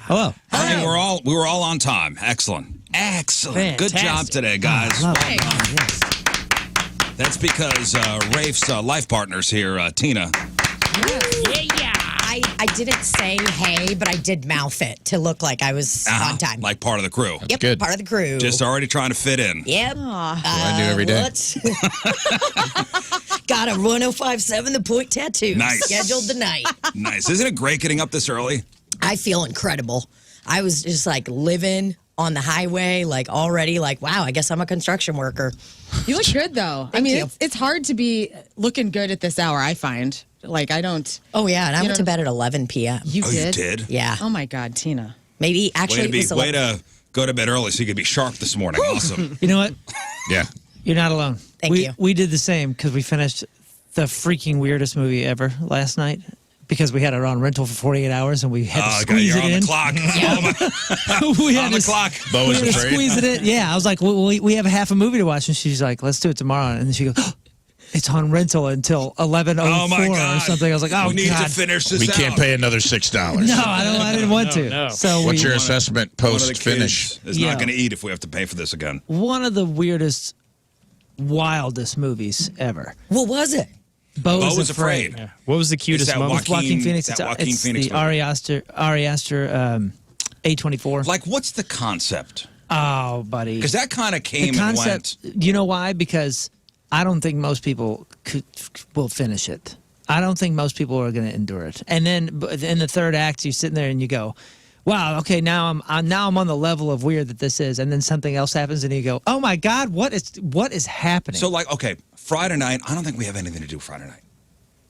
Hello. Honey, we were all on time. Excellent. Fantastic. Good job today, guys. Oh, Yes. That's because Rafe's life partner's here, Tina. I didn't say hey, but I did mouth it to look like I was on time. Like part of the crew. Yep, good. part of the crew. Just already trying to fit in. Yep. I do every day. Got a 1057 The Point tattoo. Nice. Scheduled tonight. Nice. Isn't it great getting up this early? I feel incredible. I was just like living on the highway, like already like, wow, I guess I'm a construction worker. You look good, though. I mean, it's hard to be looking good at this hour, I find. Like, I don't. Oh, yeah. And I went to bed at 11 p.m. You did? You did? Yeah. Oh, my God, Tina. Maybe actually it was Way to go to bed early so you could be sharp this morning. Awesome. You know what? Yeah. You're not alone. Thank you. We did the same because we finished the freaking weirdest movie ever last night because we had it on rental for 48 hours and we had to squeeze you're it on in. the clock. we had On the to, clock. Bo we was had to afraid. squeeze it in. Yeah, I was like, we have a half a movie to watch, and she's like, let's do it tomorrow. And then she goes, oh, it's on rental until 11:04 Oh my God. or something. I was like, oh we need God. to finish this We out. can't pay another $6. No, I didn't want to. no. So What's we, your assessment One of the post finish? kids is Yeah. not going to eat if we have to pay for this again. one of the weirdest, wildest movies ever. What was it? Bo Bo is was afraid. Yeah. What was the cutest that moment? Joaquin Phoenix. that It's, Joaquin it's Phoenix the movie. Ari Aster A24. Like, what's the concept? Oh, buddy. Because that kind of The came concept, and went. you know why? Because I don't think most people will finish it. I don't think most people are going to endure it. And then in the third act, you're sitting there and you go, "Wow, okay, now I'm on the level of weird that this is." And then something else happens, and you go, "Oh my God, what is happening?" So, like, okay, Friday night, I don't think we have anything to do Friday night.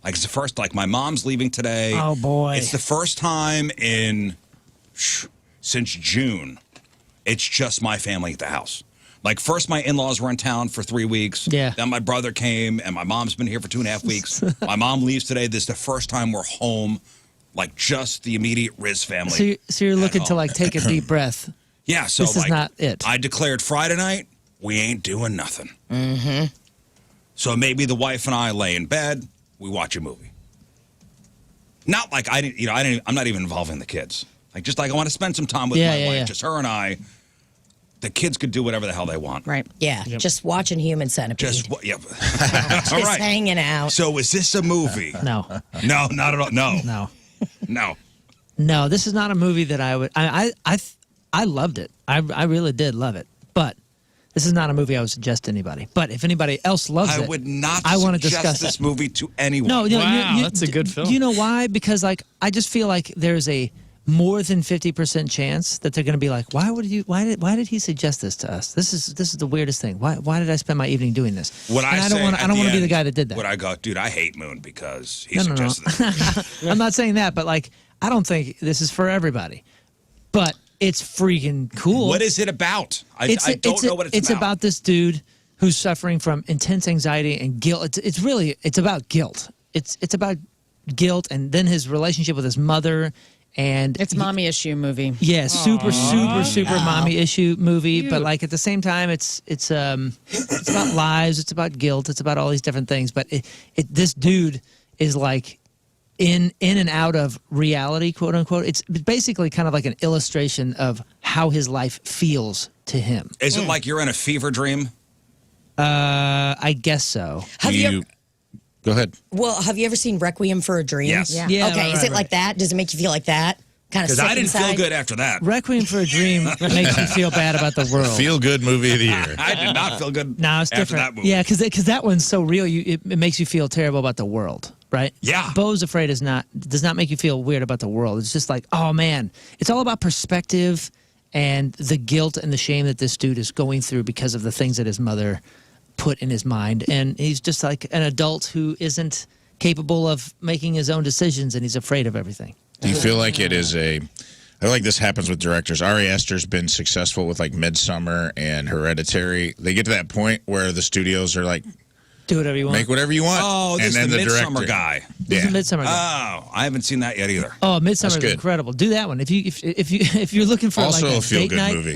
Like, it's the first, like, my mom's leaving today. Oh, boy. It's the first time since June, it's just my family at the house. Like, first my in-laws were in town for 3 weeks. Yeah. Then my brother came, and my mom's been here for 2.5 weeks. My mom leaves today. This is the first time we're home, like, just the immediate Rizz family. so you're looking at to home. like take a deep breath. Yeah, so This is like, not it. I declared Friday night, we ain't doing nothing. Mm-hmm. So maybe the wife and I lay in bed, we watch a movie. Not like I'm not even involving the kids. Like, just like I want to spend some time with my wife, just her and I. The kids could do whatever the hell they want. Right. Yeah, just watching Human Centipede. Just yep. Just All right. hanging out. So is this a movie? No, No, not at all. No. no, No. no. This is not a movie that I would. I loved it. I really did love it. But this is not a movie I would suggest to anybody. But if anybody else loves it, I would not I want to suggest discuss this it. movie to anyone. No, Wow, that's a good film. You know why? Because like I just feel like there's a more than 50% chance that they're going to be like, why did he suggest this to us? This is the weirdest thing. Why did I spend my evening doing this? What And I don't want to be the guy that did that. Would I go, dude, I hate Moon because he No. suggested this. I'm not saying that, but like I don't think this is for everybody. But it's freaking cool. What is it about? I don't know what it's about. It's about this dude who's suffering from intense anxiety and guilt. It's about guilt. It's about guilt and then his relationship with his mother and It's mommy issue movie. yeah, super mommy issue movie. But like at the same time, it's about lives. It's about guilt. It's about all these different things. But this dude is like in and out of reality, quote unquote. It's basically kind of like an illustration of how his life feels to him. Is it like you're in a fever dream? I guess so. Have you ever, Go ahead. well, have you ever seen Requiem for a Dream? Yes. Yeah. Yeah, Okay, is it like that? Does it make you feel like that? Kind of Because sick I didn't feel inside? good after that. Requiem for a Dream makes you feel bad about the world. Feel good movie of the year. I did not feel good No, it's after different. that movie. Yeah, because that one's so real. It makes you feel terrible about the world, right? Yeah. Beau's Afraid does not make you feel weird about the world. It's just like, oh man, it's all about perspective and the guilt and the shame that this dude is going through because of the things that his mother put in his mind, and he's just like an adult who isn't capable of making his own decisions, and he's afraid of everything. Do you feel like it is I feel like this happens with directors. Ari Aster's been successful with like Midsummer and Hereditary. They get to that point where the studios are like, Do whatever you want. make whatever you want. Oh, this and is the then Midsummer director, guy. He's Yeah. a Midsummer guy. Oh, I haven't seen that yet either. Oh, Midsummer That's is good. incredible. Do that one if you're looking for Also like a a feel date good night. movie.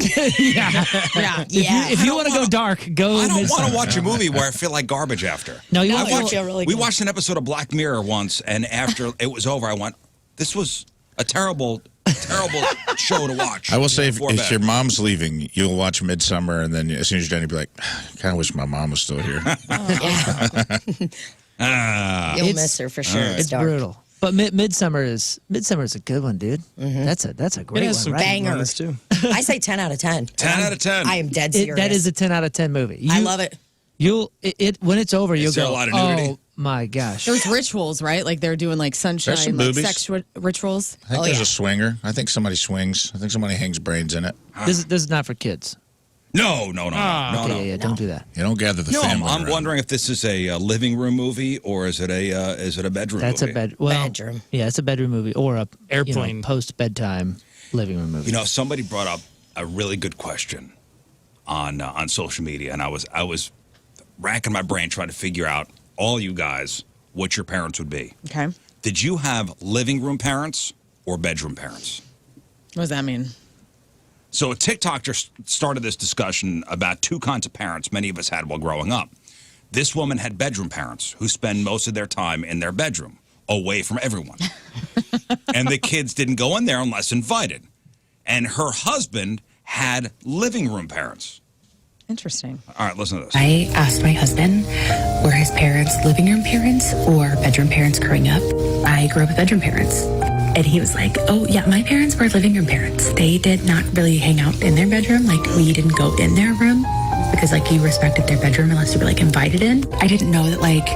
If you want to go dark, go. I don't want Midsummer. to watch a movie where I feel like garbage after. No, you No, want you to feel really We good. watched an episode of Black Mirror once, and after it was over, I went, this was a terrible terrible show to watch. I will say, before if bed. your mom's leaving, you'll watch Midsummer, and then as soon as you're done, you'll be like, kind of wish my mom was still here. You'll miss her for sure. It's dark. brutal. But Midsummer is a good one, dude. That's a great It has one, some right? Banger. moments, too. I say 10 out of 10. 10 out of 10. I am dead serious. That is a 10 out of 10 movie. I love it. When it's over, you'll there go, a lot of nudity? oh my gosh. There's rituals, right? Like they're doing like sunshine, some like boobies. sex rituals. I think there's a swinger. I think somebody swings. I think somebody hangs brains in it. This is not for kids. No. Yeah, don't do that. You don't gather the No, family. I'm around. wondering if this is a living room movie or is it a bedroom That's movie? Bedroom. Yeah, it's a bedroom movie or a Airplane. post bedtime living room movie. You know, somebody brought up a really good question on social media, and I was racking my brain trying to figure out, all you guys, what your parents would be. Okay. Did you have living room parents or bedroom parents? What does that mean? So TikTok just started this discussion about two kinds of parents many of us had while growing up. This woman had bedroom parents who spend most of their time in their bedroom, away from everyone. And the kids didn't go in there unless invited. And her husband had living room parents. Interesting. All right, listen to this. I asked my husband, were his parents living room parents or bedroom parents growing up? I grew up with bedroom parents. And he was like, oh, yeah, my parents were living room parents. They did not really hang out in their bedroom. Like, we didn't go in their room because, like, you respected their bedroom unless you were, like, invited in. I didn't know that, like,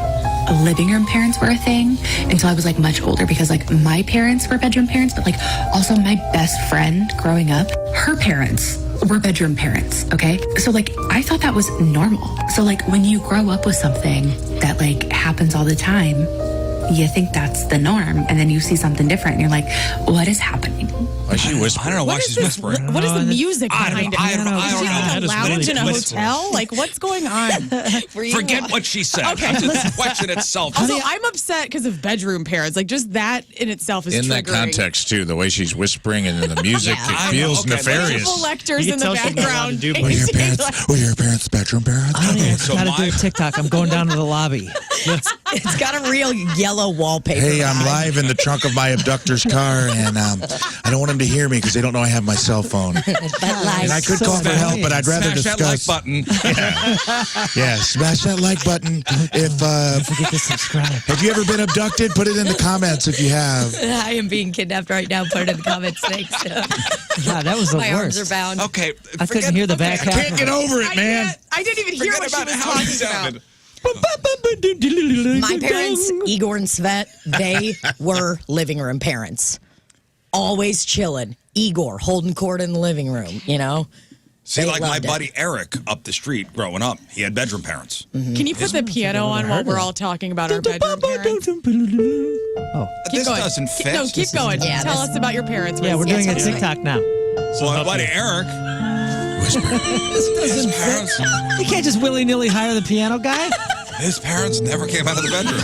living room parents were a thing until I was, like, much older because, like, my parents were bedroom parents, but, like, also my best friend growing up, her parents were bedroom parents, okay? So, like, I thought that was normal. So, like, when you grow up with something that, like, happens all the time, you think that's the norm, and then you see something different, and you're like, what is happening? Why is she whispering? I don't know why What she's is this? whispering. What is the music I don't behind know. it? I don't know. Is she That like a is lounge really in a whisper. hotel? Like, what's going on? Forget what she said. Okay. The question itself. Also, I'm upset because of bedroom parents. Like, just that in itself is In triggering. that context, too, the way she's whispering and then the music, Yeah. it I know. feels Okay, nefarious. Collectors You in can the tell she's not allowed background. to do Were your parents bedroom parents? I don't even so know how to my- do TikTok. I'm going down to the lobby. It's got a real yellow wallpaper. Hey, I'm behind. live in the trunk of my abductor's car, and I don't want him to hear me because they don't know I have my cell phone. But like, And I could call for help, but I'd rather Smash that like discuss. button. Yeah, smash that like button. If Forget to subscribe. have you ever been abducted? Put it in the comments if you have. I am being kidnapped right now. Put it in the comments. Thanks. Yeah, that was the My arms worst. are bound. Okay. I couldn't hear the back half. Can't get over it, man. I didn't even hear Forget what she about was how he talking about. sounded. My parents, Igor and Svet, they were living room parents. Always chilling. Igor holding court in the living room, you know? See, They like my loved it. buddy Eric up the street growing up, he had bedroom parents. Can you put the piano on while we're all talking about our bedroom parents? This going. doesn't fit. No, keep going. Yeah, Tell this- us about your parents. Yeah, Rizz. we're doing a Yes, TikTok now. Well, my buddy Eric, his parents, You can't just willy-nilly hire the piano guy. his parents never came out of the bedroom.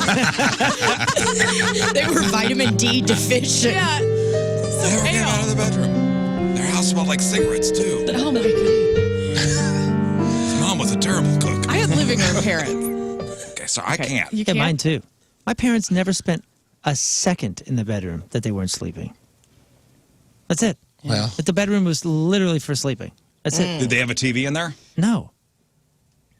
They were vitamin D deficient. Yeah. Never came out of the bedroom. Their house smelled like cigarettes too. Oh my god. His mom was a terrible cook. I had living room parents. Okay, so I can't. You Yeah, can't? mine too. My parents never spent a second in the bedroom that they weren't sleeping. That's it. Well, But the bedroom was literally for sleeping. That's it. Did they have a TV in there? No.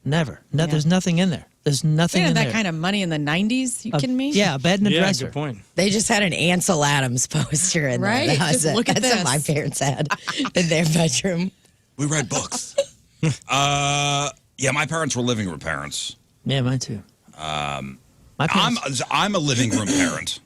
Never. No, Yeah. There's nothing in there. There's nothing They in had there. that kind of money in the 90s. You kidding me? Yeah, a bed and a Yeah, dresser. good point. They just had an Ansel Adams poster in Right? there. That was Just it. look at That's what my this. parents had in their bedroom. We read books. Yeah, my parents were living room parents. Yeah, mine too. My parents, I'm a living room parent.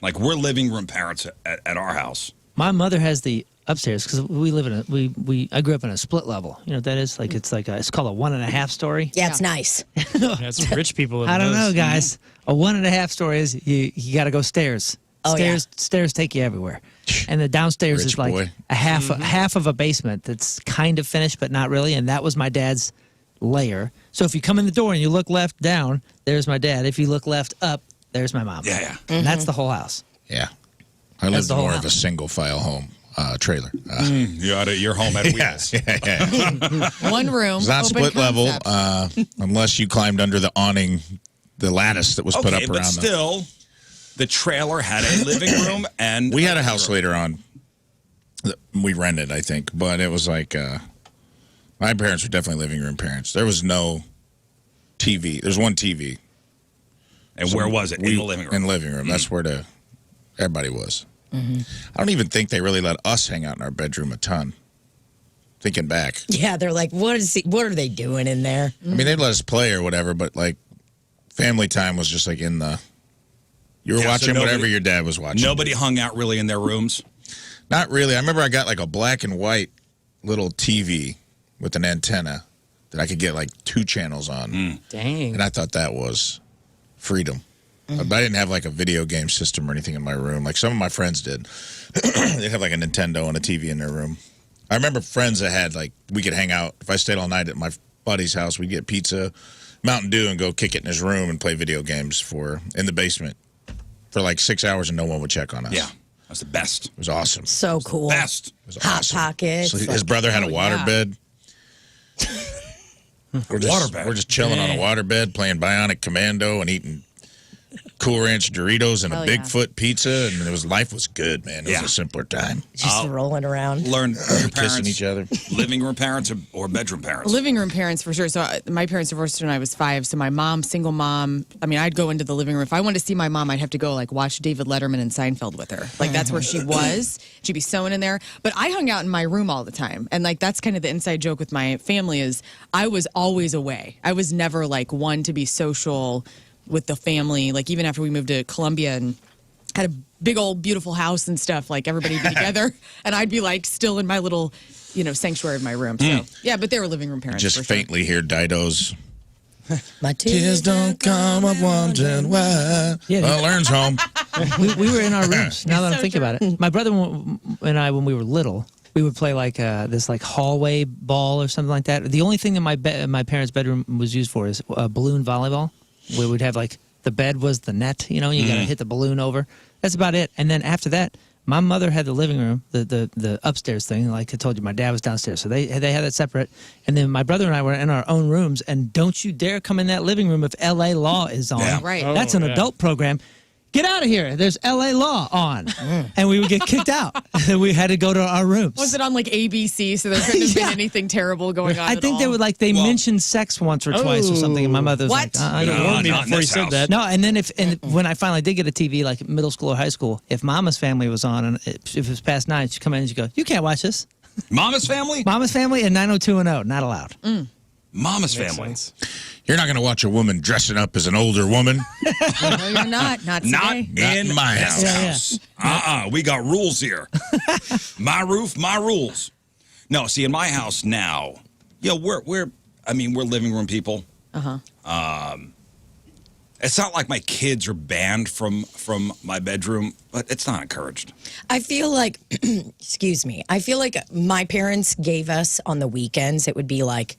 Like we're living room parents at our house. my mother has the upstairs because we live in a I grew up in a split level. You know what that is? Like it's called a 1.5 story. Yeah, it's nice. Yeah, some rich people live I in don't know, those. guys. A 1.5 story is you got to go stairs. Oh, Stairs take you everywhere. And the downstairs Rich is like boy. a half of a basement that's kind of finished but not really. And that was my dad's layer. So if you come in the door and you look left down, there's my dad. If you look left up, there's my mom. Yeah. And that's the whole house. yeah. I lived the whole more of a house. single file home trailer. Your home at Wheels. Yeah. One room. It's not open split level concept. unless you climbed under the awning, the lattice that was put up Okay, but around them. still, the trailer had a living room and We had a house later on We rented, I think, but it was like my parents were definitely living room parents. There was no TV. There's one TV. And so where was it? In the living room. In the living room. That's where everybody was. I don't even think they really let us hang out in our bedroom a ton. Thinking back. Yeah, they're like, what are they doing in there? I mean, they'd let us play or whatever, but like family time was just like in the. You were watching whatever your dad was watching. Nobody hung out really in their rooms? Not really. I remember I got like a black and white little TV with an antenna that I could get like 2 channels on. Dang. And I thought that was freedom. But I didn't have like a video game system or anything in my room. Like some of my friends did. They'd have like a Nintendo and a TV in their room. I remember friends that had like, we could hang out. If I stayed all night at my buddy's house, we'd get pizza, Mountain Dew, and go kick it in his room and play video games in the basement for like 6 hours and no one would check on us. Yeah. That was the best. It was awesome. So cool. Best. It was Hot awesome. Pockets. So his brother had a waterbed. We're just chilling on a waterbed, playing Bionic Commando and eating Cool Ranch Doritos and a Bigfoot pizza, and life was good, man. It was a simpler time. Just rolling around. Learn your parents, kissing each other. Living room parents or bedroom parents? Living room parents for sure. So my parents divorced when I was 5. So my mom, single mom. I mean, I'd go into the living room. If I wanted to see my mom, I'd have to go like watch David Letterman and Seinfeld with her. Like that's where she was. She'd be sewing in there. But I hung out in my room all the time, and like that's kind of the inside joke with my family is I was always away. I was never like one to be social with the family. Like even after we moved to Columbia and had a big old beautiful house and stuff, like everybody'd be together and I'd be like still in my little, sanctuary of my room. So yeah, but they were living room parents. Just faintly hear Dido's. My Tears don't come up wondering why. Yeah, well, Lern's home. we were in our rooms. Now that I'm thinking about it, my brother and I, when we were little, we would play like this like hallway ball or something like that. The only thing that my parents' bedroom was used for is balloon volleyball. We would have like the bed was the net, and you got to hit the balloon over. That's about it. And then after that, my mother had the living room, the upstairs thing. Like I told you, my dad was downstairs, so they had that separate. And then my brother and I were in our own rooms. And don't you dare come in that living room if L.A. Law is on. Yeah. Right. That's an adult program. Get out of here. There's L.A. Law on. And we would get kicked out. We had to go to our rooms. Was it on like ABC? So there couldn't have been anything terrible going on. I think they would they mentioned sex once or twice or something. And my mother was What? like, You warned me not in before you this said house. that. No, and then when I finally did get a TV, like middle school or high school, if Mama's Family was on and if it was past 9, she'd come in and she'd go, "You can't watch this." Mama's Family? Mama's Family and 90210, not allowed. Mama's Makes Family. sense. You're not going to watch a woman dressing up as an older woman. No, you're not. Not today. Not Not in my this house. house. We got rules here. My roof, my rules. No, see, in my house now, we're living room people. It's not like my kids are banned from my bedroom, but it's not encouraged. I feel like, excuse me, I feel like my parents gave us on the weekends, it would be like,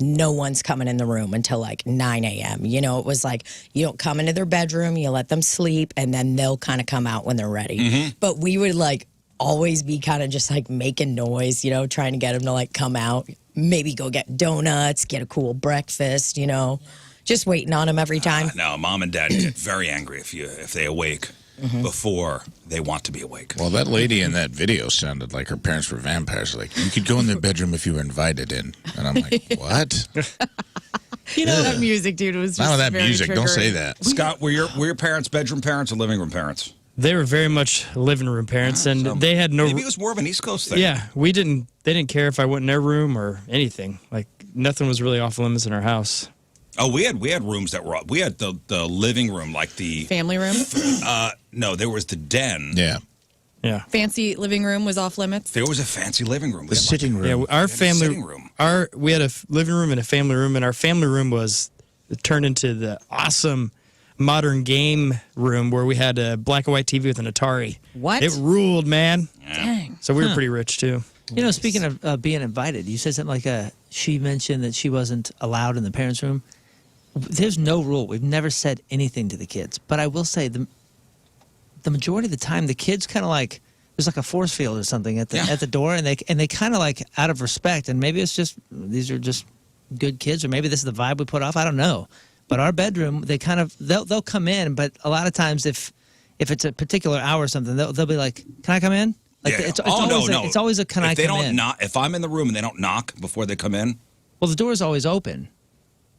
no one's coming in the room until like 9 a.m. It was like, you don't come into their bedroom, you let them sleep, and then they'll kind of come out when they're ready. But we would like always be kind of just like making noise, trying to get them to like come out, maybe go get donuts, get a cool breakfast, just waiting on them every time. No, mom and dad get very angry if they awake before they want to be awake. Well, that lady in that video sounded like her parents were vampires. Like, you could go in their bedroom if you were invited in. And I'm like, what? That music, dude, was just Not with that very music. Don't triggering. say that. Scott, were your parents bedroom parents or living room parents? They were very much living room parents, and they had no. Maybe it was more of an East Coast thing. Yeah, we didn't. They didn't care if I went in their room or anything. Like nothing was really off limits in our house. Oh, we had rooms that were up. We had the living room, like the Family room? no, there was the den. Yeah. Yeah. Fancy living room was off limits? There was a fancy living room. The sitting room. Yeah, our family sitting room. We had a living room and a family room, and our family room was turned into the awesome modern game room where we had a black and white TV with an Atari. What? It ruled, man. Dang. So we were pretty rich too. Speaking of being invited, you said something like she mentioned that she wasn't allowed in the parents' room. There's no rule. We've never said anything to the kids. But I will say the majority of the time, the kids kind of like, there's like a force field or something at the door, and they kind of like out of respect, and maybe it's just, these are just good kids, or maybe this is the vibe we put off. I don't know. But our bedroom, they kind of, they'll come in, but a lot of times if it's a particular hour or something, they'll be like, "Can I come in?" Like Yeah. it's Oh, always no. it's always a can I If they come don't in? knock, if I'm in the room and they don't knock before they come in, Well, the door's always open.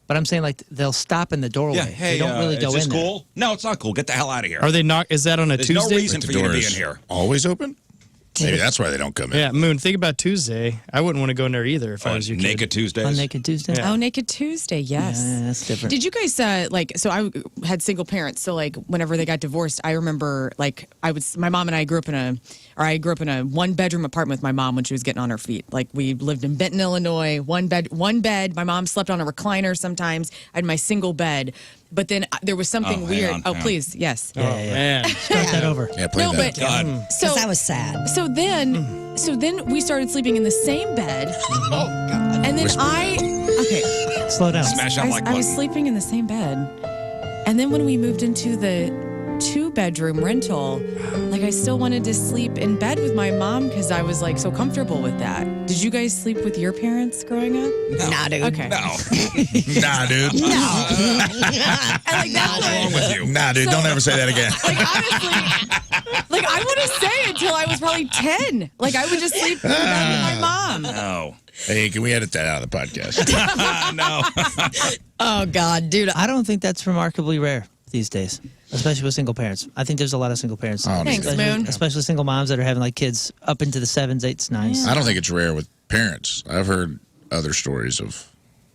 But I'm saying like they'll stop in the doorway. yeah, hey, they don't really go is this in cool? No, it's not cool. Get the hell out of here. Are they not? Is that on a There's Tuesday? no reason The for you to door be is in here. always open? Maybe that's why they don't come in. Yeah, Moon. Think about Tuesday. I wouldn't want to go in there either if I was your kid. Naked Tuesdays. On Naked Tuesday. Yeah. Oh, Naked Tuesday, yes. Yeah, that's different. Did you guys so I had single parents, so like whenever they got divorced, I remember like my mom and I grew up in a 1-bedroom apartment with my mom when she was getting on her feet. Like we lived in Benton, Illinois, one bed. My mom slept on a recliner sometimes. I had my single bed. But then there was something Oh, hang weird. on, Oh, hang on. please, yes. Yeah, yeah. Man. Start that over. Yeah, play No, that. but God. so that was sad. So then we started sleeping in the same bed. Oh God. And then Whisper okay. Slow down. Smash out like I was button. sleeping in the same bed. And then when we moved into the 2-bedroom rental, like I still wanted to sleep in bed with my mom because I was like so comfortable with that. Did you guys sleep with your parents growing up? Nah, dude. Okay. No. Nah, dude. And like that's What's wrong with you? Nah, dude. Don't ever say that again. like honestly, like I wouldn't say until I was probably 10. Like I would just sleep in bed with my mom. No. Hey, can we edit that out of the podcast? No. Oh God, dude. I don't think that's remarkably rare these days, especially with single parents. I think there's a lot of single parents. Oh, Thanks, especially, Moon. especially single moms that are having like kids up into the 7s, 8s, 9s. I don't think it's rare with parents. I've heard other stories of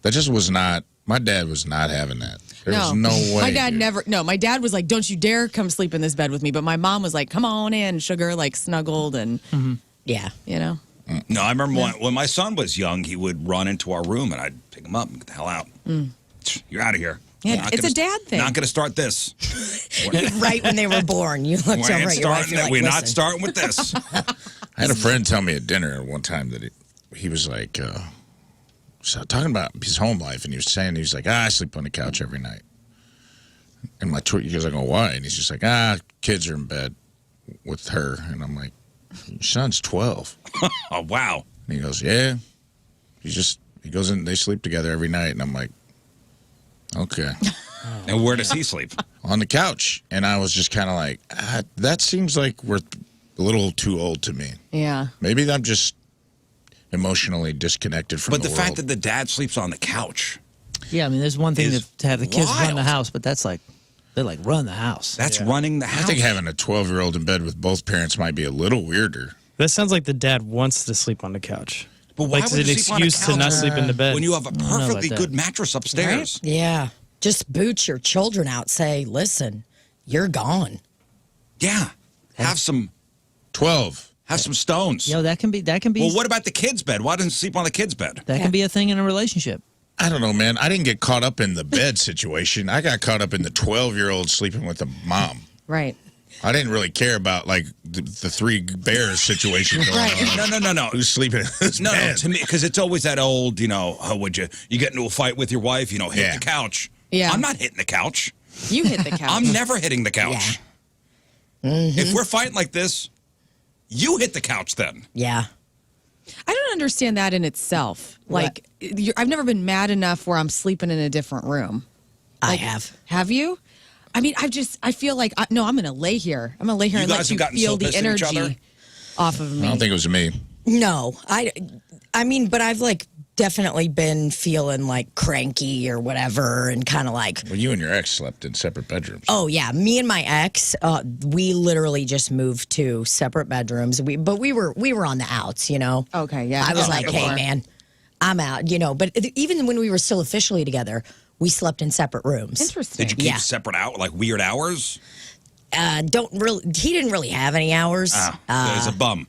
that. Just was not. My dad was not having that. There was no way. My dad dude. never. No, my dad was like, "Don't you dare come sleep in this bed with me." But my mom was like, "Come on in, sugar." Like snuggled and Yeah. you know. No, I remember when my son was young, he would run into our room and I'd pick him up and get the hell out. You're out of here. Yeah, Not it's gonna- a dad thing. Not going to start this. Right when they were born, you looked We over ain't at your wife. starting You're that. like, We're not "Listen." starting with this. I had a friend tell me at dinner one time that he was like, so talking about his home life, and he was like, I sleep on the couch every night. And he goes, I go, why? And he's just like, kids are in bed with her. And I'm like, your son's 12. Oh, wow. And he goes, yeah. He goes in, they sleep together every night. And I'm like, okay. And where does he sleep? On the couch. And I was just kind of like, that seems like we're a little too old to me. Yeah. Maybe I'm just emotionally disconnected from But the the world. fact that the dad sleeps on the couch, Yeah, I mean, there's one thing Is to have the kids run the wild. house, but that's like, they like run the house. that's running the I house. think having a 12-year-old in bed with both parents might be a little weirder. That sounds like the dad wants to sleep on the couch. But why Like would it's you an sleep on a excuse to couch not sleep in the bed. when you have a know about perfectly that. good mattress upstairs? Yeah. Just boot your children out. Say, listen, you're gone. Yeah. Have some 12. stones. Yo, that can be Well, what about the kid's bed? Why doesn't he sleep on the kid's bed? that can be a thing in a relationship. I don't know, man. I didn't get caught up in the bed situation. I got caught up in the 12-year-old sleeping with a mom. Right. I didn't really care about, like, the 3 bears situation going on. No. Who's sleeping in his No, bed? to me, because it's always that old, how would you get into a fight with your wife, hit Yeah. the couch. Yeah. I'm not hitting the couch. You hit the couch. I'm never hitting the couch. If we're fighting like this, you hit the couch then. Yeah. I don't understand that in itself. Like, I've never been mad enough where I'm sleeping in a different room. I have. Have you? I mean, I feel like, no, I'm going to lay here. I'm going to lay here You and guys let you have gotten feel so the pissed at each other? energy off of me. I don't think it was me. No, I mean, but I've like definitely been feeling like cranky or whatever and kind of like, Well, you and your ex slept in separate bedrooms. oh yeah, me and my ex, we literally just moved to separate bedrooms. But we were on the outs, you know? Okay, yeah. I was Oh, like, before. hey man, I'm out, you know, but even when we were still officially together, we slept in separate rooms. Interesting. Did you keep Yeah. separate out, like weird hours? He didn't really have any hours. There's a bum.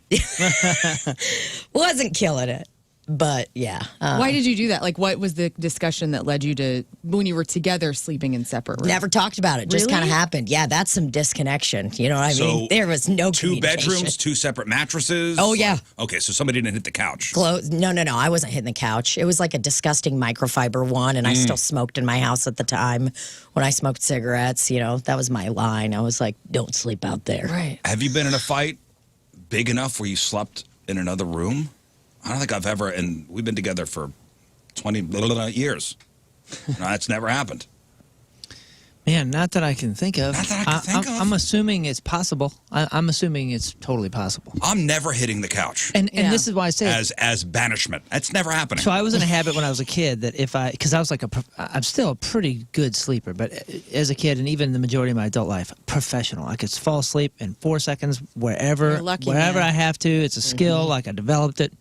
Wasn't killing it. But yeah. Why did you do that? Like, what was the discussion that led you to, when you were together, sleeping in separate rooms? Never talked about it. Just Really? kind of happened. Yeah, that's some disconnection. You know what I mean? So, There was no 2 communication. bedrooms, 2 separate mattresses. Oh, yeah. Okay, so somebody didn't hit the couch. No. I wasn't hitting the couch. It was like a disgusting microfiber one, and I still smoked in my house at the time when I smoked cigarettes. You know, that was my line. I was like, don't sleep out there. Right. Have you been in a fight big enough where you slept in another room? I don't think I've ever, and we've been together for 20 years. No, that's never happened. Man, not that I can think of. Not that I can think of. I'm assuming it's possible. I'm assuming it's totally possible. I'm never hitting the couch And this is why I say as banishment. That's never happening. So I was in a habit when I was a kid that because I was I'm still a pretty good sleeper, but as a kid and even the majority of my adult life, professional. I could fall asleep in 4 seconds wherever I have to. It's a skill. Like I developed it.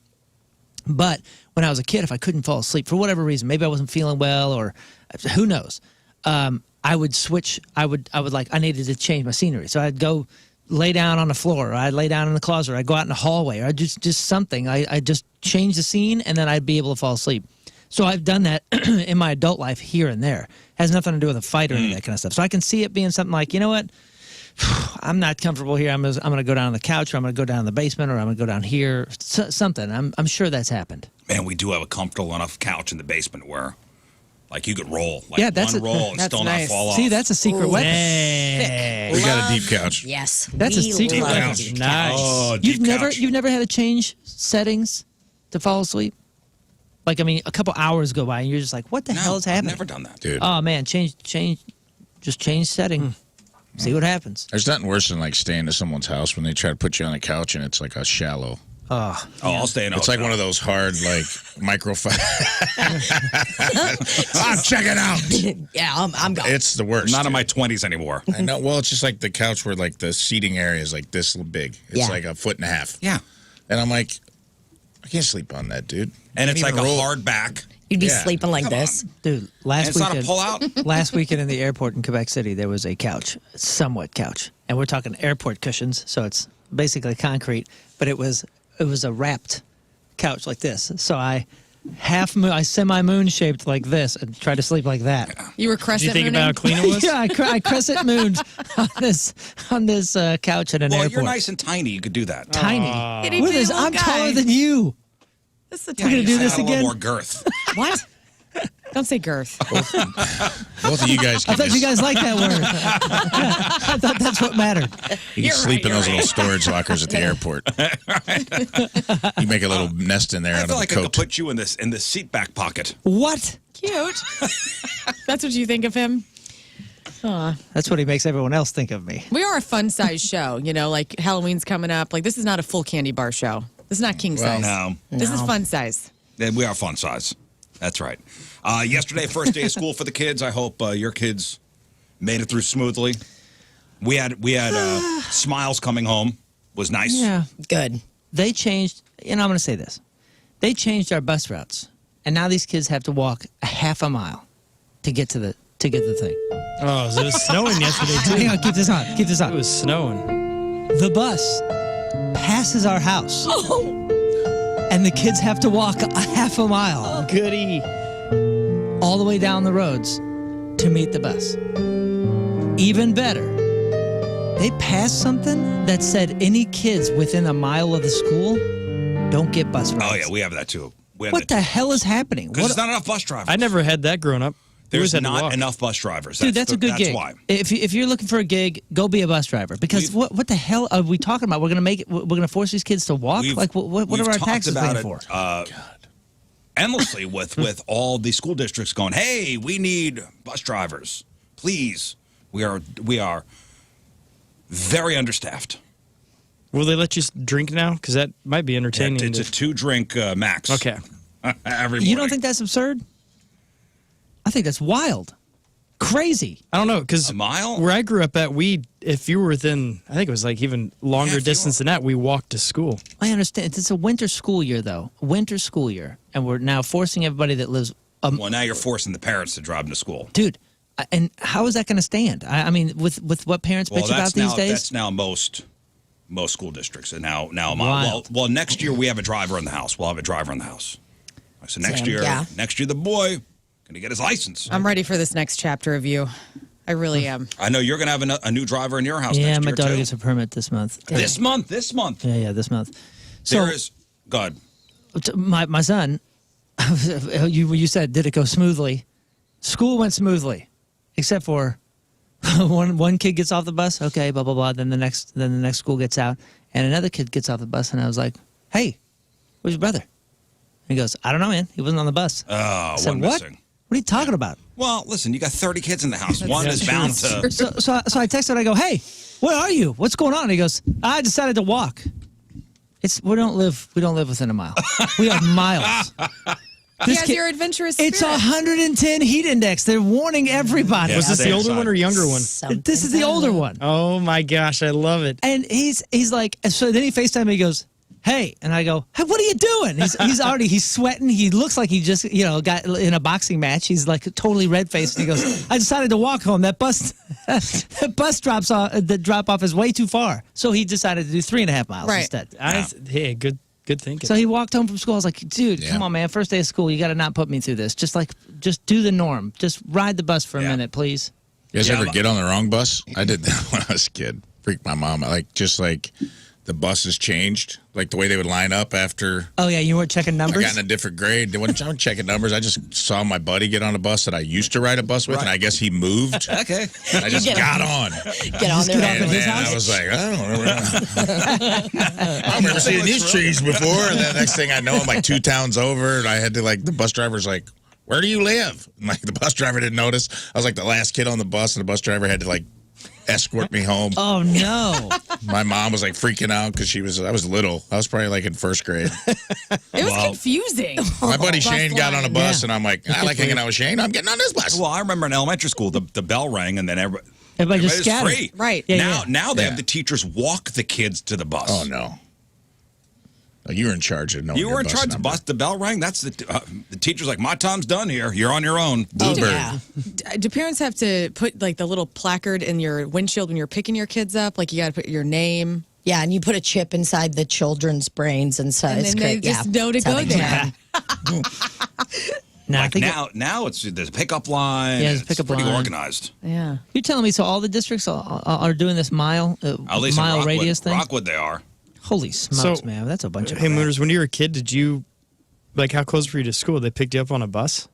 But when I was a kid, if I couldn't fall asleep for whatever reason, maybe I wasn't feeling well or who knows, I would switch. I needed to change my scenery. So I'd go lay down on the floor, or I'd lay down in the closet, or I'd go out in the hallway, or I'd just something. I'd just change the scene, and then I'd be able to fall asleep. So I've done that in my adult life here and there. Has nothing to do with a fight or any of that kind of stuff. So I can see it being something like, you know what? I'm not comfortable here. I'm going to go down on the couch, or I'm going to go down in the basement, or I'm going to go down here. Something. I'm sure that's happened. Man, we do have a comfortable enough couch in the basement where, like, you could roll. Like, yeah, that's one roll and still nice. not fall off. See, that's a secret weapon. Hey. We got a deep couch. Yes. That's a secret love weapon. deep Nice. Oh, deep couch. You've never had to change settings to fall asleep? Like, I mean, a couple hours go by and you're just like, what the hell is happening? I've never done that. Dude. Oh man, just change setting. See what happens. There's nothing worse than like staying at someone's house when they try to put you on a couch and it's like a shallow. I'll stay in a It's hotel. like one of those hard like microphone. I'm checking out. Yeah, I'm gone. It's the worst. Not in my 20s anymore. I know. Well, it's just like the couch where like the seating area is like this big. It's Yeah. like a foot and a half. Yeah. And I'm like, I can't sleep on that, dude. And it's Can't like even a roll. hard back. You'd be Yeah. sleeping like Come this. Dude, And last it's not a weekend, pull-out. last weekend in the airport in Quebec City, there was a couch, somewhat couch, and we're talking airport cushions, so it's basically concrete, but it was a wrapped couch like this. So I semi-moon shaped like this and tried to sleep like that. You were Did you crescent think mooning? about how clean it was? Yeah, I crescent mooned on this couch at an Well, airport. you're nice and tiny. You could do that. Tiny. Itty What bitty is? little I'm guy. taller than you. This is the We're gonna tiniest do You this got a again? little more girth. What? Don't say girth. Both of you guys I can thought you guys liked that word. I thought that's what mattered. you can sleep in those little storage lockers at the airport. You make a little nest in there I out feel of like the I could coat. put you in the seat back pocket. What? Cute. That's what you think of him? That's what he makes everyone else think of me. We are a fun size show, you know, like Halloween's coming up. Like, this is not a full candy bar show. This is not king size. No. This is fun size. Yeah, we are fun size. That's right. Yesterday, first day of school for the kids. I hope your kids made it through smoothly. We had Smiles coming home. Was nice. Yeah. Good. They changed, and I'm going to say this. They changed our bus routes, and now these kids have to walk a half a mile to get the thing. Oh, so it was snowing yesterday Hang too. on, keep this on. Keep this on. It was snowing. The bus passes our house, and the kids have to walk a half a mile Goody. all the way down the roads to meet the bus. Even better, they passed something that said any kids within a mile of the school don't get bus rides. Oh, yeah, we have that too. What the hell is happening? Because there's not enough bus drivers. I never had that growing up. We There's always had to not walk. enough bus drivers. Dude, that's a good that's gig. why. If you're looking for a gig, go be a bus driver. Because what the hell are we talking about? We're gonna force these kids to walk. We've- Like what we've are our talked taxes about paying it, for? Endlessly with all the school districts going, hey, we need bus drivers. Please. We are very understaffed. Will they let you drink now? Because that might be entertaining. It's a 2-drink max. Okay. Every morning. You don't think that's absurd? I think that's wild, crazy. I don't know, because A mile? where I grew up at, if you were within, I think it was like even longer Yeah, if you distance than that, we walked to school. I understand. It's a winter school year, though. Winter school year, and we're now forcing everybody that lives. Well, now you're forcing the parents to drive them to school. Dude, and how is that going to stand? I mean, with what parents bitch about these days. That's now most school districts. And now Wild. well, next year we have a driver in the house. We'll have a driver in the house. So next Same, year, yeah. the boy gonna get his license. I'm ready for this next chapter of you. I really am. I know you're gonna have a new driver in your house Yeah, next my year daughter too. gets a permit this month. This month. Yeah, this month. So There is. God. my son, you said, did it go smoothly? School went smoothly, except for one kid gets off the bus. Okay, blah blah blah. Then the next school gets out, and another kid gets off the bus, and I was like, "Hey, where's your brother?" And he goes, "I don't know, man. He wasn't on the bus." Oh, I said, one "What?" missing. What are you talking about? Well, listen, you got 30 kids in the house. One is bound to. So I texted him. I go, hey, where are you? What's going on? He goes, I decided to walk. We don't live within a mile. We have miles. He has your adventurous spirit. It's 110 heat index. They're warning everybody. Yeah, Was this the older side. one or younger one? This is the older one. Oh my gosh, I love it. And he's like, so then he FaceTime me. He goes, hey, and I go, hey, what are you doing? He's sweating. He looks like he just got in a boxing match. He's like totally red faced. And he goes, I decided to walk home. That bus the drop off is way too far. So he decided to do 3.5 miles instead. Hey, good thinking. So he walked home from school. I was like, dude, come on, man. First day of school, you got to not put me through this. Just do the norm. Just ride the bus for a minute, please. You guys ever get on the wrong bus? I did that when I was a kid. Freaked my mom out. The buses changed, like the way they would line up after. Oh, yeah, you weren't checking numbers? I got in a different grade. I wasn't checking numbers. I just saw my buddy get on a bus that I used to ride a bus with, and I guess he moved. Okay. And I just got on. Get on there. And then I was like, I don't remember. I've never seen these trees before. And then the next thing I know, I'm like 2 towns over, and I had to, the bus driver's like, where do you live? And, the bus driver didn't notice. I was like the last kid on the bus, and the bus driver had to, escort me home. Oh, no. My mom was freaking out because I was little. I was probably in first grade. It was confusing. My buddy Shane got on a bus, and I'm like, I like hanging out with Shane. I'm getting on this bus. Well, I remember in elementary school, the bell rang, and then everybody just scattered. Free. Right. Yeah, Now they have the teachers walk the kids to the bus. Oh, no. You were in charge of knowing You were in charge of bus. The bell rang. That's the teacher's like, my time's done here. You're on your own. Bluebird. Yeah. Do parents have to put the little placard in your windshield when you're picking your kids up? You got to put your name. Yeah, and you put a chip inside the children's brains and so And it's then great. they just know to go there. Now there's a pickup line. Yeah, there's a it's pickup pretty line. organized. Yeah. You're telling me so all the districts are doing this mile At least in Rockwood, radius thing? Rockwood they are. Holy smokes, So, man. That's a bunch of Hey, Mooners, when you were a kid, did you, how close were you to school? They picked you up on a bus?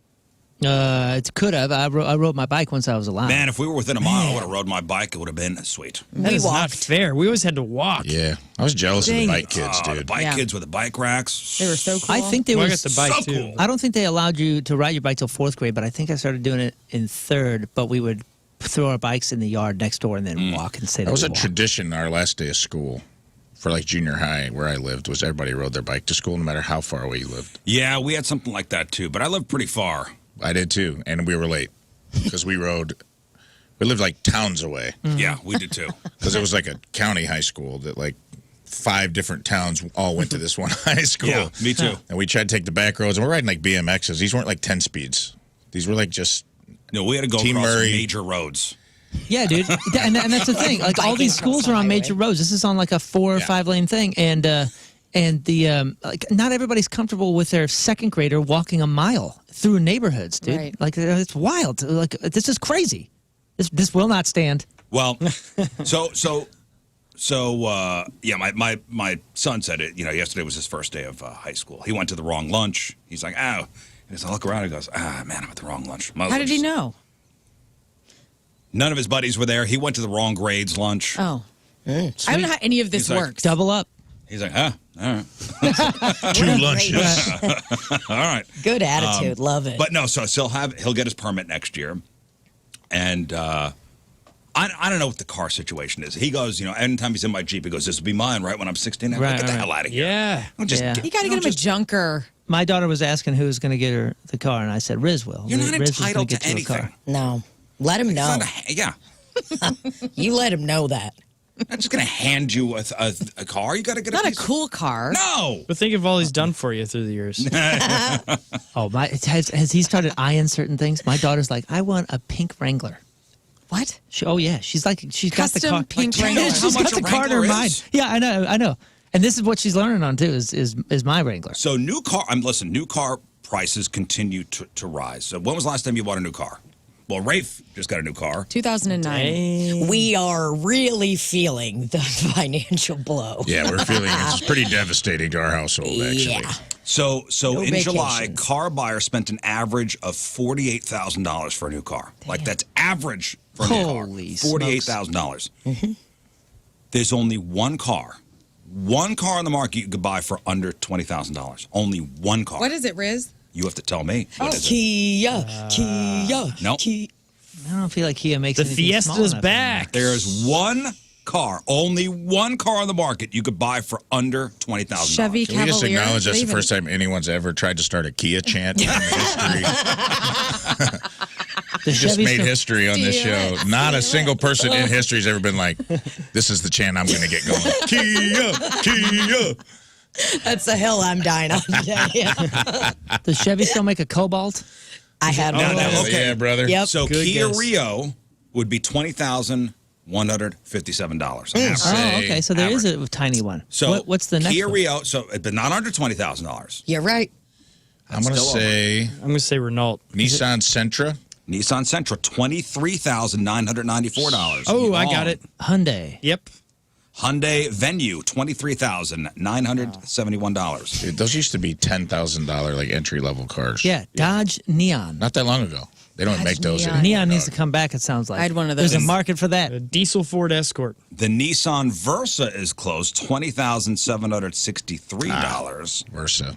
It could have. I rode my bike once I was alive. Man, if we were within a mile, I would have rode my bike. It would have been sweet. That is not fair. We always had to walk. Yeah. I was jealous of the Dang. bike kids, The dude. bike kids with the bike racks. They were so cool. I think they Well, I were got the bike, so too. cool. I don't think they allowed you to ride your bike till 4th grade, but I think I started doing it in 3rd. But we would throw our bikes in the yard next door and then walk and say That was we a walked. tradition our last day of school for junior high where I lived was everybody rode their bike to school no matter how far away you lived. Yeah, we had something like that too, but I lived pretty far. I did too, and we were late because we lived towns away Yeah, we did too. because it was a county high school that 5 different towns all went to this one high school. Yeah, me too. And we tried to take the back roads, and we're riding BMXs. These weren't 10 speeds. These were just No, we had to go Team across Murray. major roads. Yeah, dude. And that's the thing. All these schools are on major roads. This is on a 4 or 5 lane thing. And the not everybody's comfortable with their 2nd grader walking a mile through neighborhoods, dude. Right. It's wild. This is crazy. This will not stand. Well, my son said it. Yesterday was his first day of high school. He went to the wrong lunch. He's like, oh. And I look around and he goes, man, I'm at the wrong lunch. How did he know? None of his buddies were there. He went to the wrong grades lunch. Oh. I don't know how any of this He's like, works. Double up. He's like, all right. 2 lunches. All right. Good attitude. Love it. But no, so he'll get his permit next year. And I don't know what the car situation is. He goes, anytime he's in my Jeep, he goes, this will be mine right when I'm 16. I'm like, get the hell out of here. Yeah. Don't just Yeah. get- You got to get him a junker. My daughter was asking who was going to get her the car, and I said, Rizz will. You're not Rizz is gonna entitled get to you a anything. car. No. Let him know. Yeah. You let him know that. I'm not just going to hand you a car. You got to get Not a piece of- cool car. No. But think of all he's done for you through the years. Oh, has he started eyeing certain things? My daughter's like, I want a pink Wrangler. What? She's got the Custom car. pink Do you know Wrangler. how She's much got a the car in her Wrangler mind. is? Yeah, I know. And this is what she's learning on too. Is my Wrangler. So new car prices continue to rise. So when was the last time you bought a new car? Well, Rafe just got a new car. 2009. We are really feeling the financial blow. Yeah, we're feeling it's pretty devastating to our household, actually. Yeah. So No in July, vacations. car buyers spent an average of $48,000 for a new car. That's average for a new car. Holy smokes. $48,000. There's only one car on the market you could buy for under $20,000. Only one car. What is it, Rizz? You have to tell me. What is it? Kia. Nope. Kia. I don't feel like Kia makes The anything small Fiesta's enough back. There's one car, only one car on the market you could buy for under $20,000. Chevy Can we just Cavalier. acknowledge that's the Even- first time anyone's ever tried to start a Kia chant in history? The Just Chevy's made still- history on this show. Not a single person in history has ever been like, this is the chant I'm going to get going. Kia, Kia. That's the hill I'm dying on today. Does Chevy still make a Cobalt? I had one of no, those. okay. Yeah, brother. Yep. So Good Kia guess. Rio would be $20,157. Oh, okay. So there is a tiny one. So what's the next Kia one? Rio, but not under $20,000. You're right. I'm going to Still say I'm going to say Renault. Nissan Sentra. Nissan Sentra, $23,994. Oh, I got it. Hyundai. Yep. Hyundai Venue, $23,971. Dude, those used to be $10,000 like entry level cars. Yeah, Dodge Neon. Not that long ago. They don't make those Neon. anymore. Neon needs to come back, it sounds like. I had one of There's a those. market for that. A diesel Ford Escort. The Nissan Versa is closed, $20,763. Versa.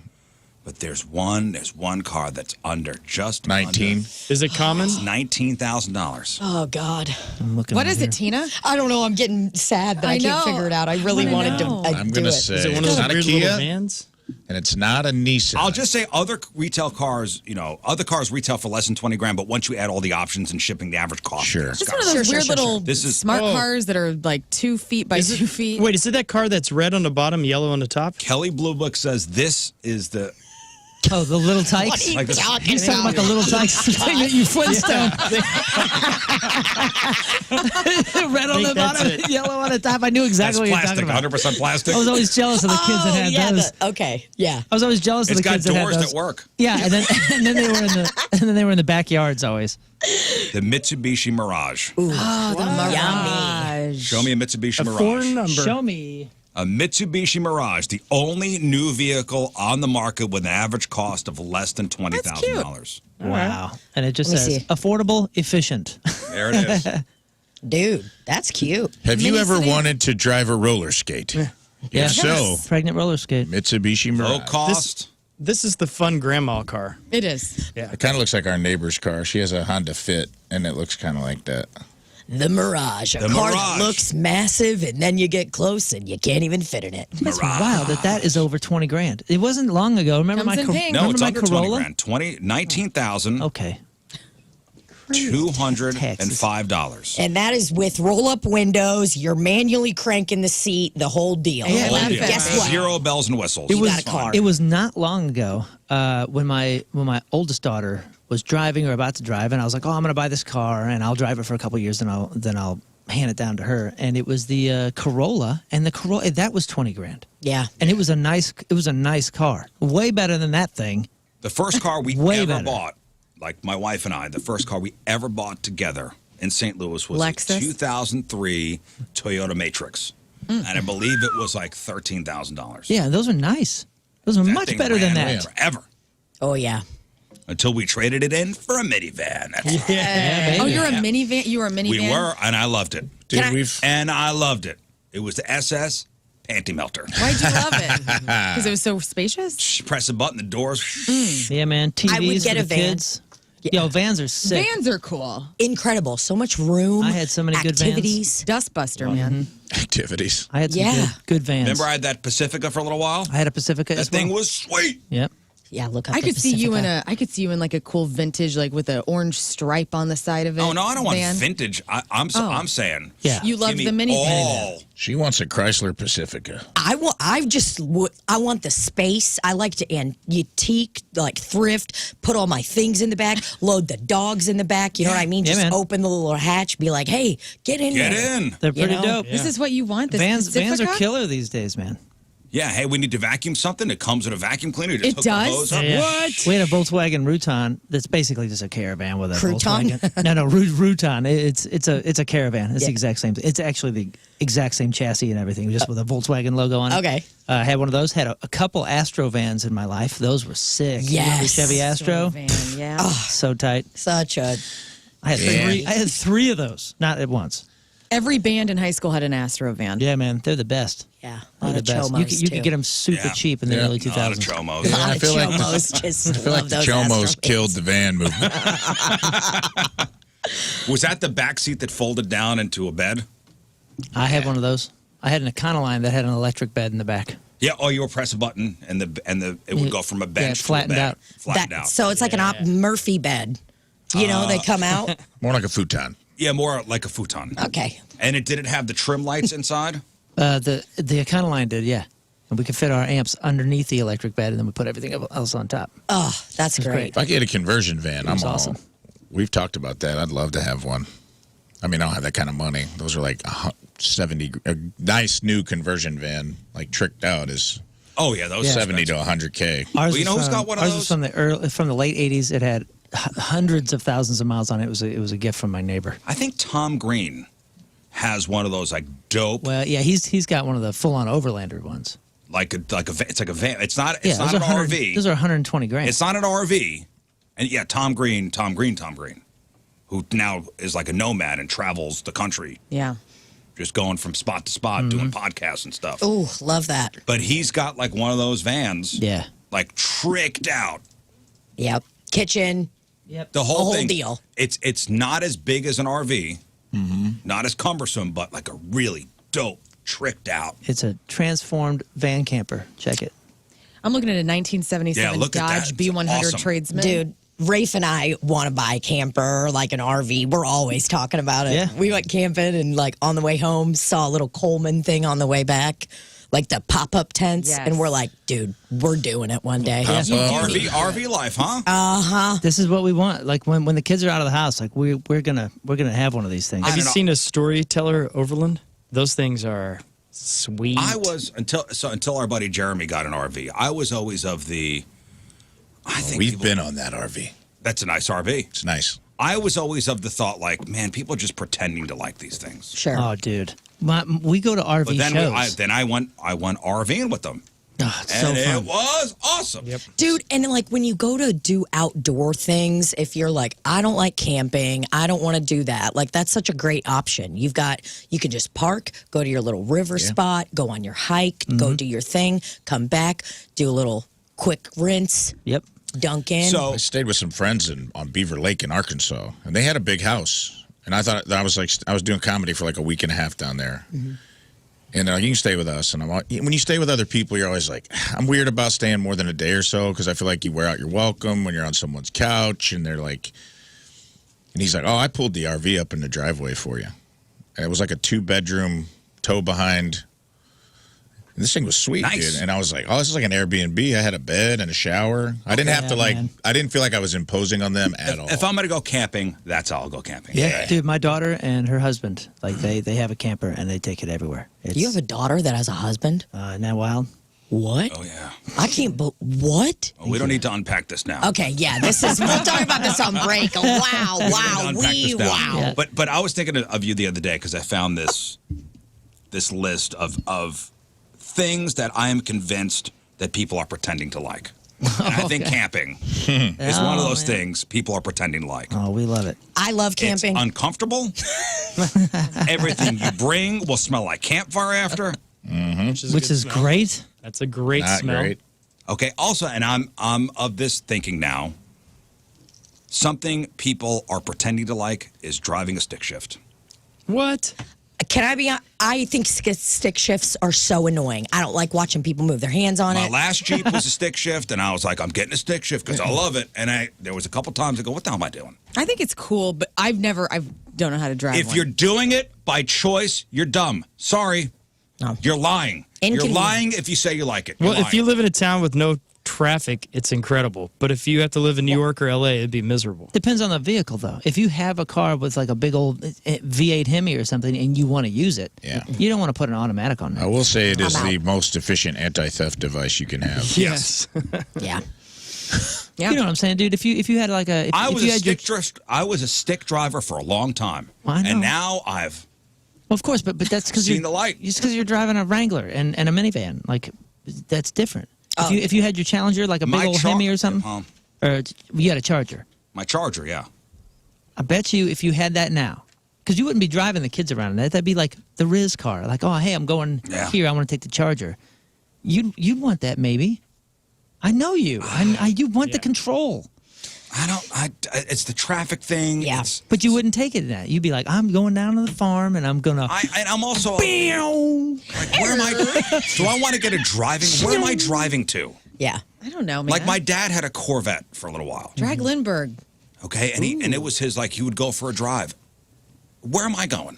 But there's one car that's under just 19. Is it common? $19,000. Oh, God. I'm looking What right is here. it, Tina? I don't know. I'm getting sad that I, I can't know. figure it out. I really I wanted to know. I'm do going to it. say Is it one of it's those not a weird little Kia vans? and it's not a Nissan. I'll just say other retail cars, other cars retail for less than 20 grand, but once you add all the options and shipping, the average cost. Sure. It's one of those weird little This is- smart cars that are like 2 feet by 2 feet. Wait, is it that car that's red on the bottom, yellow on the top? Kelly Blue Book says this is the Oh, the little tykes? What are you Like this- talking He's talking about the little tykes, the thing that you Flintstone. Red on think the that's bottom, it. yellow on the top. I knew exactly what you're plastic, talking about. 100% plastic. I was always jealous of the kids that had yeah, those. okay, yeah. I was always jealous of It's the got kids that had doors those. that work. Yeah, and then they were in the backyards always. The Mitsubishi Mirage. Oh, the Yummy. Mirage. Show me a Mitsubishi A Mirage. foreign number. Show me. A Mitsubishi Mirage, the only new vehicle on the market with an average cost of less than $20,000. Wow. And it just Let me says see. affordable, efficient. There it is. Dude, that's cute. Have you Mini ever sedan. wanted to drive a roller skate? Yeah. If so, Pregnant roller skate. Mitsubishi Mirage. Low cost. This is the fun grandma car. It is. It kind of looks like our neighbor's car. She has a Honda Fit, and it looks kind of like that. The Mirage, a The car Mirage. that looks massive, and then you get close and you can't even fit in it. That's wild that is over 20 grand. It wasn't long ago. Remember Comes my in pink. No, remember it's my under Corolla? 20 grand. $19,205. Okay. And that is with roll-up windows. You're manually cranking the seat, the whole deal. Yeah, And laugh Yeah. at guess it. what? Zero bells and whistles. It was- It's got a car. It was not long ago when my oldest daughter was driving or about to drive, and I was like, "Oh, I'm going to buy this car, and I'll drive it for a couple of years, and then I'll hand it down to her." And it was the Corolla, and the Corolla that was 20 grand, Yeah. and it was a nice car, way better than that thing. The first car we Way ever better. bought, like my wife and I, the first car we ever bought together in St. Louis was Lexus? a 2003 Toyota Matrix. And I believe it was like $13,000. Yeah, those are nice. Those are That much thing better than ran that. forever. Oh, yeah. Until we traded it in for a minivan. That's right. Yeah, Oh, baby. you're a minivan. You were a minivan. We were, and I loved it. Dude, Can I- we've And I loved it. It was the SS panty melter. Why'd you love it? Because it was so spacious. Press a button, the doors. Yeah, man. TVs I would get for a the van. kids. Yo, vans are sick. Vans are cool. Incredible. So much room. I had so many good vans. activities. Dustbuster, man. activities. I had some Yeah. good vans. Remember I had that Pacifica for a little while? I had a Pacifica That as well. thing was sweet. Yep. Yeah, look up I the could see you in Pacifica. I could see you in like a cool vintage, like with an orange stripe on the side of it. Oh, no, I don't want van. vintage. I'm saying. Yeah. You loved give the me minivan. all. She wants a Chrysler Pacifica. I want the space. I like to antique, like thrift, put all my things in the back, load the dogs in the back. You know what I mean? Yeah, Just man. open the little hatch, be like, hey, get in Get there. in. They're pretty know? dope. This is what you want. This Vans are Pacifica? killer these days, man. Yeah, hey, we need to vacuum something. It comes with a vacuum cleaner. You just It hook the does? hose up. Yeah. What? We had a Volkswagen Rutan that's basically just a caravan with a Crouton? Volkswagen. No, Rutan. It's a caravan. It's the exact same. It's actually the exact same chassis and everything, just with a Volkswagen logo on it. Okay. I had one of those. Had a couple Astro vans in my life. Those were sick. You remember the Yes. Chevy Astro. Van, yeah. So tight. Such a. I had three of those, not at once. Every band in high school had an Astro van. Yeah, man, they're the best. Yeah, They're the best. You could get them super cheap in the early 2000s. A lot of chomos. A lot I of feel like chomos just I feel like love the those Chomos Astro killed vans. the van movement. Was that the back seat that folded down into a bed? I had one of those. I had an Econoline that had an electric bed in the back. Yeah. Oh, you would press a button and it would go from a bench flattened to a bed. out. Flattened out. So it's like an Murphy bed. You know, they come out. More like a futon. Yeah, more like a futon. Okay. And it didn't have the trim lights inside? The Econoline did, yeah. And we could fit our amps underneath the electric bed, and then we put everything else on top. Oh, that's great. If I get a conversion van, I'm awesome. all. We've talked about that. I'd love to have one. I mean, I don't have that kind of money. Those are like 70. A nice new conversion van, like tricked out, is Oh, yeah, those 70 to 100K. Ours you know was who's got one of ours those? was from the late 80s. It had hundreds of thousands of miles on it. It was a gift from my neighbor. I think Tom Green has one of those like dope, Well, yeah, he's got one of the full-on Overlander ones. it's like a van. It's not Yeah, not those an are 100 RV. Those are 120 grand. It's not an RV. And yeah, Tom Green, who now is like a nomad and travels the country, Yeah. just going from spot to spot, doing podcasts and stuff. Ooh, love that. But he's got like one of those vans, Yeah. like tricked out. Yep. Kitchen. Yep. The whole whole thing. deal. It's not as big as an RV, not as cumbersome, but like a really dope, tricked out. It's a transformed van camper. Check it. I'm looking at a 1977 Yeah, look at that. Dodge It's B100 awesome. Tradesman. Dude, Rafe and I want to buy a camper, like an RV. We're always talking about it. Yeah. We went camping and like on the way home, saw a little Coleman thing on the way back, like the pop-up tents. Yes. And we're like, dude, we're doing it one day. RV life, huh? This is what we want. Like when the kids are out of the house, like we're gonna have one of these things. I Have you don't know. seen a Storyteller Overland? Those things are sweet. I was until our buddy Jeremy got an RV. I was always of the. I think We've people- been on that RV. That's a nice RV. It's nice. I was always of the thought, like, man, people are just pretending to like these things. Sure. Oh, dude, we go to RV But then shows. I went RVing with them, Oh, it's so and fun. it was awesome. Yep. Dude, and like when you go to do outdoor things, if you're like, I don't like camping, I don't want to do that, like that's such a great option. You can just park, go to your little river spot, go on your hike, go do your thing, come back, do a little quick rinse, Yep. dunk in. So I stayed with some friends on Beaver Lake in Arkansas, and they had a big house. And I thought I was doing comedy for like a week and a half down there. And you can stay with us. And when you stay with other people, you're always like, I'm weird about staying more than a day or so because I feel like you wear out your welcome when you're on someone's couch. And they're like, and he's like, oh, I pulled the RV up in the driveway for you. And it was like a 2-bedroom tow behind. And this thing was sweet, Nice. dude. And I was like, oh, this is like an Airbnb. I had a bed and a shower. I didn't have to man. I didn't feel like I was imposing on them at all. if I'm gonna go camping, that's how I'll go camping. Yeah, dude, my daughter and her husband, like they have a camper and they take it everywhere. It's, you have a daughter that has a husband? isn't that wild? What? Oh yeah. I can't. What? Oh, we don't need to unpack this now. Okay, yeah, this is. We'll talk about this on break. Wow, wow, Unpack this now. wow. Yeah. But I was thinking of you the other day because I found this list of things that I am convinced that people are pretending to like. And I think camping is one of those things people are pretending to like. Oh, we love it. I love camping. It's uncomfortable. Everything you bring will smell like campfire after. Which is great. That's a great Not smell. great. Okay. Also, and I'm of this thinking now. Something people are pretending to like is driving a stick shift. What? Can I be? I think stick shifts are so annoying. I don't like watching people move their hands on My it. last Jeep was a stick shift, and I was like, I'm getting a stick shift because I love it. And there was a couple times I go, what the hell am I doing? I think it's cool, but I don't know how to drive If one. you're doing it by choice, you're dumb. Sorry. No. You're lying. You're Inconvenient. lying if you say you like it. You're Well, if you lying. live in a town with no traffic, it's incredible. But if you have to live in New York or LA, it'd be miserable. Depends on the vehicle, though. If you have a car with like a big old V8 Hemi or something and you want to use it, Yeah. you don't want to put an automatic on I there. will say it is I'm the out. most efficient anti-theft device you can have. Yes. Yeah. Yeah. You know what I'm saying, dude? If you had like a, if, I if was you a had I was a stick driver for a long time. Well, I know. And now I've well, of course, but that's because Seen the light. Just because you're driving a Wrangler and a minivan, like that's different. Oh. If you had your Challenger, like a big old Hemi or something, or you had a Charger. My Charger, yeah. I bet you if you had that now, because you wouldn't be driving the kids around in that. That'd be like the Rizz car. Like, oh, hey, I'm going here. I want to take the Charger. You'd want that maybe. I know you. You want the control. It's the traffic thing. Yeah. But you wouldn't take it in that. You'd be like, I'm going down to the farm and I'm going to. I'm also. Like, where am I? Do I want to get a driving? Where am I driving to? Yeah. I don't know, man. Like my dad had a Corvette for a little while. Drag Lindbergh. Okay, and it was his, like, he would go for a drive. Where am I going?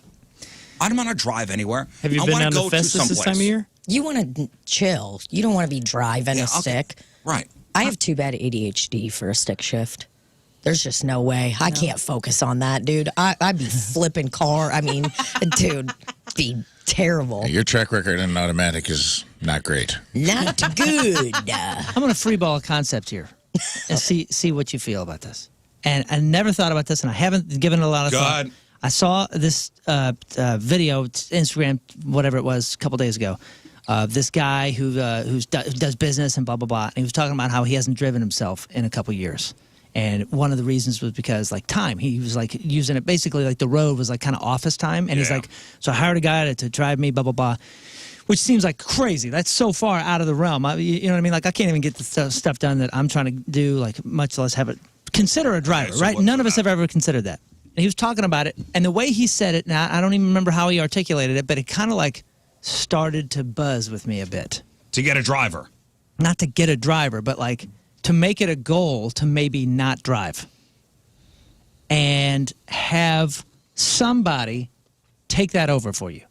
I don't want to drive anywhere. Have you I been wanna down to go to Festus this time of someplace. year? You want to chill. You don't want to be driving a stick. Right. I have too bad ADHD for a stick shift. There's just no way. I can't focus on that, dude. I'd be flipping car. I mean, dude, be terrible. Your track record in automatic is not great. Not good. I'm going to freeball a concept here and see what you feel about this. And I never thought about this, and I haven't given it a lot of thought. I saw this video, Instagram, whatever it was, a couple days ago. This guy who does business and blah, blah, blah. And he was talking about how he hasn't driven himself in a couple years. And one of the reasons was because, like, time. He was, like, using it basically like the road was, like, kind of office time. And he's like, so I hired a guy to drive me, blah, blah, blah. Which seems like crazy. That's so far out of the realm. You know what I mean? Like, I can't even get the stuff done that I'm trying to do, like, much less have it. Consider a driver, so right? None of us have ever considered that. And he was talking about it. And the way he said it, now, I don't even remember how he articulated it, but it kind of, like, started to buzz with me a bit. To get a driver. Not to get a driver, but, like, to make it a goal to maybe not drive. And have somebody take that over for you.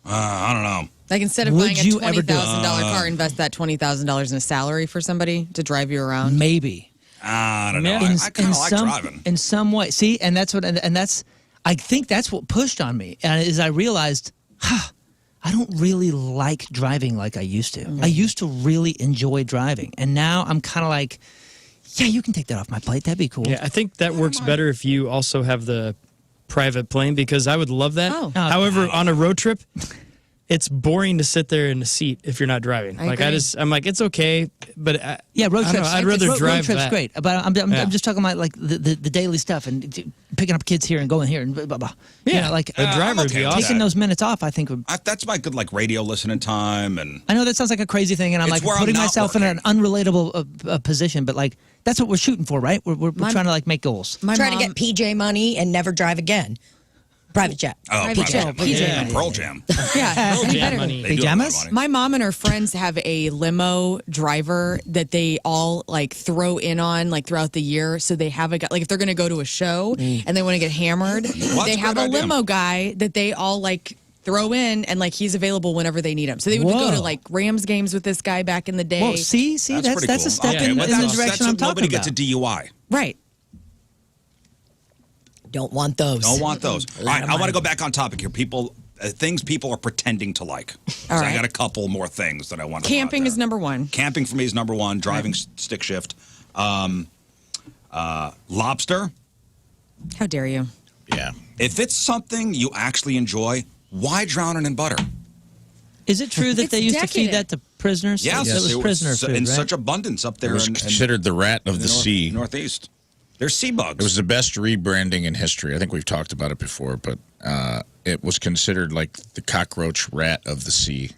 I don't know. Like, instead of Would buying a you ever $20,000 do it? car, invest that $20,000 in a salary for somebody to drive you around. Maybe. I don't know. In, I kind in of like some, driving. in some way. See, and that's what, and that's, I think that's what pushed on me. And as I realized, I don't really like driving like I used to. I used to really enjoy driving. And now I'm kind of like, yeah, you can take that off my plate. That'd be cool. Yeah, I think that works better if you also have the private plane, because I would love that. Oh. However, on a road trip, it's boring to sit there in a seat if you're not driving. I agree. I'm like, it's okay, but Yeah, road I don't trips. know, I'd rather road drive trips that. great, but I'm just talking about like the daily stuff and picking up kids here and going here and blah blah. Yeah, You know, like a driver would okay be with awesome. taking those minutes off. I think would. That's my good, like, radio listening time. And I know that sounds like a crazy thing, and I'm It's like where I'm putting not myself in an working. unrelatable position, but like that's what we're shooting for, right? We're trying to like make goals. My Try mom, to get PJ money and never drive again. Private jet. Private jet. PJ. Pearl Jam. Yeah, Pearl you Jam better. money. They do have a lot of Pajamas? money. My mom and her friends have a limo driver that they all like throw in on like throughout the year. So they have a guy, like if they're going to go to a show and they want to get hammered, Well, they that's a have great a idea. limo guy that they all like throw in and like he's available whenever they need him. So they would go to Whoa. like Rams games with this guy back in the day. Whoa, see, that's pretty a cool. step Okay, in but the that's- direction I'm talking nobody about. gets a DUI. Right. Don't want those. Don't want those. All right, I want to go back on topic here. Things people are pretending to like. All So right. I got a couple more things that I want to. Camping is number one. Camping for me is number one. Driving stick shift. Lobster. How dare you? Yeah. If it's something you actually enjoy, why drown it in butter? Is it true that It's they used to feed decadent. that to prisoners? Yes, that was it prisoner was food, in right? such abundance up It there was in considered the rat of the sea. Northeast. They're sea bugs. It was the best rebranding in history. I think we've talked about it before, but it was considered like the cockroach rat of the sea.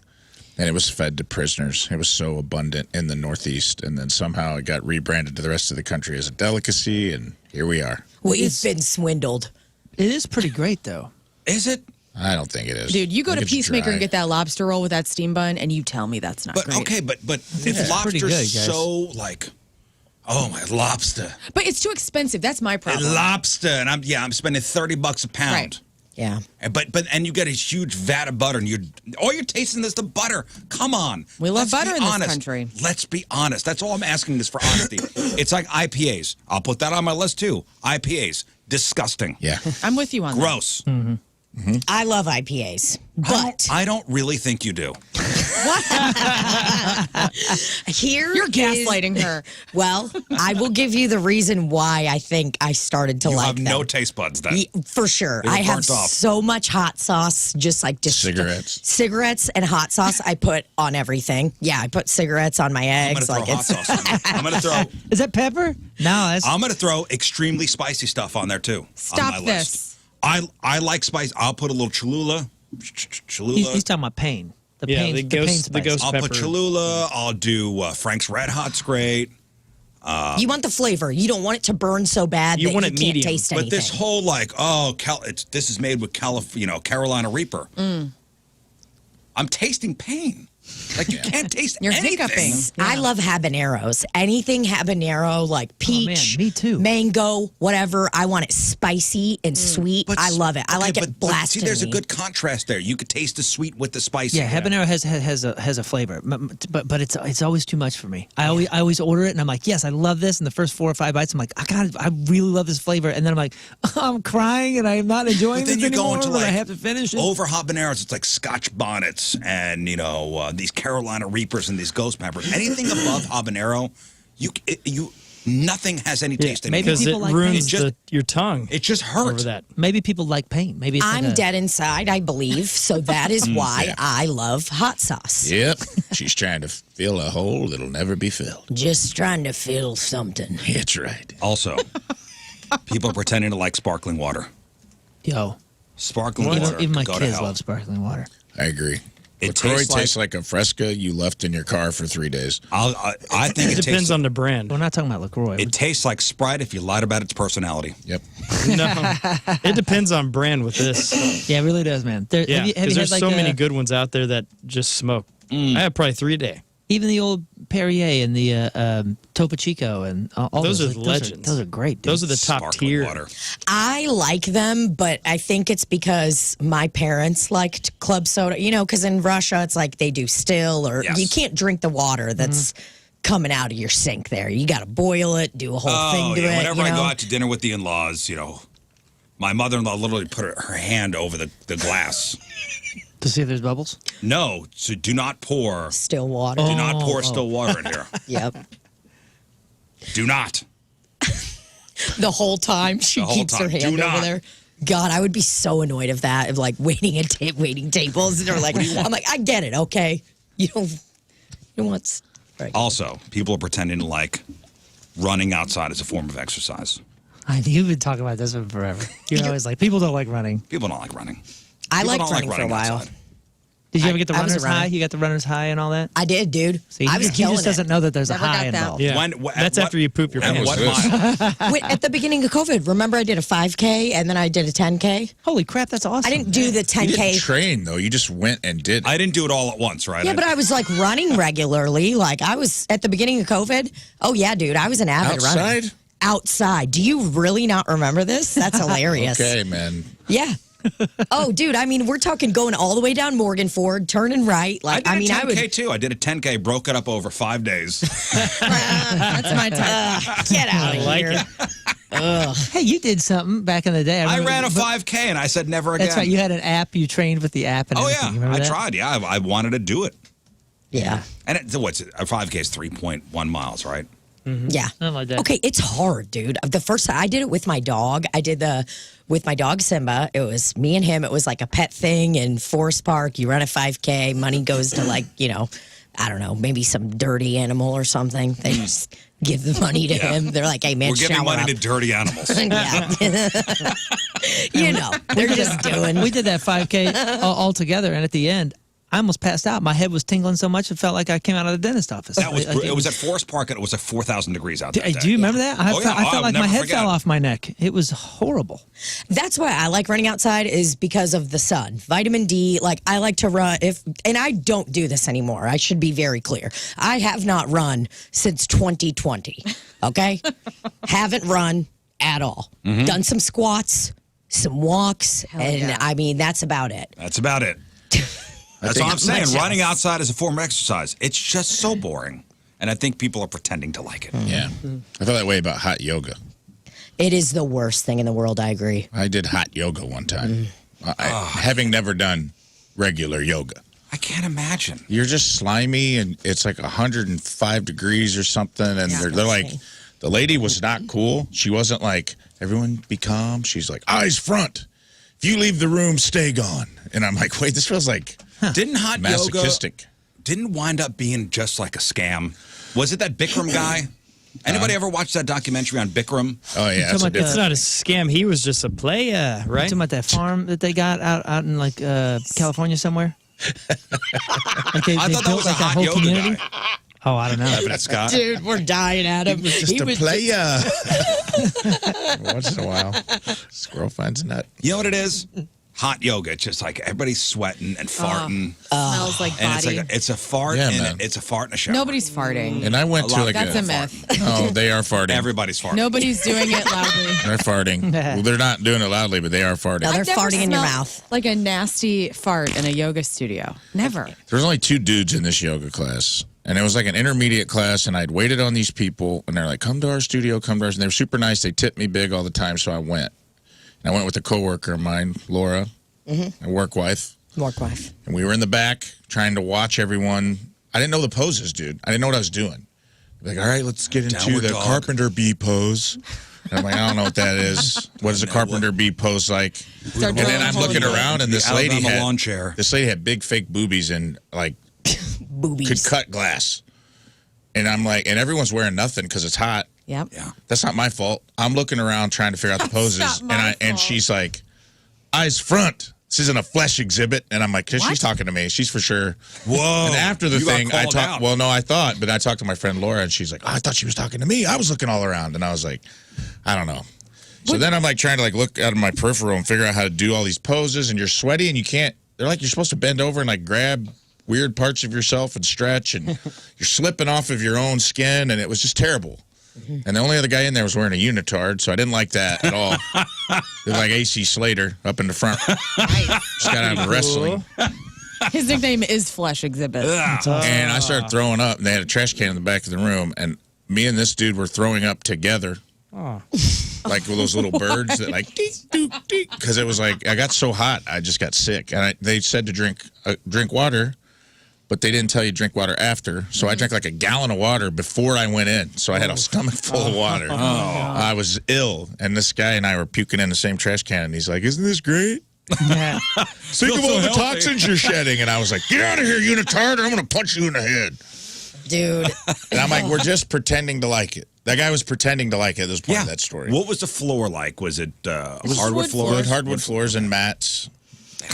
And it was fed to prisoners. It was so abundant in the Northeast. And then somehow it got rebranded to the rest of the country as a delicacy. And here we are. We've been swindled. It is pretty great though. Is it? I don't think it is. Dude, you go I to think it's Peacemaker and dry. get that lobster roll with that steam bun and you tell me that's not But great. okay, but if pretty lobster's good, guys. so like, oh my lobster, But it's too expensive. That's my problem. lobster, and I'm spending $30 a pound. Right. Yeah. And you get a huge vat of butter, and all you're tasting is the butter. Come on, We love Let's butter be in this honest. country. Let's be honest. That's all I'm asking is for honesty. It's like IPAs. I'll put that on my list too. IPAs, disgusting. Yeah. I'm with you on that. Gross. I love IPAs, but I don't really think you do. here You're is- gaslighting her. Well, I will give you the reason why I think I started to You like have them. no taste buds then. For sure. They were I have burnt off. so much hot sauce, just like cigarettes and hot sauce I put on everything. Yeah, I put cigarettes on my I'm eggs. gonna throw hot sauce. I'm gonna throw. Is that pepper? No, that's I'm gonna throw extremely spicy stuff on there too. on Stop my this. list. I like spice. I'll put a little Cholula. He's talking about pain. The pain the ghost I'll pepper. put Cholula. I'll do Frank's Red Hot's great. You want the flavor. You don't want it to burn so bad You that want you it can't medium. taste anything. But this whole this is made with Carolina Reaper. I'm tasting pain. Like, you can't taste You're anything. hiccuping. I love habaneros. Anything habanero, like peach, me too. mango, whatever. I want it spicy and sweet. I love it. I like it blasted. See, there's a good contrast there. You could taste the sweet with the spicy. Yeah, habanero has a flavor, but it's always too much for me. I always order it, and I'm like, yes, I love this. And the first 4 or 5 bites, I'm like, I really love this flavor. And then I'm like, I'm crying, and I'm not enjoying But then this you go anymore. into But I have to finish it. over habaneros. It's like Scotch bonnets and these Carolina Reapers and these ghost peppers. Anything above habanero, nothing has any taste anymore. maybe Because it people like ruins pain. your tongue. It just over hurts. that. Maybe people like pain. Maybe it's I'm like dead inside, I believe. So that is why I love hot sauce. Yep. She's trying to fill a hole that'll never be filled. Just trying to fill something. That's right. Also, people are pretending to like sparkling water. Yo, Sparkling water. even my go to kids hell. love sparkling water. I agree. It LaCroix tastes tastes like a Fresca you left in your car for 3 days. I think It depends tastes, on the brand. We're not talking about LaCroix. It tastes like Sprite if you lied about its personality. Yep. No, it depends on brand with this. Yeah, it really does, man. Yeah, have you because there's had so many good ones out there that just smoke. I have probably 3 a day. Even the old Perrier and the Topo Chico and all Those those are legends. Those are great, dude. Those are the top Sparkling tier. water. I like them, but I think it's because my parents liked club soda. Because in Russia, it's like they do still, or Yes. you can't drink the water that's coming out of your sink there. You got to boil it, do a whole thing to it. Whenever I go out to dinner with the in-laws, my mother-in-law literally put her hand over the glass. To see if there's bubbles. No, so do not pour. Still water. Do not pour still water in here. Yep. Do not. The whole time she The whole keeps her time. Do hand over not. there. God, I would be so annoyed of that, of like waiting at waiting tables. And they're like, I'm like, I get it, okay. You want. Right. Also, people are pretending to like running outside as a form of exercise. You've been talking about this one forever. You're always like, people don't like running. People don't like running. I People liked don't running for a while. outside. Did you ever get the I was a runner's high? runner. You got the runner's high and all that? I did, dude. See, I was he killing just doesn't it. know that there's Never a high got that. involved. Yeah, That's after you poop your At pants. what this? mile? Wait, at the beginning of COVID, remember I did a 5K and then I did a 10K? Holy crap, that's awesome. I didn't do the You didn't 10K. train, though. You just went and did. I didn't do it all at once, right? Yeah, but I was like running regularly. Like I was at the beginning of COVID. Oh, yeah, dude. I was an avid runner. Outside? Outside. Do you really not remember this? That's hilarious. Okay, man. Yeah. Oh, dude. I mean, we're talking going all the way down Morgan Ford, turning right. Like, I did a 10K I would too. I did a 10K, broke it up over 5 days. That's my type. get out of like here. it. Hey, you did something back in the day. I remember- ran a 5K and I said never again. That's right. You had an app. You trained with the app and Oh everything. yeah, You remember I that? tried. Yeah, I wanted to do it. Yeah. And what's it? A 5K is 3.1 miles, right? Yeah. Something like that. Okay, it's hard, dude. The first time I did it with my dog, with my dog Simba. It was me and him. It was like a pet thing in Forest Park. You run a 5K, money goes to like, I don't know, maybe some dirty animal or something. They just give the money to him. They're like, hey man, We're giving shower money up. to dirty animals. Yeah. They're just doing. We did that 5K all together, and at the end, I almost passed out. My head was tingling so much it felt like I came out of the dentist office. That was it was at Forest Park and it was like 4,000 degrees out there. Do you remember that? I Oh, yeah. felt, I I'll felt like my never head forget fell it. off my neck. It was horrible. That's why I like running outside is because of the sun. Vitamin D, like I like to run and I don't do this anymore. I should be very clear. I have not run since 2020. Okay? Haven't run at all. Mm-hmm. Done some squats, some walks, and yeah. I mean that's about it. That's about it. That's think all I'm it's saying. much Running else. outside is a form of exercise. It's just so boring. And I think people are pretending to like it. Yeah. I felt that way about hot yoga. It is the worst thing in the world, I agree. I did hot yoga one time. Having never done regular yoga. I can't imagine. You're just slimy, and it's like 105 degrees or something. And they're like, the lady was not cool. She wasn't like, everyone be calm. She's like, eyes front. If you leave the room, stay gone. And I'm like, wait, this feels like Didn't hot yoga masochistic. didn't wind up being just like a scam? Was it that Bikram guy? Anybody ever watch that documentary on Bikram? Oh, yeah. That's a Talking about It's not a scam. He was just a player, right? Talking about that farm that they got out in like California somewhere. Like they I thought that built was a like that hot whole yoga community. guy. Oh, I don't know. That's Scott. Dude, we're dying at him. just a player. Once in a while, squirrel finds a nut. You know what it is? Hot yoga. It's just like everybody's sweating and farting. Smells like And body. it's a fart Yeah, and man. it's a fart in a shower. Nobody's farting. And I went to like That's a myth. Oh, they are farting. Everybody's farting. Nobody's doing it loudly. They're farting. Well, they're not doing it loudly, but they are farting. No, they're I've never farting in your smelled mouth. Like a nasty fart in a yoga studio. Never. There's only 2 dudes in this yoga class. And it was like an intermediate class, and I'd waited on these people, and they're like, come to our studio, come to ours. And they were super nice. They tipped me big all the time, so I went. And I went with a coworker of mine, Laura, my work wife. Work wife. And we were in the back trying to watch everyone. I didn't know the poses, dude. I didn't know what I was doing. Like, all right, let's get into Downward the dog. carpenter bee pose. And I'm like, I don't know what that is. What is a carpenter bee pose like? Start And then drilling I'm holes looking in it. around, and The this lady Alabama had lawn chair. big fake boobies and like Boobies. could cut glass. And I'm like, and everyone's wearing nothing because it's hot. Yep. Yeah. That's not my fault. I'm looking around trying to figure out the poses, not and my and fault. she's like, eyes front. This isn't a flesh exhibit, and I'm like, because she's talking to me. She's for sure. Whoa. And after the You got thing, I called talked. out. Well, no, I thought, but I talked to my friend Laura, and she's like, oh, I thought she was talking to me. I was looking all around, and I was like, I don't know. So then I'm like trying to like look out of my peripheral and figure out how to do all these poses, and you're sweaty, and you can't. They're like you're supposed to bend over and like grab weird parts of yourself and stretch, and you're slipping off of your own skin, and it was just terrible. And the only other guy in there was wearing a unitard, so I didn't like that at all. It was like AC Slater up in the front. Just got out of wrestling. His nickname is Flesh Exhibit. And I started throwing up, and they had a trash can in the back of the room, and me and this dude were throwing up together. Like with those little birds that like, because it was like, I got so hot, I just got sick. And they said to drink water, but they didn't tell you to drink water after. So I drank like a gallon of water before I went in. So I had a stomach full of water. I was ill. And this guy and I were puking in the same trash can. And he's like, isn't this great? Yeah. Think of so all the healthy. toxins you're shedding. And I was like, get out of here, unitard, or I'm going to punch you in the head. Dude. And I'm like, we're just pretending to like it. That guy was pretending to like it. That was part of that story. What was the floor like? Was it hardwood wood floor? Wood, hardwood floors and mats.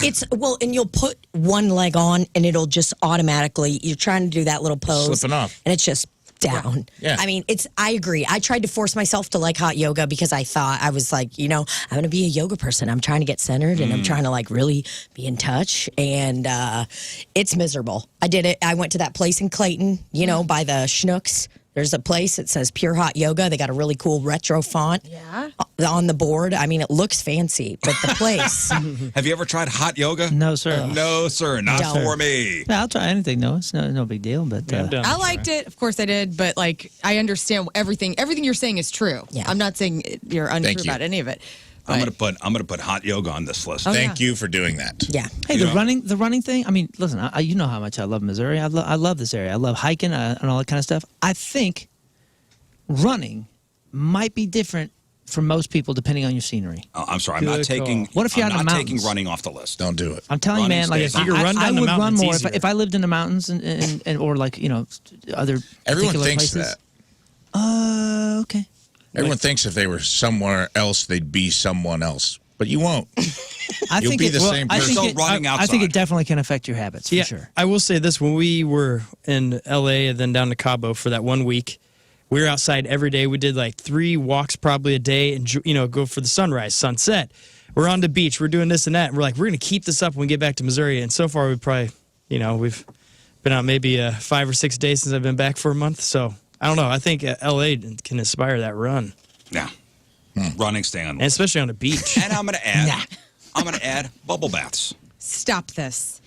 It's, well, and you'll put one leg on and it'll just automatically, you're trying to do that little pose. Slipping off. And it's just down. Yeah. I mean, I agree. I tried to force myself to like hot yoga because I thought, I was like, you know, I'm going to be a yoga person. I'm trying to get centered and I'm trying to like really be in touch. And it's miserable. I did it. I went to that place in Clayton, you know, by the Schnooks. There's a place that says Pure Hot Yoga. They got a really cool retro font on the board. I mean, it looks fancy, but the place. Have you ever tried hot yoga? No, sir. No, sir. Not Don't. for me. Yeah, I'll try anything. No, it's no big deal. But Yeah, I'm done. I liked it. Of course I did. But like, I understand everything. Everything you're saying is true. Yeah. I'm not saying you're untrue Thank you. about any of it. I'm But gonna put hot yoga on this list. Thank you for doing that. Yeah. hey, You the know? running thing. I mean, listen, you know how much I love Missouri. I love this area. I love hiking and all that kind of stuff. I think running might be different for most people depending on your scenery. Oh, I'm sorry. I'm not Good taking. call. What if you're I'm out in not the taking mountains? running off the list. Don't do it. I'm telling you, Running man. Like, stays if on. You can run I down the would run mountain, more it's if I lived in the mountains and or like other. Everyone particular thinks places. that. Okay. Everyone thinks if they were somewhere else, they'd be someone else. But you won't. I You'll think be it, the well, same I person. think So it, running I think outside. it definitely can affect your habits for Yeah, sure. I will say this: when we were in LA and then down to Cabo for that 1 week, we were outside every day. We did like 3 walks probably a day, and go for the sunrise, sunset. We're on the beach. We're doing this and that. And we're like, we're gonna keep this up when we get back to Missouri. And so far, we probably, we've been out maybe 5 or 6 days since I've been back for a month. So I don't know. I think LA can inspire that run, Yeah. Running, staying on. and especially on the beach. And I'm gonna add. I'm gonna add bubble baths. stop this.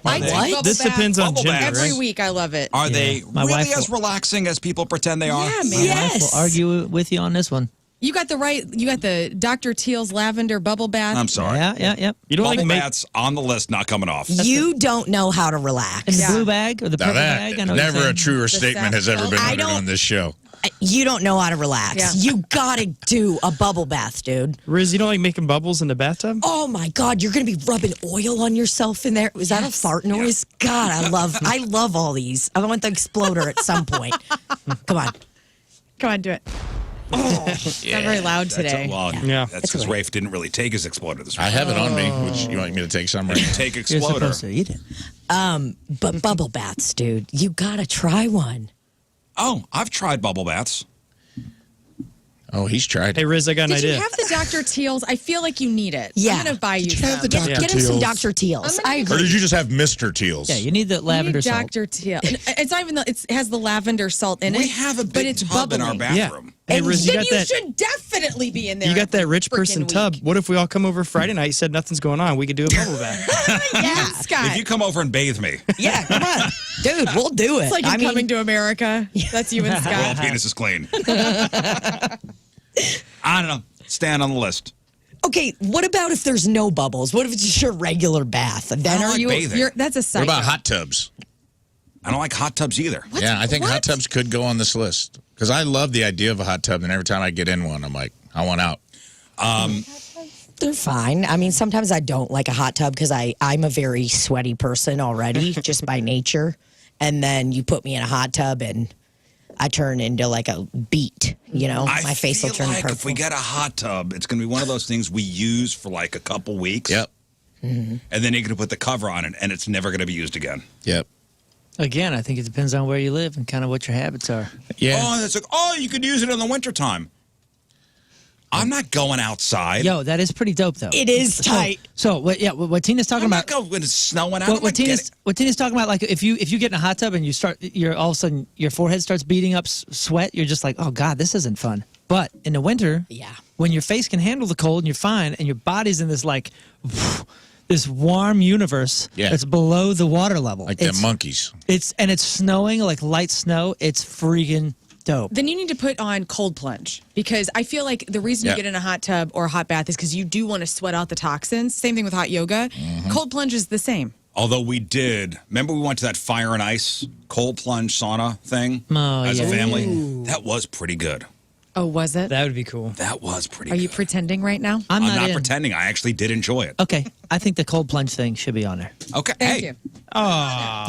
Are I they- take What? bubble This baths depends on Bubble gender, baths. every right? week. I love it. Are they My really wife as relaxing as people pretend they are? Yeah, My man. Yes. wife will argue with you on this one. You got the Dr. Teal's lavender bubble bath. I'm sorry. Yeah. You don't Bubble like baths on the list, not coming off. You don't know how to In relax. the Yeah. blue bag or the Now purple that bag? I know what you're never a saying. truer statement has ever been I uttered don't- on this show. You don't know how to relax. Yeah. You gotta do a bubble bath, dude. Riz, you don't like making bubbles in the bathtub? Oh my God, you're gonna be rubbing oil on yourself in there. Was that a fart noise? God, I love all these. I want the exploder at some point. Come on. Come on, do it. Oh, not very loud today. That's because Rafe didn't really take his exploder this morning. I have it on me. Which you want me to take some? Right? Take You're exploder. supposed to eat it. But bubble baths, dude, you gotta try one. Oh, I've tried bubble baths. Oh, he's tried. Hey, Rizz, I got an Did you idea. have the Dr. Teal's? I feel like you need it. Yeah. I'm going to buy you Did you have some. the Dr. Get him some Teal's? Dr. Teal's. I Or agree. did you just have Mr. Teal's? Yeah, you need the lavender You need salt. Dr. Teal. It's not even it has the lavender salt in it. We have a but big it's tub in our bubbling. bathroom. Hey, And Rizz, you then got you that. should definitely be in there. You got that rich every person frickin' tub. week. What if we all come over Friday night? You said nothing's going on. We could do a bubble bath. Yeah, Scott. If you come over and bathe me, Yeah, come on. Dude, we'll do it. It's like in Coming to America. That's you and well, Scott. penis is clean. I don't know. Stand on the list. Okay, what about if there's no bubbles? What if it's just your regular bath? Then I are like you bathing. That's a What psycho. about hot tubs? I don't like hot tubs either. Yeah, I think hot What? tubs could go on this list. Because I love the idea of a hot tub, and every time I get in one, I'm like, I want out. They're fine. I mean, sometimes I don't like a hot tub because I'm a very sweaty person already, just by nature. And then you put me in a hot tub and I turn into like a beet, you know? My face will turn like purple. if we get a hot tub, it's going to be one of those things we use for like a couple weeks. Yep. And then you're going to put the cover on it, and it's never going to be used again. Yep. Again, I think it depends on where you live and kind of what your habits are. Yeah. Oh, that's like, you could use it in the wintertime. I'm not going outside. Yo, that is pretty dope, though. It is tight. So what Tina's talking I'm about? not going when it's snowing out. What Tina's talking about, like if you get in a hot tub and you're all of a sudden your forehead starts beating up sweat, you're just like, oh God, this isn't fun. But in the winter, Yeah. when your face can handle the cold and you're fine, and your body's in this like this warm universe that's below the water level, Like them monkeys. It's snowing like light snow. It's freaking dope. Then you need to put on cold plunge because I feel like the reason you get in a hot tub or a hot bath is because you do want to sweat out the toxins. Same thing with hot yoga. Cold plunge is the same. Although remember we went to that fire and ice cold plunge sauna thing as a family? Ooh. That was pretty good. Oh, was it? That would be cool. That was pretty Are good. you pretending right now? I'm not in. pretending. I actually did enjoy it. Okay, I think the cold plunge thing should be on there. Okay. Thank hey. you.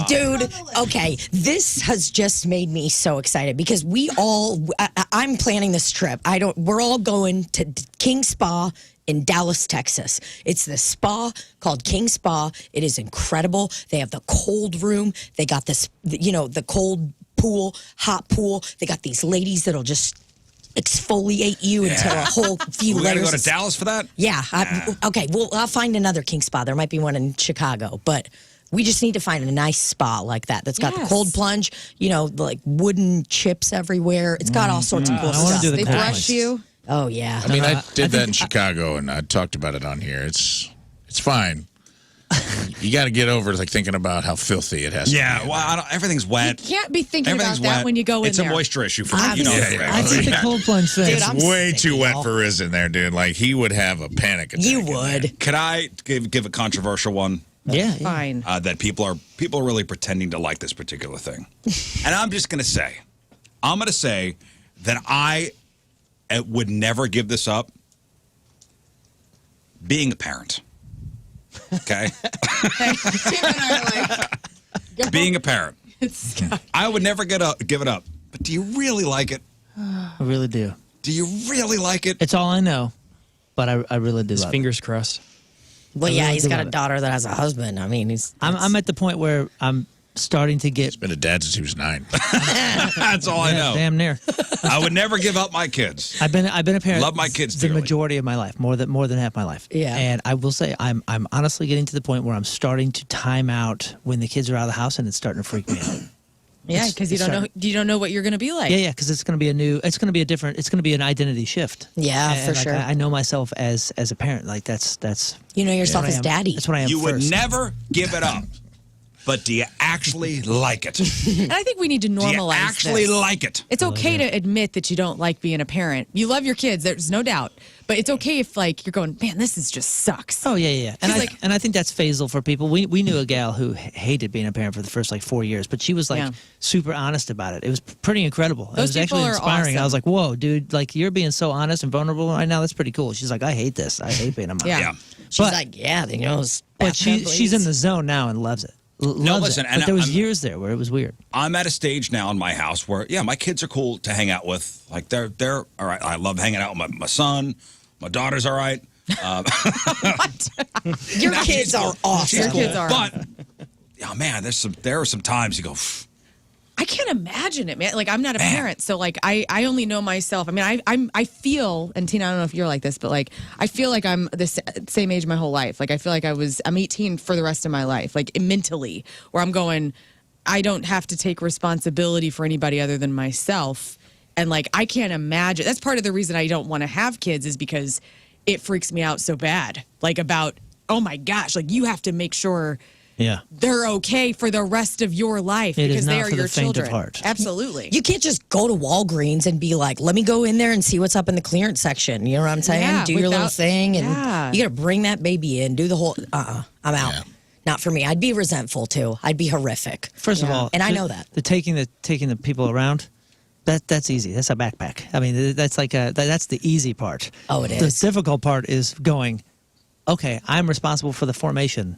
Dude, okay, this has just made me so excited because I'm planning this trip. We're all going to King Spa in Dallas, Texas. It's the spa called King Spa. It is incredible. They have the cold room. They got this, the cold pool, hot pool. They got these ladies that'll just exfoliate you until a whole few We got to layers. go to Dallas for that? Yeah. Okay. Well, I'll find another King Spa. There might be one in Chicago, but we just need to find a nice spa like that that's got the cold plunge, like wooden chips everywhere. It's got all sorts of cool I wanna stuff. do the They cold brush plunge. you. Oh, yeah. I mean, I I did that think- in Chicago, and I talked about it on here. It's fine. You got to get over like thinking about how filthy it has to be. Yeah. Well, everything's wet. You can't be thinking Everything's about that wet. when you go in it's there. a moisture issue for I you. know, think- that, I think the cold plunge thing. Dude, I'm Way sick, too wet y'all. for Rizz in there, dude. Like, he would have a panic attack. You in there. would. Could I give a controversial one? Yeah. Fine. That people are really pretending to like this particular thing. And I'm just going to say that I would never give this up. Being a parent. Okay? Tim and I are like, Being a parent. Scott. I would never give it up. But do you really like it? I really do. Do you really like it? It's all I know, but I really do His love it. fingers crossed. Well, I yeah, really he's do got love a it. daughter that has a husband. I mean, I'm at the point where I'm starting to get Been a dad since he was 9. That's all I know. damn near. I would never give up my kids. I've been a parent. Love my kids the dearly. majority of my life, more than half my life. Yeah. And I will say, I'm honestly getting to the point where I'm starting to time out when the kids are out of the house, and it's starting to freak me out. Yeah, because you don't know what you're going to be like. Yeah, because it's going to be an identity shift. Yeah, And, for like, sure. I know myself as a parent. Like that's You know yourself what I as am. daddy. That's what I am. You would first. never give it up. But do you actually like it? Do And I think we need to you normalize actually this. like it? It's okay to admit that you don't like being a parent. You love your kids, there's no doubt. But it's okay if like you're going, man, this just sucks. Oh yeah. And She's I think that's phasal for people. We knew a gal who hated being a parent for the first 4 years, but she was super honest about it. It was pretty incredible. It Those was actually people are inspiring. I was awesome. like, whoa, dude, like you're being so honest and vulnerable right now. That's pretty cool. She's like, I hate this. I hate being a mom. Yeah. Yeah. She's but- like, yeah, But she's in the zone now and loves it. loves listen, it. and But there was I'm- years there where it was weird. I'm at a stage now in my house where, yeah, my kids are cool to hang out with. Like, they're all right. I love hanging out with my son. My daughter's all right. Your kids are awesome. Your kids are. But, yeah, man, there are some times you go, I can't imagine it, man. Like, I'm not a parent, so like I only know myself. I mean, I feel, and Tina, I don't know if you're like this, but like I feel like I'm the same age my whole life. Like I feel like I'm 18 for the rest of my life, like mentally, where I'm going, I don't have to take responsibility for anybody other than myself. And like I can't imagine. That's part of the reason I don't want to have kids is because it freaks me out so bad. Like about, oh my gosh, like you have to make sure Yeah. they're okay for the rest of your life It is because they not are for the your faint of children. heart. Absolutely. You can't just go to Walgreens and be like, let me go in there and see what's up in the clearance section. You know what I'm saying? Yeah, Do your little without- thing, and yeah. you got to bring that baby in, do the whole, I'm out. Yeah. Not for me. I'd be resentful too. I'd be horrific. First of all, And I know that. the taking the people around, that's easy. That's a backpack. I mean, that's like that's the easy part. Oh, it The is. difficult part is going, okay, I'm responsible for the formation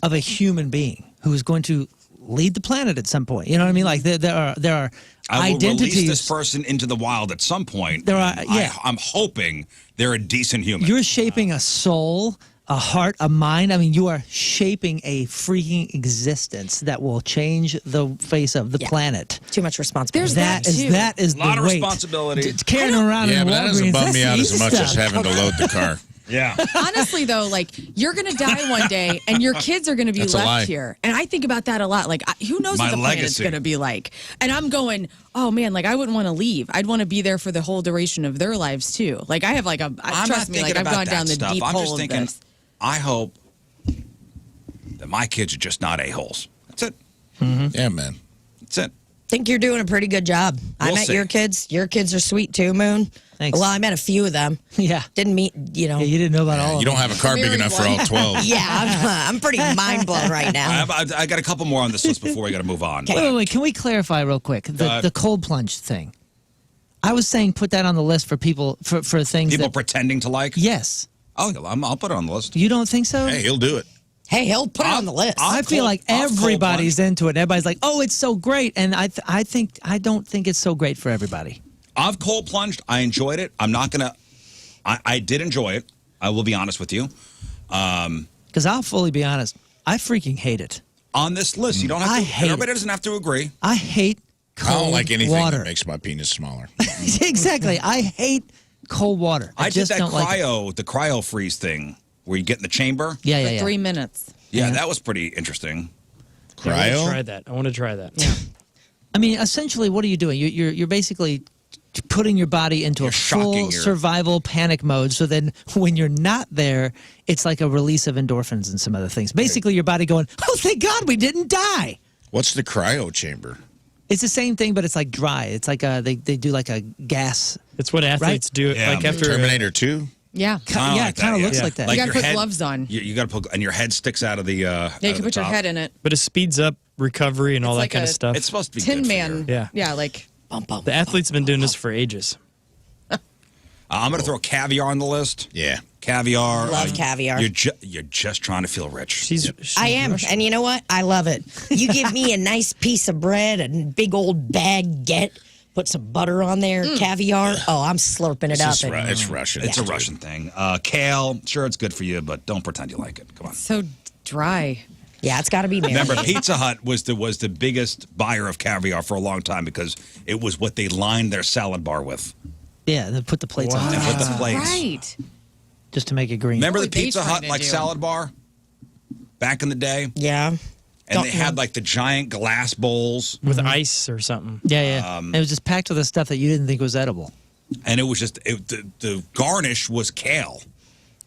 of a human being who is going to lead the planet at some point. You know what I mean? Like there are I will identities. release this person into the wild at some point. There are- and yeah. I'm hoping they're a decent human. You're shaping a soul, a heart, a mind. I mean, you are shaping a freaking existence that will change the face of the Yeah. planet. Too much responsibility. There's That is A lot the of weight. responsibility. Carrying around Yeah, in but that doesn't Walgreens, bum that's me the out as easy much as stuff. having to load the car. Yeah. Honestly, though, like you're going to die one day and your kids are going to be That's a lie. left here. And I think about that a lot. Like, who knows My what the planet's legacy. going to be like? And I'm going, oh man, like I wouldn't want to leave. I'd want to be there for the whole duration of their lives too. Like I have like I'm trust not me, thinking like I've about gone that down the stuff. deep I'm hole just of thinking, this. I hope that my kids are just not a-holes. That's it. Yeah, man. That's it. think you're doing a pretty good job. I We'll met see. your kids. Your kids are sweet too, Moon. Thanks. Well, I met a few of them. Yeah. Didn't meet, you know. Yeah, you didn't know about all You of don't them. have a car big Married enough for all one. 12. Yeah, I'm pretty mind blown right now. I got a couple more on this list before we got to move on. Wait. Can we clarify real quick the cold plunge thing? I was saying put that on the list for people for things People that. pretending to like? Yes. Oh, I'll put it on the list. You don't think so? Hey, he'll do it. Hey, he'll put it on the list. I feel like I'll cold everybody's into it. Everybody's like, "Oh, it's so great," and I don't think it's so great for everybody. I've cold plunged. I enjoyed it. I'm not gonna. I did enjoy it. I will be honest with you. Because I'll fully be honest, I freaking hate it. On this list, you don't have I to. hate Everybody it. doesn't have to agree. I hate cold I don't like anything water. that makes my penis smaller. Exactly. I hate cold water. I I did just that don't like it. the cryo freeze thing where you get in the chamber. Yeah, For yeah. 3 minutes. Yeah, that was pretty interesting. I want to Cryo? try that. I want to try that. I mean, essentially, what are you doing? You're basically putting your body into You're a full shocking your- survival panic mode. So then, when you're not there, it's like a release of endorphins and some other things. Basically, your body going, "Oh, thank God, we didn't die." What's the cryo chamber? It's the same thing, but it's like dry. It's like they do like a gas. It's what athletes do. Yeah. Like after Terminator 2? Yeah. Kinda yeah, like it kind of that, looks yeah. like that. You gotta your put head- gloves on. You got to put, and your head sticks out of the. Yeah, you can put your head in it. but it speeds up recovery and all It's that like kind of a stuff. It's supposed to be Tin good for Man. you. Yeah. Yeah, like Bum, bum. The athletes have been doing this for ages. I'm going to throw caviar on the list. Yeah. Caviar. Love caviar. You're just trying to feel rich. She's I am. Russian. And you know what? I love it. You give me a nice piece of bread, a big old baguette, put some butter on there, caviar. Oh, I'm slurping it up. It's, it's Russian. It's a dude. Russian thing. Kale, sure, it's good for you, but don't pretend you like it. Come on. so dry. Yeah, it's got to be Remember, marinated. Pizza Hut was the biggest buyer of caviar for a long time because it was what they lined their salad bar with. Yeah, they put the plates on And there put the plates. Right. just to make it green. Remember What the were they Pizza trying Hut to like do? salad bar back in the day, Yeah. and Don't they had know. like the giant glass bowls, with ice or something. Yeah, yeah. It was just packed with the stuff that you didn't think was edible. and it was just the garnish was kale.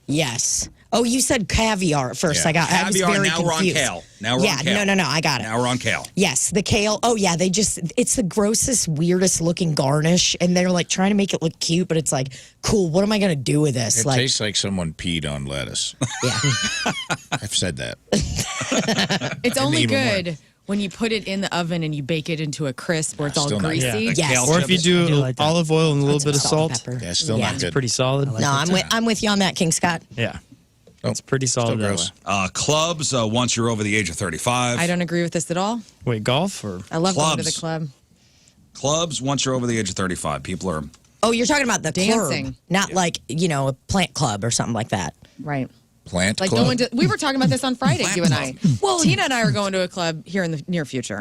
Yes. Oh, you said caviar at first. Yeah. I was Caviar, very now we're on confused. kale. Now we're yeah, on kale. no, I got it. Now we're on kale. Yes, the kale. Oh, yeah, it's the grossest, weirdest looking garnish. And they're like trying to make it look cute, but it's like, cool, what am I going to do with this? It like, tastes like someone peed on lettuce. yeah. I've said that. It's only even more. good when you put it in the oven and you bake it into a crisp where it's all Still not- greasy. Yeah. Like Yes. kale Or if you chips. do do like that. olive oil and a little Put bit of some salt, and pepper. Yeah, still not good. pretty solid. No, I'm with you on that, King Scott. Yeah. That's pretty solid. Still gross. Clubs, once you're over the age of 35. I don't agree with this at all. Wait, golf or? I love going to the Clubs. club. Clubs, once you're over the age of 35. People are... Oh, you're talking about the Dancing. club, not like, a plant club or something like that. Right. Plant Like club? going to, we were talking about this on Friday, Plant you and I. club. Well, Tina and I are going to a club here in the near future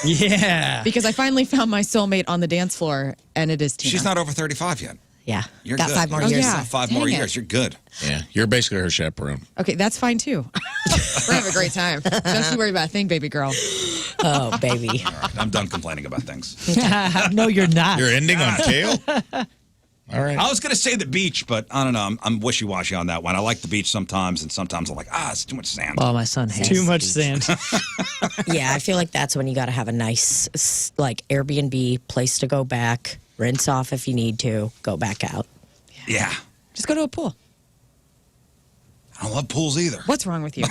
Yeah. because I finally found my soulmate on the dance floor, and it is Tina. She's not over 35 yet. Yeah. You're Got good. 5 more Oh, years. yeah. 5 Dang more it. years. You're good. Yeah, you're basically her chaperone. Okay, that's fine too. We're having a great time. Don't you worry about a thing, baby girl. Oh, baby. All right, I'm done complaining about things. No, you're not. You're ending on kale? All right. I was going to say the beach, but I don't know. I'm wishy-washy on that one. I like the beach sometimes, and sometimes I'm like, it's too much sand. Well, my son hates Too much beach. sand. Yeah, I feel like that's when you got to have a nice, Airbnb place to go back, rinse off if you need to, go back out. Yeah. Just go to a pool. I don't love pools either. What's wrong with you?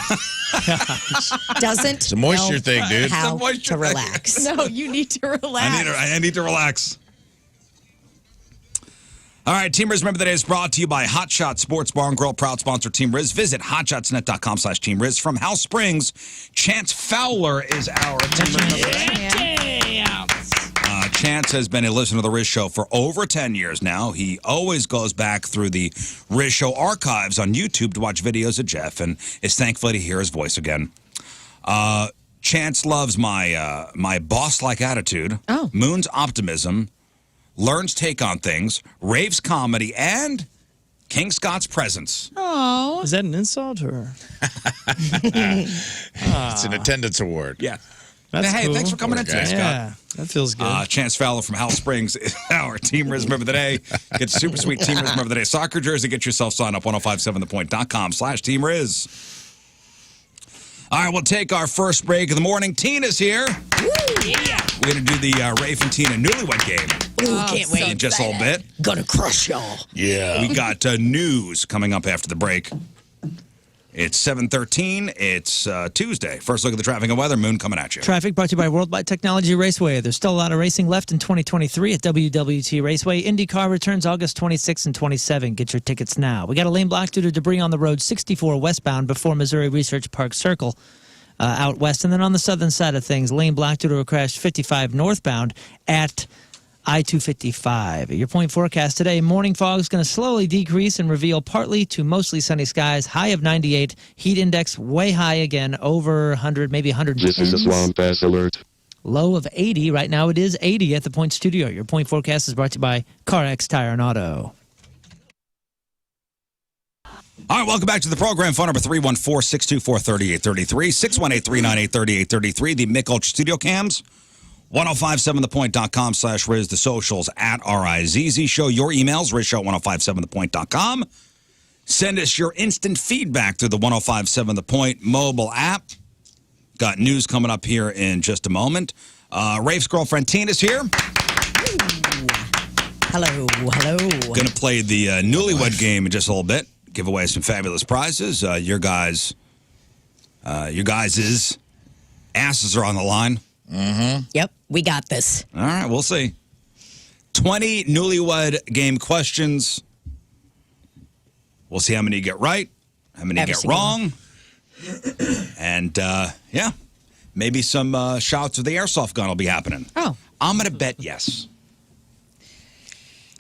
Doesn't It's a moisture know thing, dude. how It's a moisture to thing. relax. No, you need to relax. I need to relax. All right, Team Rizz Remember the Day is brought to you by Hot Shot Sports Bar and Grill, proud sponsor Team Rizz. Visit hotshotsnet.com/Team Rizz. From House Springs, Chance Fowler is our Team Rizz Remember the Day. Chance has been a listener to the Rizz Show for over 10 years now. He always goes back through the Rizz Show archives on YouTube to watch videos of Jeff and is thankful to hear his voice again. Chance loves my boss-like attitude, Moon's optimism, Lern's take on things, Rafe's comedy, and King Scott's presence. Oh. Is that an insult or? It's an attendance award. Yeah. That's hey, cool. thanks for coming in today, Scott. Yeah, that feels good. Chance Fowler from House Springs is our Team Rizz Remember the Day. Get super sweet Team Rizz Remember the Day soccer jersey. Get yourself signed up 1057thepoint.com/Team Rizz. All right, we'll take our first break of the morning. Tina's here. Yeah. We're going to do the Rafe and Tina newlywed game Ooh, can't wait. in just a little bit. Gonna crush y'all. Yeah. We got news coming up after the break. It's 7:13. It's Tuesday. First look at the traffic and weather. Moon coming at you. Traffic brought to you by Worldwide Technology Raceway. There's still a lot of racing left in 2023 at WWT Raceway. IndyCar returns August 26 and 27. Get your tickets now. We got a lane block due to debris on the road 64 westbound before Missouri Research Park Circle out west. And then on the southern side of things, lane block due to a crash 55 northbound at I-255. Your point forecast today, morning fog is going to slowly decrease and reveal partly to mostly sunny skies, high of 98, heat index way high again, over 100, maybe 100. This is a swamp ass alert. Low of 80. Right now it is 80 at the Point Studio. Your point forecast is brought to you by CarX Tire and Auto. All right, welcome back to the program. Phone number 314-624-3833, 618-398-3833, the Mick Ultra Studio Cams. 1057thepoint.com/Rizz, the socials at RIZZ Show. Your emails, RizzShow1057thepoint.com. Send us your instant feedback through the 1057 The Point mobile app. Got news coming up here in just a moment. Rafe's girlfriend Tina's here. Hello, hello. Going to play the newlywed game in just a little bit. Give away some fabulous prizes. Your guys' asses are on the line. Yep, we got this. All right, we'll see. 20 newlywed game questions. We'll see how many you get right, how many you get wrong. And, maybe some shots of the airsoft gun will be happening. Oh. I'm going to bet yes.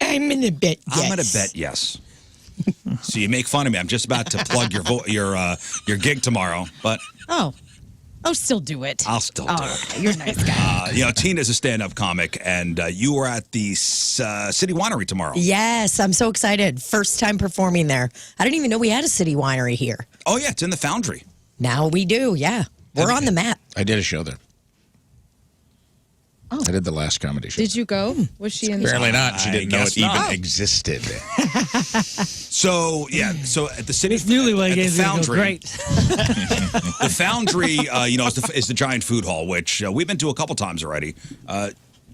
I'm in a bet yes. I'm going to bet yes. So you make fun of me. I'm just about to plug your gig tomorrow, but... Oh, still do it. I'll still do it. Okay, you're a nice guy. Tina's a stand-up comic, and you are at the City Winery tomorrow. Yes, I'm so excited. First time performing there. I didn't even know we had a city winery here. Oh, yeah, it's in the Foundry. Now we do, yeah. We're on the map. I did a show there. Oh. I did the last comedy show. Did you go? Was she in the Apparently not. She didn't know guess it even not. existed. So at the City Newlywed at the games are gonna go Foundry, great. the Foundry, is the giant food hall, which we've been to a couple times already.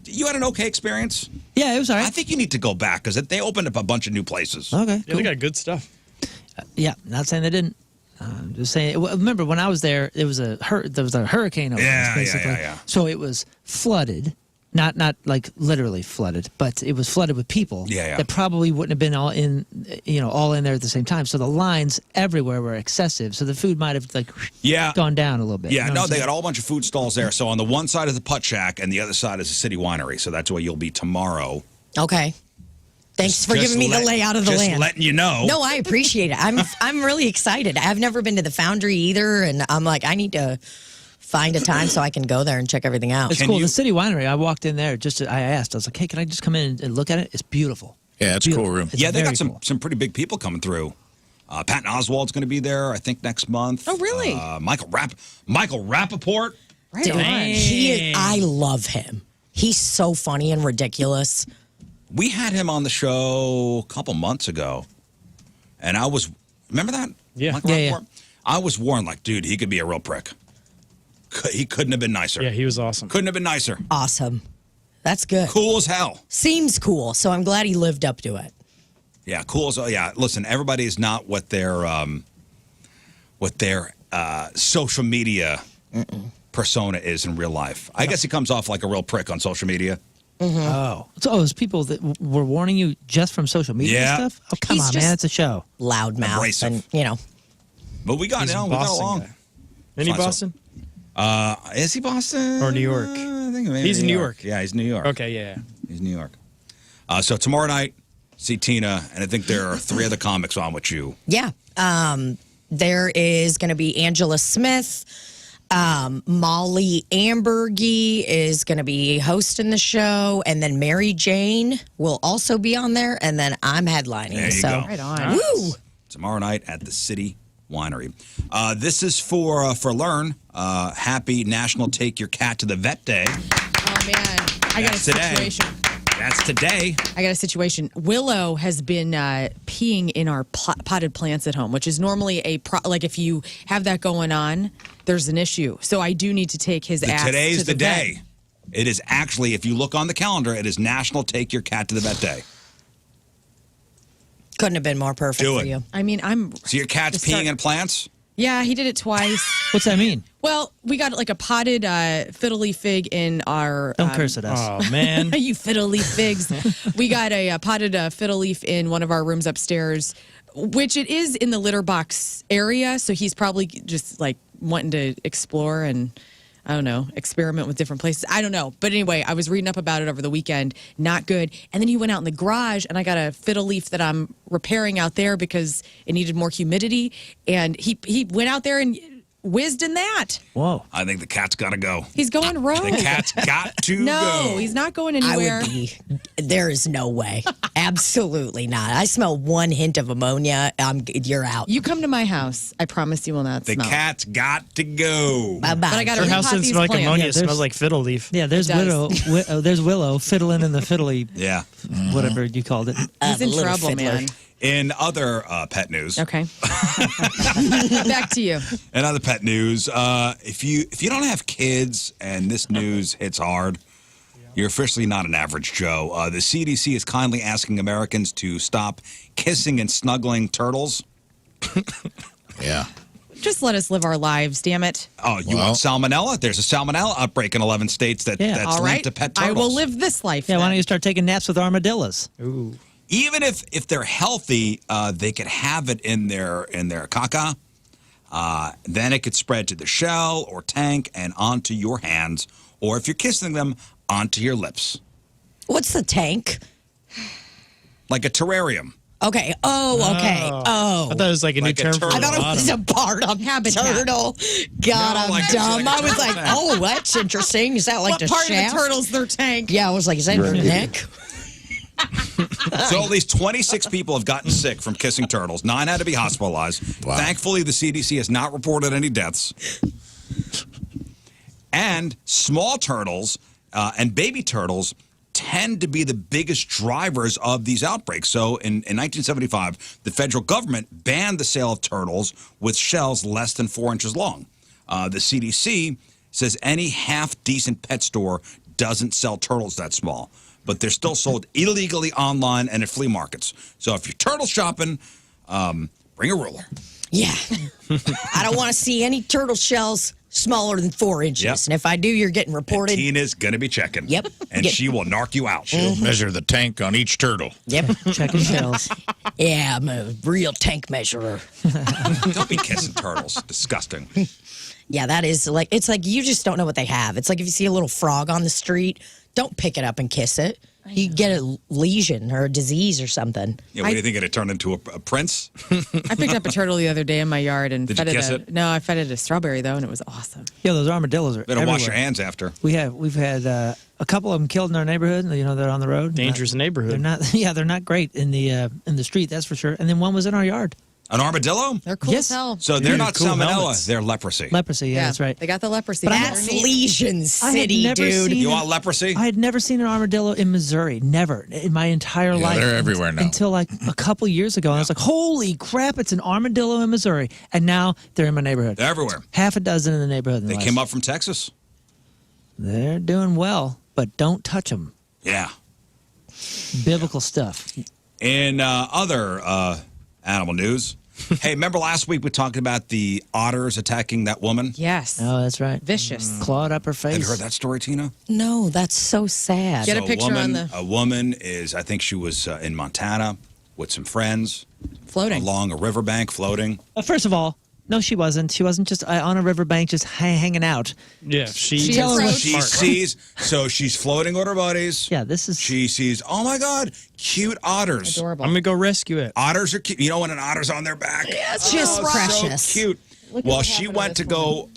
You had an okay experience? Yeah, it was all I right. think you need to go back because they opened up a bunch of new places. Okay, Yeah, cool. they got good stuff. Yeah, not saying they didn't. I'm just saying. Remember when I was there, there was a hurricane over us, Yeah, basically. yeah. So it was flooded. Not like literally flooded, but it was flooded with people that probably wouldn't have been all in there at the same time. So the lines everywhere were excessive. So the food might have gone down a little bit. Yeah, no, they got a whole bunch of food stalls there. So on the one side is the Putt Shack, and the other side is the City Winery. So that's where you'll be tomorrow. Okay. Thanks for giving me the layout of the land. Just letting you know. No, I appreciate it. I'm really excited. I've never been to the Foundry either, and I'm like, I need to find a time so I can go there and check everything out. It's cool. The City Winery, I walked in there, I asked, I was like, hey, can I just come in and look at it? It's beautiful. Yeah, it's a cool room. Yeah, they got some pretty big people coming through. Patton Oswalt's going to be there, I think, next month. Oh, really? Michael Rappaport. Right on. I love him. He's so funny and ridiculous. We had him on the show a couple months ago, and remember that? Yeah. Michael Rappaport? I was warned, dude, he could be a real prick. He couldn't have been nicer. Yeah, he was awesome. Couldn't have been nicer. Awesome. That's good. Cool as hell. Seems cool, so I'm glad he lived up to it. Yeah, cool as listen, everybody is not what their social media persona is in real life. I guess he comes off like a real prick on social media. Mm-hmm. Oh. So it's people that were warning you just from social media stuff? Oh, come on, man. It's a show. Loudmouth. Abrasive. And, But we got along. Guy. Any Boston? Is he Boston? Or New York? I think maybe He's in New York. Yeah, he's New York. Okay, yeah. He's New York. So tomorrow night, see Tina, and I think there are 3 other comics on with you. Yeah. There is going to be Angela Smith. Molly Ambergy is going to be hosting the show, and then Mary Jane will also be on there, and then I'm headlining. There you go. Right on. Woo! Tomorrow night at the City Winery. This is for Lern. Happy National Take Your Cat to the Vet Day. Oh, man. I got a situation. That's today. I got a situation. Willow has been peeing in our potted plants at home, which is normally if you have that going on, there's an issue. So I do need to take his ass Today's to the day. vet. It is actually, if you look on the calendar, it is National Take Your Cat to the Vet Day. Couldn't have been more perfect for you. I mean, So your cat's peeing in plants? Yeah, he did it twice. What's that mean? Well, we got a potted fiddle leaf fig in our... Don't curse at us. Oh, man. You fiddle leaf figs. We got a potted fiddle leaf in one of our rooms upstairs, which it is in the litter box area. So he's probably just wanting to explore and, I don't know, experiment with different places. I don't know. But anyway, I was reading up about it over the weekend. Not good. And then he went out in the garage, and I got a fiddle leaf that I'm repairing out there because it needed more humidity. And he went out there and whizzed in that. Whoa. I think the cat's got to go. He's going rogue. The cat's got to go. No, he's not going anywhere. There is no way. Absolutely not. I smell one hint of ammonia. You're out. You come to my house. I promise you will not The smell. cat's got to go. Bye-bye. But I got to Her house repot doesn't these smell like plants. ammonia. Yeah, It smells like fiddle leaf. Yeah, there's It does. there's Willow fiddling in the fiddly, Yeah. whatever you called it. He's in little trouble, fiddler. man. In other pet news. Okay. Back to you. In other pet news, if you don't have kids and this news hits hard, you're officially not an average Joe. The CDC is kindly asking Americans to stop kissing and snuggling turtles. Yeah. Just let us live our lives, damn it. Oh, you want salmonella? There's a salmonella outbreak in 11 states that's All right. linked to pet turtles. I will live this life. Yeah, why then. don't you start taking naps with armadillos? Ooh. Even if they're healthy, they could have it in their caca. Then it could spread to the shell or tank and onto your hands, or if you're kissing them, onto your lips. What's the tank? Like a terrarium. Okay. Oh, okay. Oh. I thought it was like a new Like a term for turtle. I thought it was a part of Habitat. turtle. God, No, I'm like- dumb. like- I was like, oh, that's interesting. Is that like What the part shaft? of the turtle's their tank? Yeah, I was like, is that your neck? So at least 26 people have gotten sick from kissing turtles. 9 had to be hospitalized. Wow. Thankfully, the CDC has not reported any deaths. And small turtles and baby turtles tend to be the biggest drivers of these outbreaks. So in 1975, the federal government banned the sale of turtles with shells less than 4 inches long. The CDC says any half-decent pet store doesn't sell turtles that small, but they're still sold illegally online and at flea markets. So if you're turtle shopping, bring a ruler. Yeah. I don't want to see any turtle shells smaller than 4 inches. Yep. And if I do, you're getting reported. Tina's going to be checking. Yep. And she will narc you out. She'll measure the tank on each turtle. Yep. Checking shells. Yeah, I'm a real tank measurer. Don't be kissing turtles. Disgusting. Yeah, that is like, it's like you just don't know what they have. It's like if you see a little frog on the street, don't pick it up and kiss it. You get a lesion or a disease or something. Yeah, what do you think? It turned into a prince? I picked up a turtle the other day in my yard and Did fed you it kiss a, it? No, I fed it a strawberry though, and it was awesome. Yeah, those armadillos are Better everywhere. wash your hands after. We've had a couple of them killed in our neighborhood. You know, they're on the road. Dangerous neighborhood. They're not. Yeah, they're not great in the street. That's for sure. And then one was in our yard. An armadillo? They're cool Yes. as hell. So they're Dude, not cool salmonella, helmets. they're leprosy. Leprosy. Yeah, that's right. They got the leprosy. But I That's underneath. Lesion I had City, never dude. seen- You want leprosy? I had never seen an armadillo in Missouri. Never in my entire life. they're everywhere now. Until like a couple years ago, and I was like, "Holy crap! It's an armadillo in Missouri!" And now they're in my neighborhood. They're everywhere. Half a dozen in the neighborhood. They came up from Texas. They're doing well, but don't touch them. Yeah. Biblical stuff. In other animal news, hey, remember last week we talked about the otters attacking that woman? Yes. Oh, that's right. Vicious. Clawed up her Have you face. heard that story, Tina? No, that's so sad. Get a So picture woman, on the- A woman is, I think she was in Montana with some friends Floating. along a riverbank floating. First of all, no, she wasn't. She wasn't just on a riverbank, just hanging out. Yeah, she She is approached- She smart. sees, so she's floating with her buddies. Yeah, this is. She sees, oh my God, cute otters. Adorable. I'm gonna go rescue it. Otters are cute. You know when an otter's on their back? It's just Oh, precious. So cute. Look at Well, what she happened to went to this go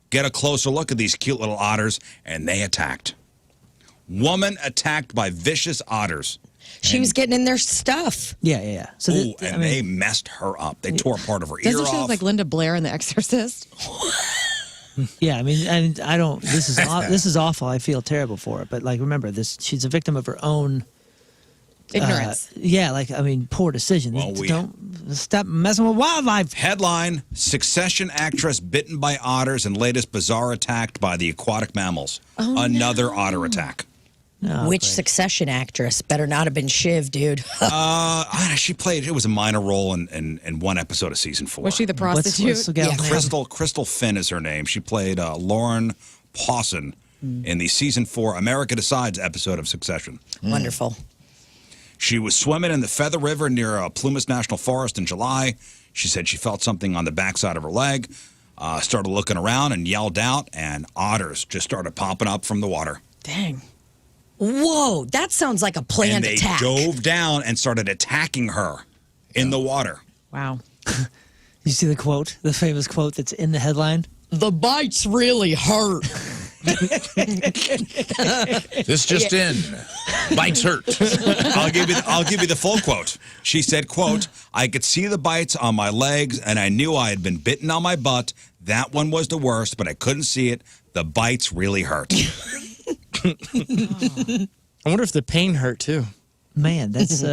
get a closer look at these cute little otters, and they attacked. Woman attacked by vicious otters. She was getting in their stuff. Yeah. So, Oh, and they messed her up. They tore part of her ear Doesn't she off. look like Linda Blair in The Exorcist? yeah, I mean, and I don't. This is this is awful. I feel terrible for her. But like, remember, this she's a victim of her own Ignorance. yeah, like I mean, poor decision. Well, we- Don't stop messing with wildlife. Headline: Succession actress bitten by otters and latest bizarre attack by the aquatic mammals. Another otter attack. No, Which great. Succession actress better not have been Shiv, dude? She played. It was a minor role in one episode of season 4. Was she the prostitute? What's the gal's name? Crystal Finn is her name. She played Lauren Pawson in the season 4 America Decides episode of Succession. Wonderful. She was swimming in the Feather River near Plumas National Forest in July. She said she felt something on the backside of her leg, started looking around and yelled out, and otters just started popping up from the water. Dang. Whoa, that sounds like a planned And they attack. dove down and started attacking her in the water. Wow. You see the quote, the famous quote that's in the headline. The bites really hurt. This just in. Bites hurt. I'll give you the full quote. She said, quote, I could see the bites on my legs and I knew I had been bitten on my butt. That one was the worst, but I couldn't see it. The bites really hurt. I wonder if the pain hurt too. Man, that's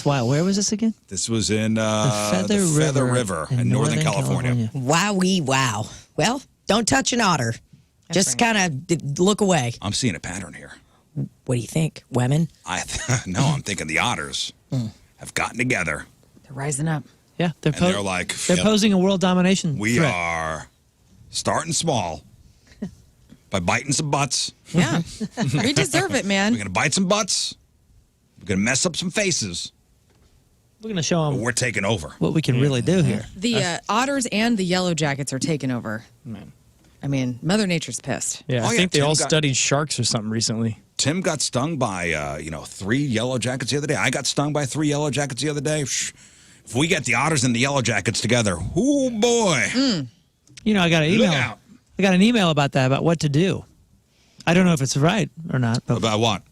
wild. Where was this again? This was in Feather the Feather River River in Northern California. Wowee wow. Well, don't touch an otter. Just kind of look away. I'm seeing a pattern here. What do you think, women? I'm thinking the otters have gotten together. They're rising up. Yeah, they're And they're like, they're posing a world domination. We threat. are starting small by biting some butts. Yeah. We deserve it, We're man. going to bite some butts. We're going to mess up some faces. We're going to show But them we're taking over. what we can really do here. The otters and the yellow jackets are taking over. I mean, Mother Nature's pissed. Yeah, Oh, I yeah, think they Tim all got- studied sharks or something recently. Tim got stung by, 3 yellow jackets the other day. I got stung by 3 yellow jackets the other day. If we get the otters and the yellow jackets together, oh boy. You know, I got an Look email. out. I got an email about that, about what to do. I don't know if it's right or not, but About what?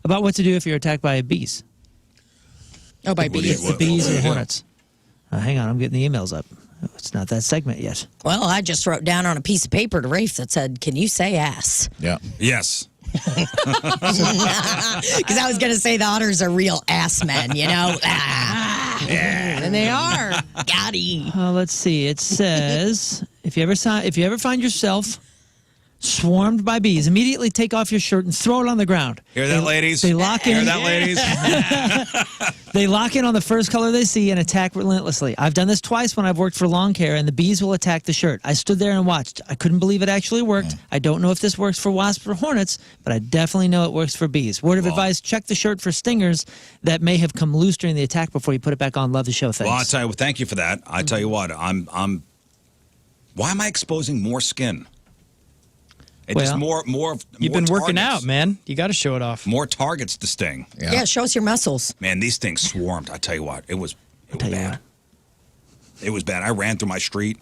about what to do if you're attacked by bees. Oh, by What do you- bees. The what bees do or you do? hornets. Hang on, I'm getting the emails up. It's not that segment yet. Well, I just wrote down on a piece of paper to Rafe that said, "Can you say ass?" Yeah. Yes. Because I was going to say the otters are real ass men, you know? And they are. Gotti. Let's see. It says if you ever find yourself swarmed by bees. Immediately take off your shirt and throw it on the ground. Hear that, ladies? They lock in. Hear that, ladies? They lock in on the first color they see and attack relentlessly. I've done this twice when I've worked for lawn care, and the bees will attack the shirt. I stood there and watched. I couldn't believe it actually worked. I don't know if this works for wasps or hornets, but I definitely know it works for bees. Word of advice, check the shirt for stingers that may have come loose during the attack before you put it back on. Love the show. Thanks. Well, I'll tell you, thank you for that. I tell you what, why am I exposing more skin? It's just more. You've been working targets. out, man. You got to show it off. More targets to sting. Yeah, show us your muscles. Man, these things swarmed. I tell you what, it was bad. It was bad. I ran through my street.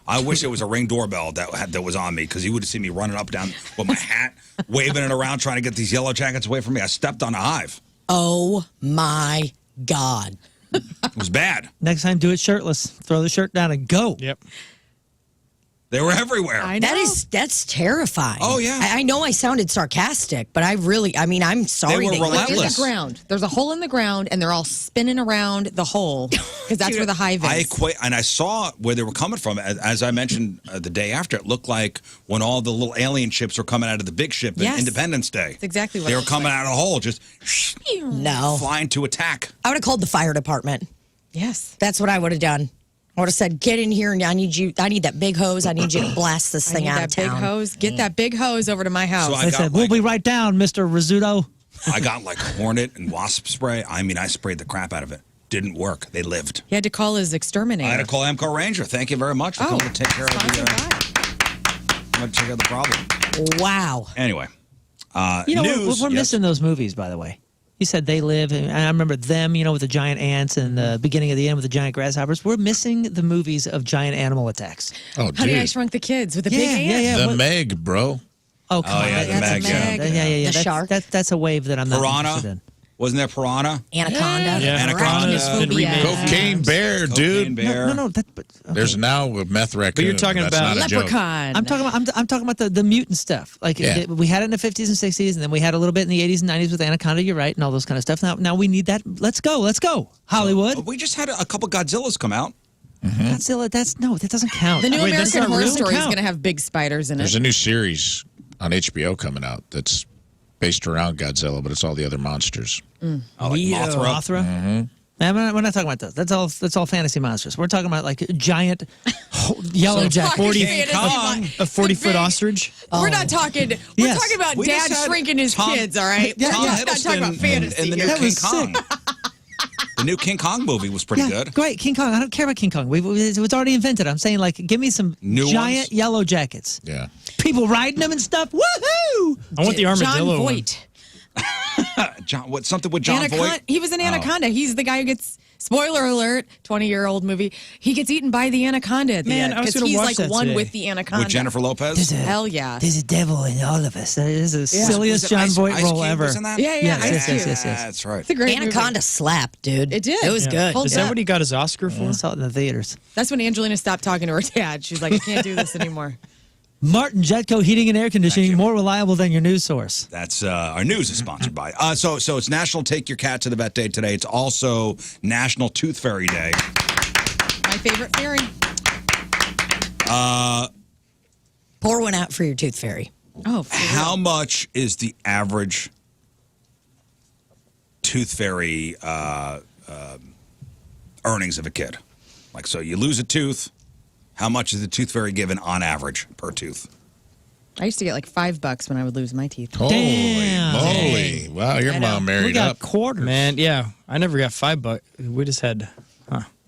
I wish there was a Ring doorbell that was on me, because he would have seen me running up and down with my hat, waving it around, trying to get these yellow jackets away from me. I stepped on a hive. Oh my God. It was bad. Next time, do it shirtless. Throw the shirt down and go. Yep. They were everywhere. I know. That's terrifying. Oh, yeah. I know I sounded sarcastic, but I'm sorry. They were that you- In the ground. There's a hole in the ground, and they're all spinning around the hole because that's where the hive is. I saw where they were coming from. As I mentioned the day after, it looked like when all the little alien ships were coming out of the big ship Yes. in Independence Day. That's exactly what they it were looks coming like. out of the hole, just No. flying to attack. I would have called the fire department. Yes. That's what I would have done. I would have said, get in here, and I need that big hose. I need you to blast this I thing need out that of town. big hose. Get that big hose over to my house. So They said, we'll be right down, Mr. Rizzuto. I got like hornet and wasp spray. I mean, I sprayed the crap out of it. Didn't work. They lived. He had to call his exterminator. I had to call Amco Ranger. Thank you very much for coming to take care of the problem. Wow. Anyway, You know, news. we're yes. missing those movies, by the way. You said They Live, and I remember them, with the giant ants and the beginning of the end with the giant grasshoppers. We're missing the movies of giant animal attacks. Oh, dude. Honey, I Shrunk the Kids with the big ant. Yeah. The Meg, bro. Oh, come on. yeah, the That's Meg, a yeah. Meg. Yeah. The shark. That's a wave that I'm not interested in. Piranha. Wasn't there Piranha? Anaconda. Yeah, Anaconda. Piranha's been Phobia. remade. Cocaine bear, dude. Cocaine bear. No. Okay. There's now a meth raccoon. But you're talking That's about not a joke. Leprechaun. I'm talking about the mutant stuff. Like Yeah. we had it in the 50s and 60s, and then we had a little bit in the 80s and 90s with Anaconda. You're right, and all those kind of stuff. Now we need that. Let's go, Hollywood. We just had a couple Godzillas come out. Godzilla. That doesn't count. The new Wait, that's American not Horror real? Story is Count. going to have big spiders in it. There's a new series on HBO coming out that's based around Godzilla, but it's all the other monsters. Like Mothra. Nah, we're not talking about those. That's all fantasy monsters. We're talking about like giant yellow jacket. 40-foot ostrich. We're not talking. We're Yes. talking about We dad just had shrinking his Tom- kids. All right. Yeah, We're yeah. not talking about fantasy. And the new here. That King was Kong. The new King Kong movie was pretty good. Great, King Kong. I don't care about King Kong. It was already invented. I'm saying, like, give me some New giant ones? yellow jackets. Yeah. People riding them and stuff. Woohoo! I want the John armadillo one. Voight. Something with John Voight? He was an anaconda. He's the guy who gets. Spoiler alert! 20-year-old movie. He gets eaten by the anaconda at the Man, end I was because gonna he's watch like that one today. with the anaconda. With Jennifer Lopez? Hell yeah! There's a devil in all of us. That is the Was silliest it John Ice Voight role Cube ever. was in that? Yeah, Yes, Ice Cube. yes. That's right. It's a great Anaconda movie. slapped, dude. It did. It was good. Hold Is up. that what he got his Oscar for? I saw it in the theaters. That's when Angelina stopped talking to her dad. She's like, I can't do this anymore. Martin Jetco Heating and Air Conditioning, more reliable than your news source. That's our news is sponsored by. So it's National Take Your Cat to the Vet Day today. It's also National Tooth Fairy Day. My favorite fairy. Pour one out for your tooth fairy. Oh, for real. How much is the average Tooth Fairy earnings of a kid? Like, so you lose a tooth. How much is the Tooth Fairy given on average per tooth? I used to get like $5 when I would lose my teeth. Holy Damn. moly. Wow, your I know. mom We married got up. quarters. Man, yeah. I never got $5. We just had.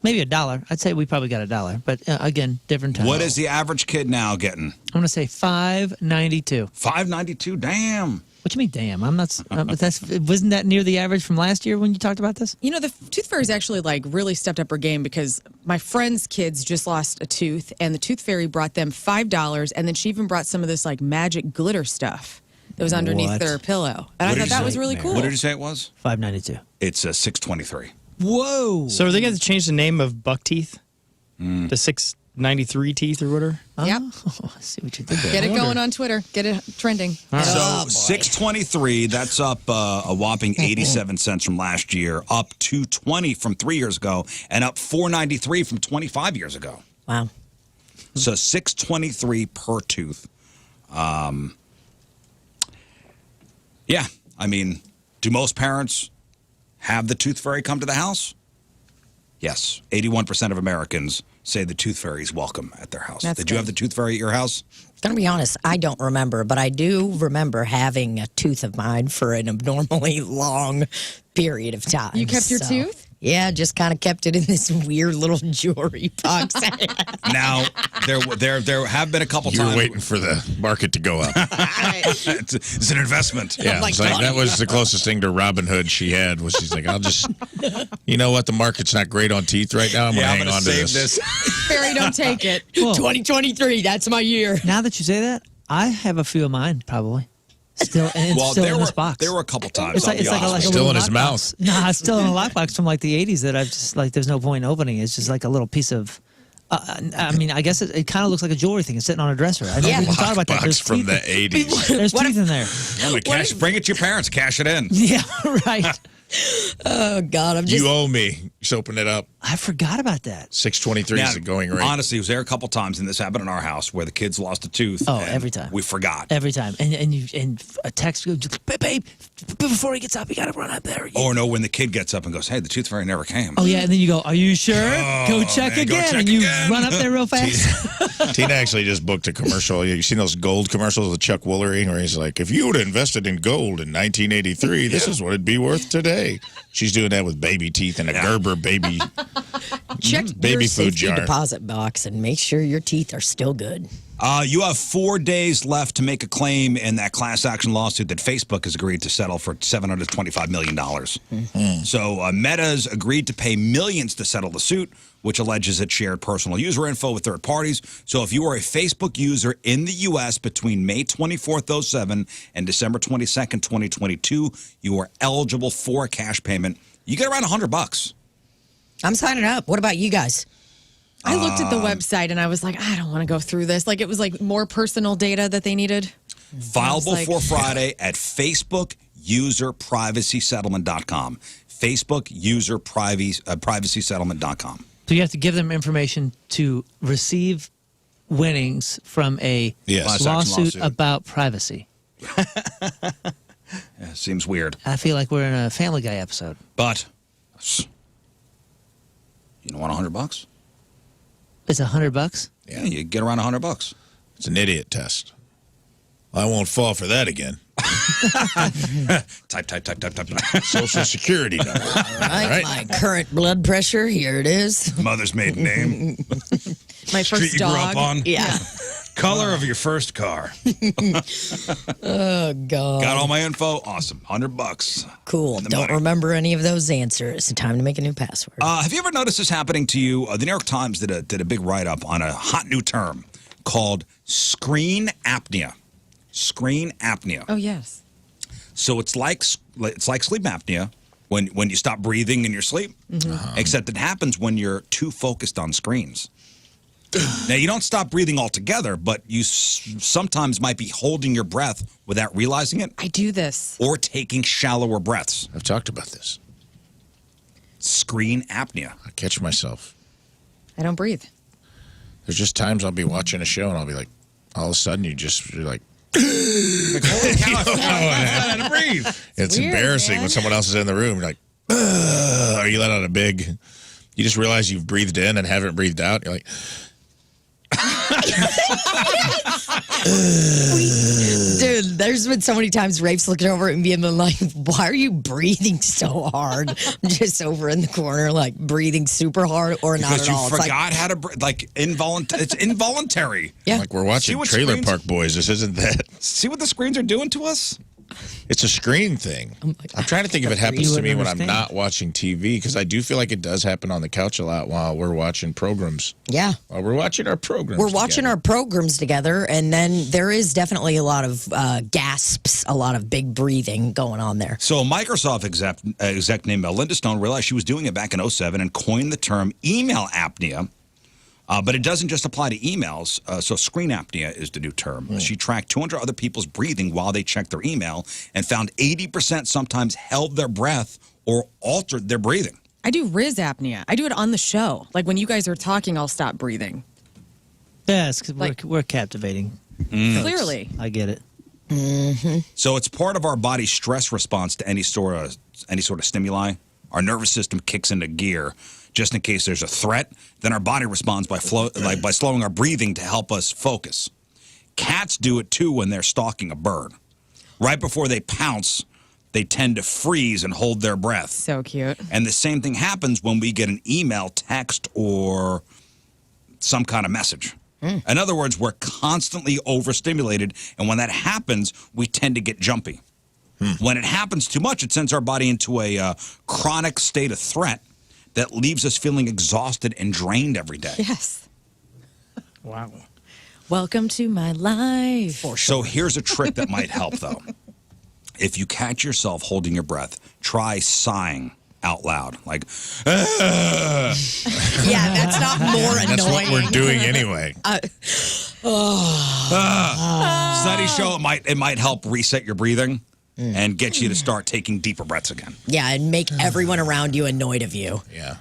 Maybe $1. I'd say we probably got $1. But again, different time. What is the average kid now getting? I'm going to say $5.92. $5.92. Damn. What you mean, damn? I'm not. Wasn't that near the average from last year when you talked about this? You know, the Tooth Fairy's actually like really stepped up her game because my friend's kids just lost a tooth and the Tooth Fairy brought them $5 and then she even brought some of this like magic glitter stuff that was underneath What? their pillow. And I What thought did that you was say? really cool. What did you say it was? $5.92. It's $6.23. Whoa. So are they going to change the name of buck teeth to 693 teeth or whatever? Yep. Oh, I see what you did there. Get it going on Twitter. Get it trending. So $6.23, that's up a whopping 87 cents from last year, up $2.20 from 3 years ago, and up $4.93 from 25 years ago. Wow. So $6.23 per tooth. Yeah, I mean, do most parents have the tooth fairy come to the house? Yes. 81% of Americans say the tooth fairy is welcome at their house. That's Did you have the tooth fairy at your house? Gonna be honest, I don't remember, but I do remember having a tooth of mine for an abnormally long period of time. You kept your tooth? Yeah, just kind of kept it in this weird little jewelry box. Now, there have been a couple You're times. waiting for the market to go up. It's an investment. Yeah, my it's like God. that was the closest thing to Robin Hood she had. Was she's like, I'll just, you know what, the market's not great on teeth right now. I'm gonna hang on to save this. Fairy, don't take it. Well, 2023, that's my year. now that you say that, I have a few of mine probably. Still, and it's Well, still there in were this box. there were a couple times. It's like, I'll be honest a with you. Still little in his lockbox. Nah, it's still in a lockbox from like the 80s that I've just like, there's no point in opening. It's just like a little piece of, I mean, I guess it kind of looks like a jewelry thing. It's sitting on a dresser. I never even thought about that. Box There's from teeth the in- 80s. There's What teeth in there. Yeah, but bring it to your parents. Cash it in. Yeah, right. Oh, God, I'm just... You owe me. Just open it up. I forgot about that. 623 is the going rate. Honestly, it was there a couple times, and this happened in our house where the kids lost a tooth. Oh, and every time. We forgot. Every time. And a text goes, babe, before he gets up, you got to run up there. Or no, when the kid gets up and goes, hey, the tooth fairy never came. Oh, yeah, and then you go, are you sure? Go check man, go again. check and you again. run up there real fast. Tina actually just booked a commercial. You seen those gold commercials with Chuck Woolery where he's like, if you would have invested in gold in 1983, this is what it'd be worth today. She's doing that with baby teeth and a Gerber baby Check baby your food safety jar. deposit box and make sure your teeth are still good. You have 4 days left to make a claim in that class action lawsuit that Facebook has agreed to settle for $725 million. So Meta's agreed to pay millions to settle the suit, which alleges it shared personal user info with third parties. So if you are a Facebook user in the U.S. between May 24th, 07 and December 22nd, 2022, you are eligible for a cash payment. You get around $100. I'm signing up. What about you guys? I looked at the website and I was like, I don't want to go through this. Like, it was like more personal data that they needed. File before Friday at FacebookUserPrivacySettlement.com. FacebookUserPrivacySettlement.com. So you have to give them information to receive winnings from a Yes. lawsuit about privacy. Yeah, seems weird. I feel like we're in a Family Guy episode. But you don't want $100? It's $100. Yeah, you get around $100. It's an idiot test. I won't fall for that again. Type. Social Security number. Right, my current blood pressure, here it is. Mother's maiden name. My Street first you grew dog. up on. Yeah. Color of your first car. Oh, God. Got all my info. Awesome. $100. Cool. the Don't money. remember any of those answers. Time to make a new password. Have you ever noticed this happening to you? The New York Times did a big write-up on a hot new term called screen apnea. Screen apnea. Oh, yes. So it's like sleep apnea when you stop breathing in your sleep, except it happens when you're too focused on screens. Now, you don't stop breathing altogether, but you sometimes might be holding your breath without realizing it I do this. or taking shallower breaths. I've talked about this. Screen apnea. I catch myself. I don't breathe. There's just times I'll be watching a show and I'll be like, all of a sudden you're like, Like, holy cow, I forgot how to breathe. it's weird, embarrassing man. when someone else is in the room. You're like, or you let out a big, you just realize you've breathed in and haven't breathed out. You're like, Dude, there's been so many times Rafe's looking over at me and been like, why are you breathing so hard? I'm just over in the corner, like breathing super hard or not Because at you all. forgot how to breathe. Like, it's involuntary. Yeah. like we're See watching what Trailer screens- Park Boys. This isn't that. See what the screens are doing to us? It's a screen thing. I'm trying to think if it happens You to me when wouldn't I'm understand. not watching TV, because I do feel like it does happen on the couch a lot while we're watching programs. Yeah. While we're watching our programs. We're watching together. our programs together, and then there is definitely a lot of gasps, a lot of big breathing going on there. So a Microsoft exec named Linda Stone realized she was doing it back in 07 and coined the term email apnea. But it doesn't just apply to emails. So screen apnea is the new term. She tracked 200 other people's breathing while they checked their email and found 80% sometimes held their breath or altered their breathing. I do Rizz apnea. I do it on the show. Like when you guys are talking, I'll stop breathing. Yes, because Like- we're captivating. Clearly. I get it. So it's part of our body's stress response to any sort of stimuli. Our nervous system kicks into gear just in case there's a threat. Then our body responds by slowing our breathing to help us focus. Cats do it too when they're stalking a bird. Right before they pounce, they tend to freeze and hold their breath. So cute. And the same thing happens when we get an email, text, or some kind of message. In other words, we're constantly overstimulated, and when that happens, we tend to get jumpy. When it happens too much, it sends our body into a chronic state of threat that leaves us feeling exhausted and drained every day. Yes. Wow. Welcome to my life. So here's a trick that might help, though. If you catch yourself holding your breath, try sighing out loud. Like, Yeah, that's not more annoying. That's what we're doing anyway. Studies show it might help reset your breathing and get you to start taking deeper breaths again. Yeah, and make everyone around you annoyed of you. Yeah.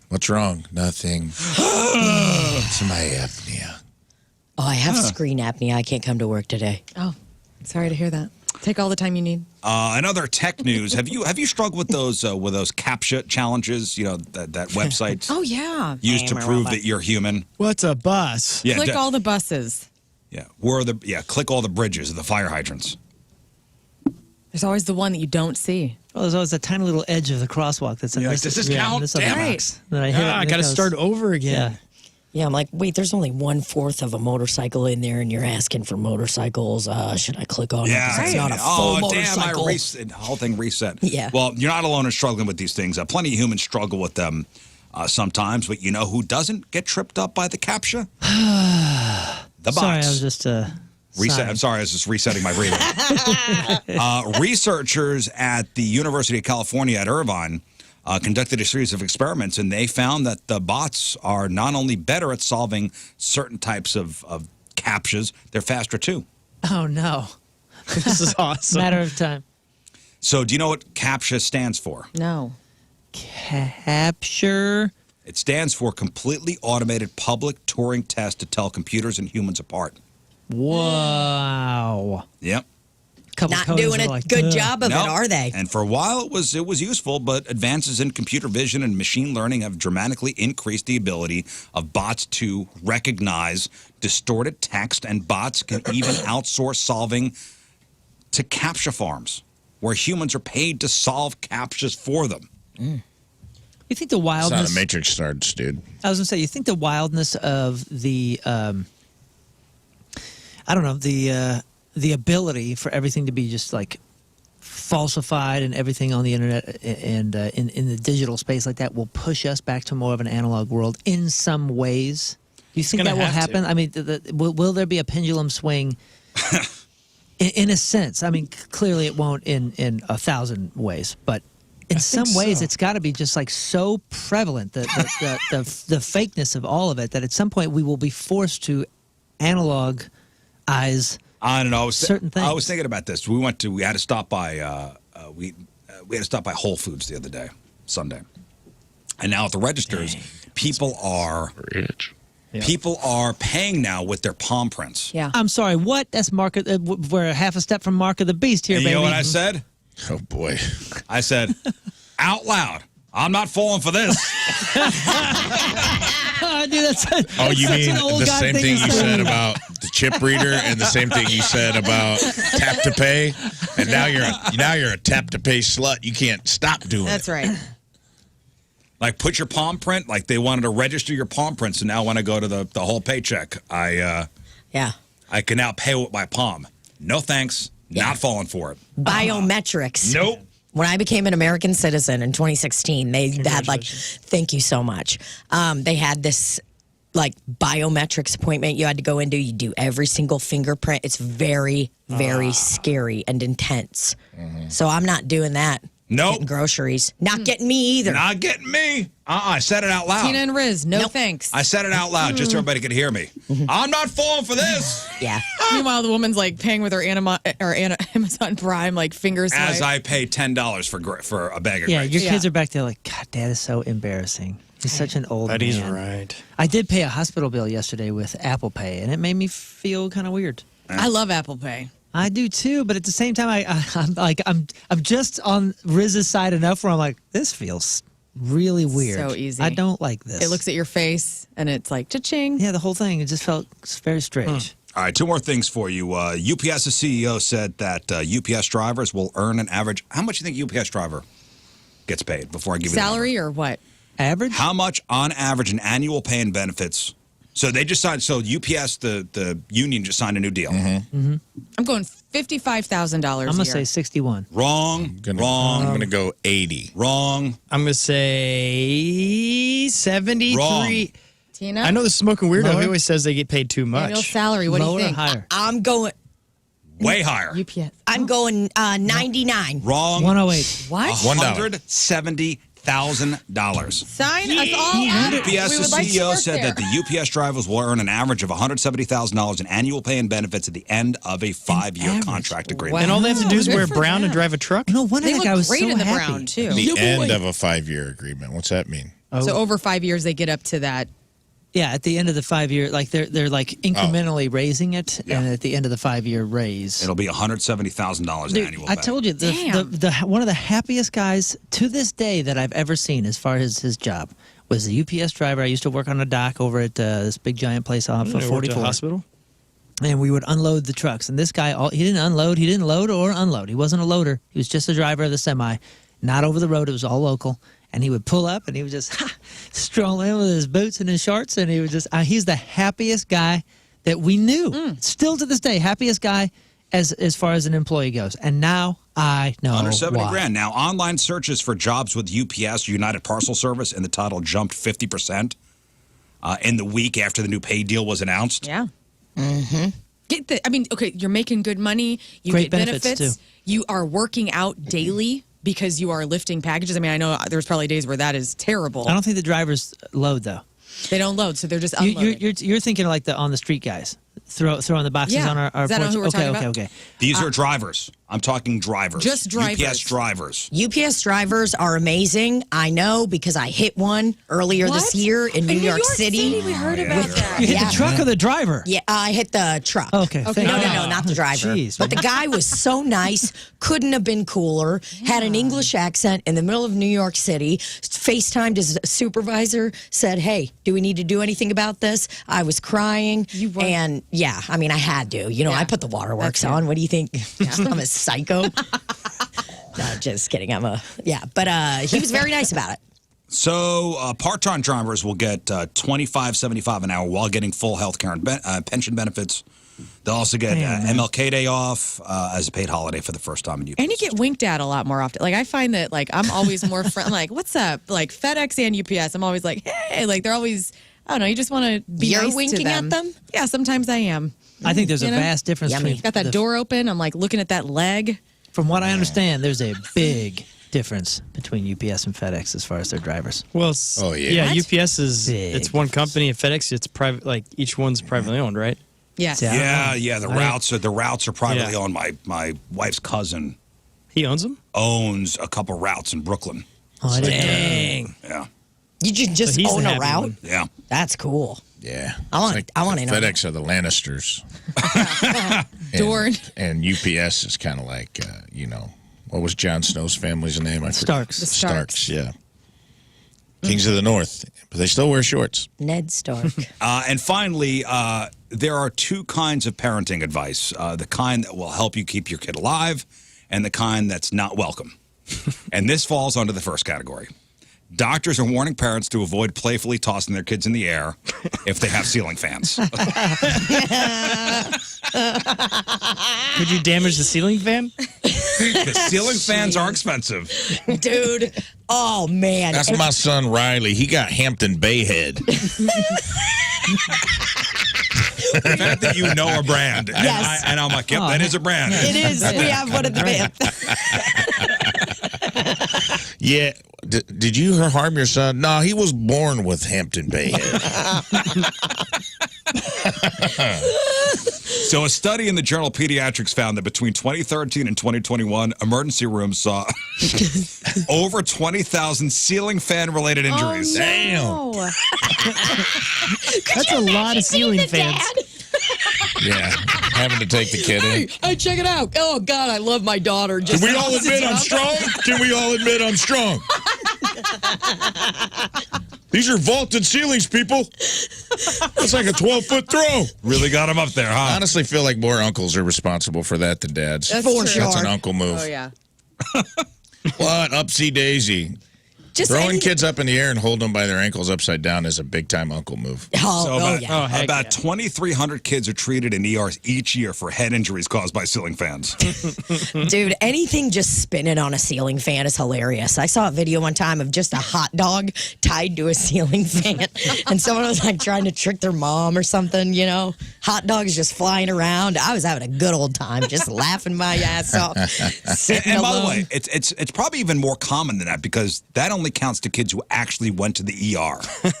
What's wrong? Nothing. It's my apnea. Oh, I have screen apnea. I can't come to work today. Oh, sorry to hear that. Take all the time you need. Another tech news. Have you struggled with those CAPTCHA challenges? You know that website Oh, yeah. used to prove that you're human. What's a bus? Yeah, Click all the buses. Yeah, click all the bridges and the fire hydrants. There's always the one that you don't see. Well, there's always a tiny little edge of the crosswalk that's You're like, does this count? This other Damn it. box that I hit. I got to start over again. Yeah. Yeah, I'm like, wait, there's only 1/4 of a motorcycle in there, and you're asking for motorcycles. Should I click on it? 'Cause it's not a full motorcycle. Damn, the whole thing reset. Yeah. Well, you're not alone in struggling with these things. Plenty of humans struggle with them sometimes, but you know who doesn't get tripped up by the CAPTCHA? The box. Sorry, I was just I'm sorry, I was just resetting my breathing. Researchers at the University of California at Irvine conducted a series of experiments, and they found that the bots are not only better at solving certain types of CAPTCHAs, they're faster too. Oh no, This is awesome. matter of time. So, do you know what CAPTCHA stands for? No. Capture. It stands for Completely Automated Public Turing Test to Tell Computers and Humans Apart. Wow. Yep. Couple Not coders doing are a like, good "Ugh." job of No. it, are they? And for a while, it was useful, but advances in computer vision and machine learning have dramatically increased the ability of bots to recognize distorted text, and bots can even outsource solving to CAPTCHA farms, where humans are paid to solve CAPTCHAs for them. You think the It's not wildness? a Matrix starts, dude. I was gonna say, you think the wildness of the, I don't know, the ability for everything to be just like falsified and everything on the internet and in the digital space like that will push us back to more of an analog world in some ways. Do you think gonna that will have to. happen? I mean, will there be a pendulum swing? In a sense, I mean, clearly it won't in 1,000 ways, but in some ways so. it's got to be just like so prevalent the fakeness of all of it that at some point we will be forced to analog eyes. I don't know. Certain things. I was thinking about this. We had to stop by we had to stop by Whole Foods the other day, Sunday, and now at the registers, people are paying now with their palm prints. Yeah. I'm sorry, what? That's Mark. We're half a step from Mark of the Beast here, And baby. you know what I said? Oh, boy. I said out loud, "I'm not falling for this." Dude, that's Oh, you such mean an old the guy same thing thing to you say. said about the chip reader and the same thing you said about tap to pay? And now you're a tap to pay slut. You can't stop doing That's it. right. Like, put your palm print. Like, they wanted to register your palm prints, and now when I go to the whole paycheck, I can now pay with my palm. No thanks. Not falling for it. Biometrics. Nope. When I became an American citizen in 2016, they had like, thank you so much. They had this like biometrics appointment you had to go into. You do every single fingerprint. It's very, very scary and intense. So I'm not doing that. Nope. Getting groceries. Not getting me either. Not getting me. I said it out loud. Tina and Rizz, no thanks. I said it out loud just so everybody could hear me. I'm not falling for this. Yeah. Meanwhile, the woman's like paying with her Amazon Prime, like fingers. As I pay $10 for a bag of Yeah, grapes. your kids are back there like, God, that is so embarrassing. He's such an old But man. he's right. I did pay a hospital bill yesterday with Apple Pay, and it made me feel kind of weird. I love Apple Pay. I do too, but at the same time, I'm just on Rizz's side enough where I'm like, this feels really weird. So easy. I don't like this. It looks at your face and it's like cha-ching. Yeah, the whole thing. It just felt very strange. All right, two more things for you. UPS's CEO said that UPS drivers will earn an average. How much do you think UPS driver gets paid before I give you the Salary or what? Average? How much on average in annual pay and benefits? So they just signed. So UPS, the union, just signed a new deal. I'm going $55,000 I'm going to say 61. Wrong. I'm Wrong. gonna go 80. Wrong. I'm going to say 73. Wrong. Tina? I know the smoking weirdo. Lower? He always says they get paid too much. Annual salary. What Lower do or you think? higher? I'm going. Way higher. UPS. I'm going 99. Wrong. 108. What? $170,000. Sign us all up. UPS We would like to CEO work said there. that the UPS drivers will earn an average of $170,000 in annual pay and benefits at the end of a 5-year average. contract agreement. And all they have to do is Good wear for brown them. and drive a truck? No wonder They that look guy was great so in the happy. brown, too. The end of a 5-year agreement. What's that mean? So over 5 years, they get up to that. Yeah, at the end of the 5-year, like they're like incrementally raising it, Yeah. and at the end of the 5-year raise. It'll be $170,000 in Dude, annual I pay. told you, the one of the happiest guys to this day that I've ever seen as far as his job was the UPS driver. I used to work on a dock over at this big giant place off of Worked at a 44. hospital? And we would unload the trucks. And this guy, he didn't unload. He didn't load or unload. He wasn't a loader. He was just a driver of the semi, not over the road. It was all local. And he would pull up and he would just stroll in with his boots and his shorts. And he would just, he's the happiest guy that we knew. Still to this day, happiest guy as far as an employee goes. And now I know Under 70 why. grand. Now, online searches for jobs with UPS, United Parcel Service, and the title jumped 50% in the week after the new pay deal was announced. Yeah. I mean, okay, you're making good money. You Great get benefits, benefits. too. You are working out daily because you are lifting packages. I mean, I know there's probably days where that is terrible. I don't think the drivers load, though. They don't load, so they're just unloading. You're thinking like the on the street guys. Throwing the boxes Yeah. on our Is that porch. who we're talking about? Okay. These are drivers. I'm talking drivers. Just drivers. UPS drivers. UPS drivers are amazing. I know because I hit one earlier this What? year in New York City. We heard about that. You hit Yeah. the truck or the driver? Yeah, I hit the truck. Okay. thank No, you. no, not the driver. Jeez, but the man. guy was so nice, couldn't have been cooler, had an English accent in the middle of New York City, FaceTimed his supervisor, said, hey, do we need to do anything about this? I was crying. You were? And yeah, I mean, I had to. You know, Yeah. I put the waterworks That's it. on. What do you think? I'm a psycho. No, just kidding. But he was very nice about it. So part-time drivers will get $25.75 an hour while getting full health care and pension benefits. They'll also get MLK Day off as a paid holiday for the first time in UPS. And you get winked at a lot more often. Like I find that like I'm always more like, what's up? Like FedEx and UPS, I'm always like, hey, like they're always, I don't know, you just want to be You're nice to winking at them? Yeah, sometimes I am. I think there's a You know? vast difference Yummy. between. Got that the- door open. I'm like looking at that leg. From what I understand, there's a big difference between UPS and FedEx as far as their drivers. Well, Oh, yeah. Yeah, What? UPS is, Big it's one company, and FedEx, it's private, like each one's privately owned, right? Yes. Yeah. Yeah, the routes are privately owned. My wife's cousin He owns them? owns a couple routes in Brooklyn. Oh, I didn't know. Dang. Yeah, You should just So he's own the a happy route. one. yeah. That's cool. Yeah. I want- It's I want to know. FedEx are the Lannisters. Door. And UPS is kind of like, what was Jon Snow's family's name? I forget. Starks. The Starks. Yeah. Kings of the North. But they still wear shorts. Ned Stark. And finally, there are two kinds of parenting advice: the kind that will help you keep your kid alive, and the kind that's not welcome. And this falls under the first category. Doctors are warning parents to avoid playfully tossing their kids in the air if they have ceiling fans. Could you damage the ceiling fan? Because ceiling fans are expensive. Dude. Oh, man. That's my son, Riley. He got Hampton Bay head. The fact that you know a brand. And, Yes. I'm like, yep, that is a brand. It is. We have one at the band. Yeah. Did you harm your son? No, he was born with Hampton Bay head. So a study in the journal Pediatrics found that between 2013 and 2021, emergency rooms saw over 20,000 ceiling fan-related injuries. Oh, no. That's a lot of ceiling fans. Yeah, having to take the kid in. Hey, check it out. Oh, God, I love my daughter. Can we all admit I'm strong? Can we all admit I'm strong? These are vaulted ceilings, people. That's like a 12-foot throw. Really got him up there, huh? I honestly feel like more uncles are responsible for that than dads. That's For true. sure. That's an uncle move. Oh, yeah. What? Upsy daisy. Just Throwing kids up in the air and holding them by their ankles upside down is a big-time uncle move. Oh, about, yeah. heck about yeah. 2,300 kids are treated in ERs each year for head injuries caused by ceiling fans. Dude, anything just spinning on a ceiling fan is hilarious. I saw a video one time of just a hot dog tied to a ceiling fan, and someone was like trying to trick their mom or something, you know? Hot dogs just flying around. I was having a good old time, just laughing my ass off. And by the way, it's probably even more common than that because that only counts to kids who actually went to the ER.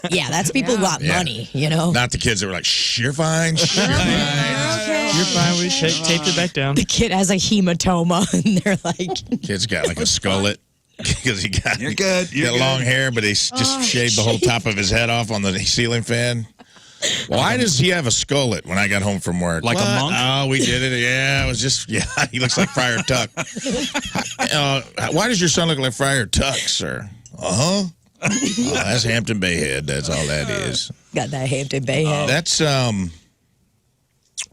Yeah, that's people who got Yeah. money, you know? Not the kids that were like, shh, you're fine. Shh, you're fine. You're fine. We taped it back down. The kid has a hematoma, and they're like, Kid's got like a skullet because he got, You're good. he You're got good. long hair, but he just shaved the whole top of his head off on the ceiling fan. Why does he have a skullet when I got home from work? Like a What? monk? Oh, we did it. Yeah, it was just, he looks like Friar Tuck. Why does your son look like Friar Tuck, sir? Uh-huh. Oh, that's Hampton Bay head. That's all that is. got that Hampton Bay head. That's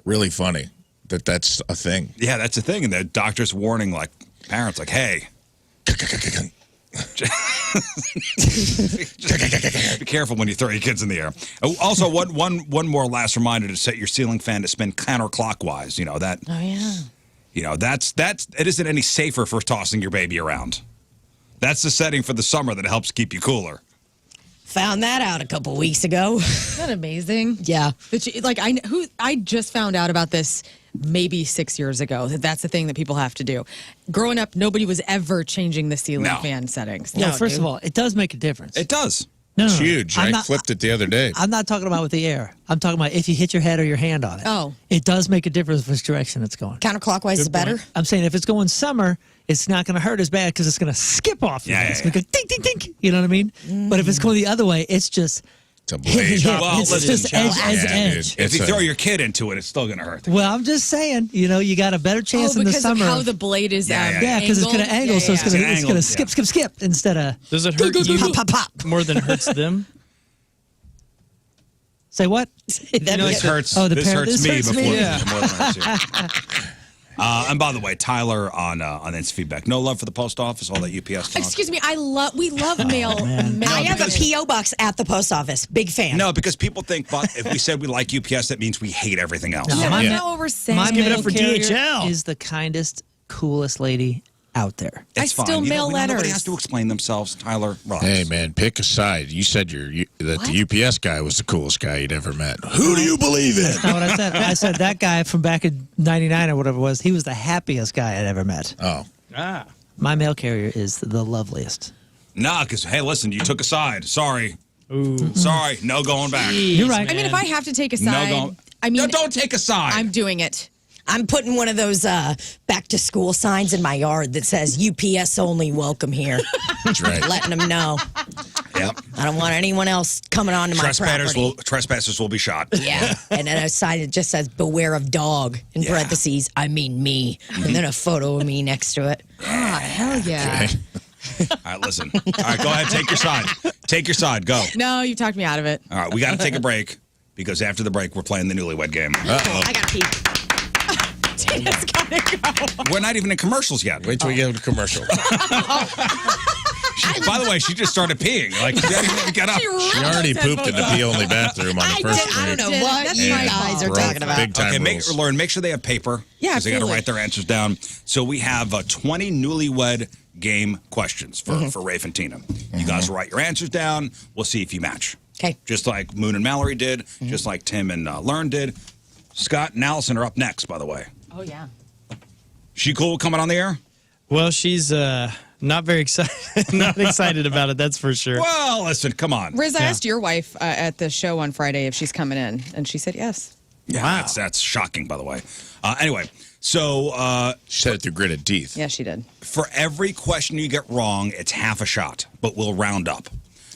really funny that's a thing. Yeah, that's the thing. And the doctor's warning like parents like, hey, be careful when you throw your kids in the air. Also, one more last reminder to set your ceiling fan to spin counterclockwise. You know that. Oh, yeah. You know that's it isn't any safer for tossing your baby around. That's the setting for the summer that helps keep you cooler. Found that out a couple weeks ago. Isn't that amazing? Yeah. I just found out about this maybe 6 years ago. That's the thing that people have to do. Growing up, nobody was ever changing the ceiling No. fan settings. No, No, first dude. of all, it does make a difference. It does. No, It's huge. I'm I not- flipped it the other day. I'm not talking about with the air. I'm talking about if you hit your head or your hand on it. Oh. It does make a difference which direction it's going. Counterclockwise is better. I'm saying if it's going summer, it's not going to hurt as bad because it's going to skip off. Yeah, It's yeah, going to go ding, ding, ding. You know what I mean? But if it's going the other way, it's just It's a hit, hit, blaze. hit. Well, It's listen, just edge, Chelsea. edge, Yeah, edge. dude. If you It's a- throw your kid into it, it's still going to hurt. Well, I'm just saying, you got a better chance in the because summer. of how the blade is yeah, because it's going to angle, so it's yeah. going to It's angled, skip, skip, skip instead of Does it hurt you Pop, pop, pop. more than it hurts them? say what? This hurts. Oh, the this parent- hurts this me hurts before me. more than it hurts you. And by the way, Tyler on his feedback. No love for the post office. All that UPS talk. Excuse me, we love mail. I have a P.O. box at the post office. Big fan. No, because people think, but if we said we like UPS, that means we hate everything else. No, Yeah, my that's ma- not what we're saying. My give it mail up for carrier DHL. is the kindest, coolest lady out there. I It's fine. still mail Nobody letters. has to explain themselves. Tyler, relax. Hey, man, pick a side. You said that the UPS guy was the coolest guy you'd ever met. Who do you believe in? That's not what I said. I said that guy from back in '99 or whatever it was. He was the happiest guy I'd ever met. Oh. Ah. My mail carrier is the loveliest. Nah, because hey, listen, you took a side. Sorry, Ooh. sorry, no going back. You're right. I mean, if I have to take a No side, going. I mean, no, don't take a side. I'm doing it. I'm putting one of those back to school signs in my yard that says UPS only, welcome here. That's right. Letting them know. Yep. I don't want anyone else coming onto my property. Trespassers will be shot. Yeah. And then a sign that just says beware of dog in Yeah. parentheses, I mean me. And then a photo of me next to it. Ah, hell yeah. All right, listen. All right, go ahead, take your side. Take your side. Go. No, you talked me out of it. All right, we got to take a break because after the break, we're playing the newlywed game. Uh-oh. I got to pee. Tina's gotta go. We're not even in commercials yet. Wait till we get to commercial. By the way, she just started peeing. Like, she didn't even get up. She already pooped in the pee-only bathroom on the first I don't break. know what That's you my guys fault. are talking about. Big time Okay, rules. Lern, make sure they have paper. Yeah, because they got to absolutely. write their answers down. So we have 20 newlywed game questions for Rafe and Tina. You guys will write your answers down. We'll see if you match. Okay. Just like Moon and Mallory did, just like Tim and Lern did. Scott and Allison are up next, by the way. Oh, yeah. She cool with coming on the air? Well, she's not very excited. Not excited about it. That's for sure. Well, listen, come on. Rizz, I asked your wife at the show on Friday if she's coming in, and she said yes. Yeah, Wow. that's shocking, by the way. Anyway, so She said it through gritted teeth. Yeah, she did. for every question you get wrong, it's half a shot, but we'll round up.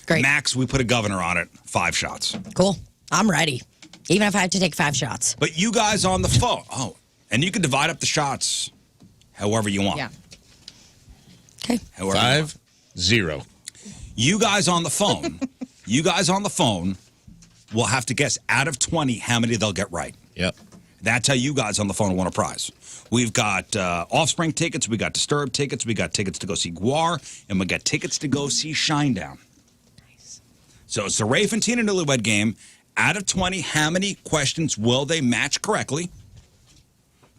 Great. Max, we put a governor on it, 5 shots. Cool. I'm ready. Even if I have to take 5 shots. But you guys on the phone, and you can divide up the shots however you want. Yeah. Okay. However you want. 5-0. You guys on the phone will have to guess out of 20 how many they'll get right. Yep. That's how you guys on the phone win a prize. We've got Offspring tickets, we got Disturbed tickets, we got tickets to go see Guar, and we got tickets to go see Shinedown. Nice. So it's the Rafe and Tina Newlywed Game. Out of 20, how many questions will they match correctly?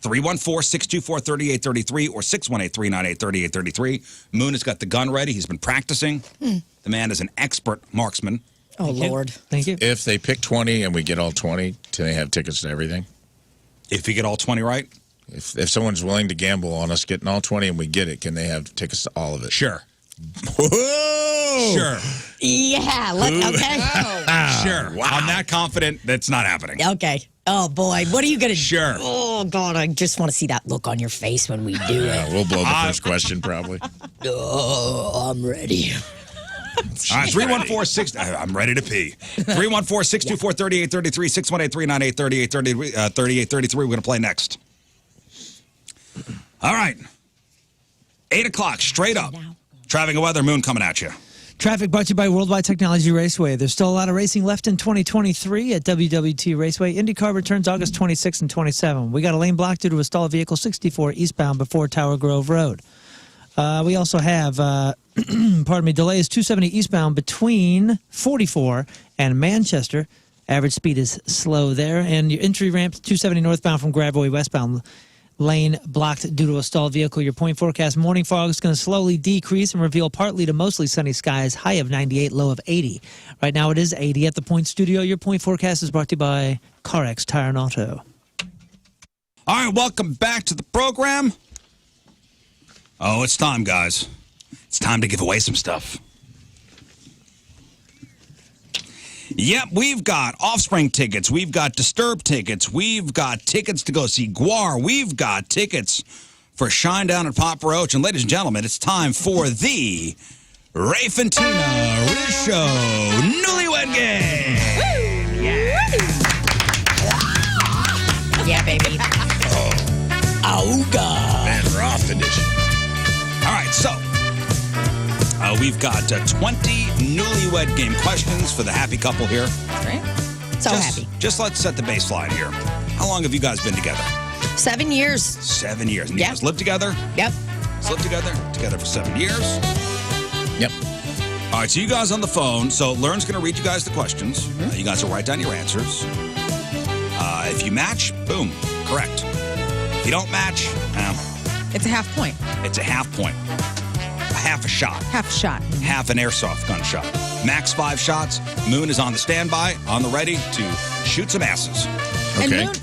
314-624-3833 or 618-398-3833. Moon has got the gun ready. He's been practicing. The man is an expert marksman. Oh, Lord. Thank you. If they pick 20 and we get all 20, do they have tickets to everything? If you get all 20 right, If someone's willing to gamble on us getting all 20 and we get it, can they have tickets to all of it? sure. Whoa! Sure. Yeah. Okay. Sure. Wow. I'm that confident that's not happening. Okay. Oh, boy. What are you going to do? Sure. Oh, God. I just want to see that look on your face when we do Yeah, it. we'll blow the first question probably. Oh, I'm ready. All right, 314-6. I'm ready to pee. 314-624-3833, 618-398-3833. We're going to play next. All right. 8 o'clock, straight up. Traffic and weather, Moon coming at you. Traffic brought to you by Worldwide Technology Raceway. There's still a lot of racing left in 2023 at WWT Raceway. IndyCar returns August 26 and 27. We got a lane blocked due to a stalled vehicle 64 eastbound before Tower Grove Road. We also have, delays 270 eastbound between 44 and Manchester. Average speed is slow there. And your entry ramp 270 northbound from Gravois westbound. Lane blocked due to a stalled vehicle. Your point forecast, morning fog is going to slowly decrease and reveal partly to mostly sunny skies, high of 98, low of 80. Right now it is 80 at the Point Studio. Your point forecast is brought to you by CarX Tire and Auto. All right, welcome back to the program. Oh, it's time, guys. It's time to give away some stuff. Yep, we've got Offspring tickets. We've got Disturbed tickets. We've got tickets to go see Guar. We've got tickets for Shinedown and Papa Roach. And ladies and gentlemen, it's time for the Rafe and Tina Rizz Show Newlywed Game. Yeah, baby. Auga. Man, Roth edition. All right, so we've got 20 Newlywed Game questions for the happy couple here. That's right. So happy. Just let's set the baseline here. How long have you guys been together? 7 years. 7 years. And you Yep. guys live together? Yep. Live together? Together for 7 years. Yep. All right, so you guys on the phone. So Lern's going to read you guys the questions. You guys will write down your answers. If you match, boom, correct. If you don't match, It's a half point. it's a half point. Half a shot. Half shot. Half an airsoft gun shot. Max 5 shots. Moon is on the standby, on the ready to shoot some asses. And Okay. Moon,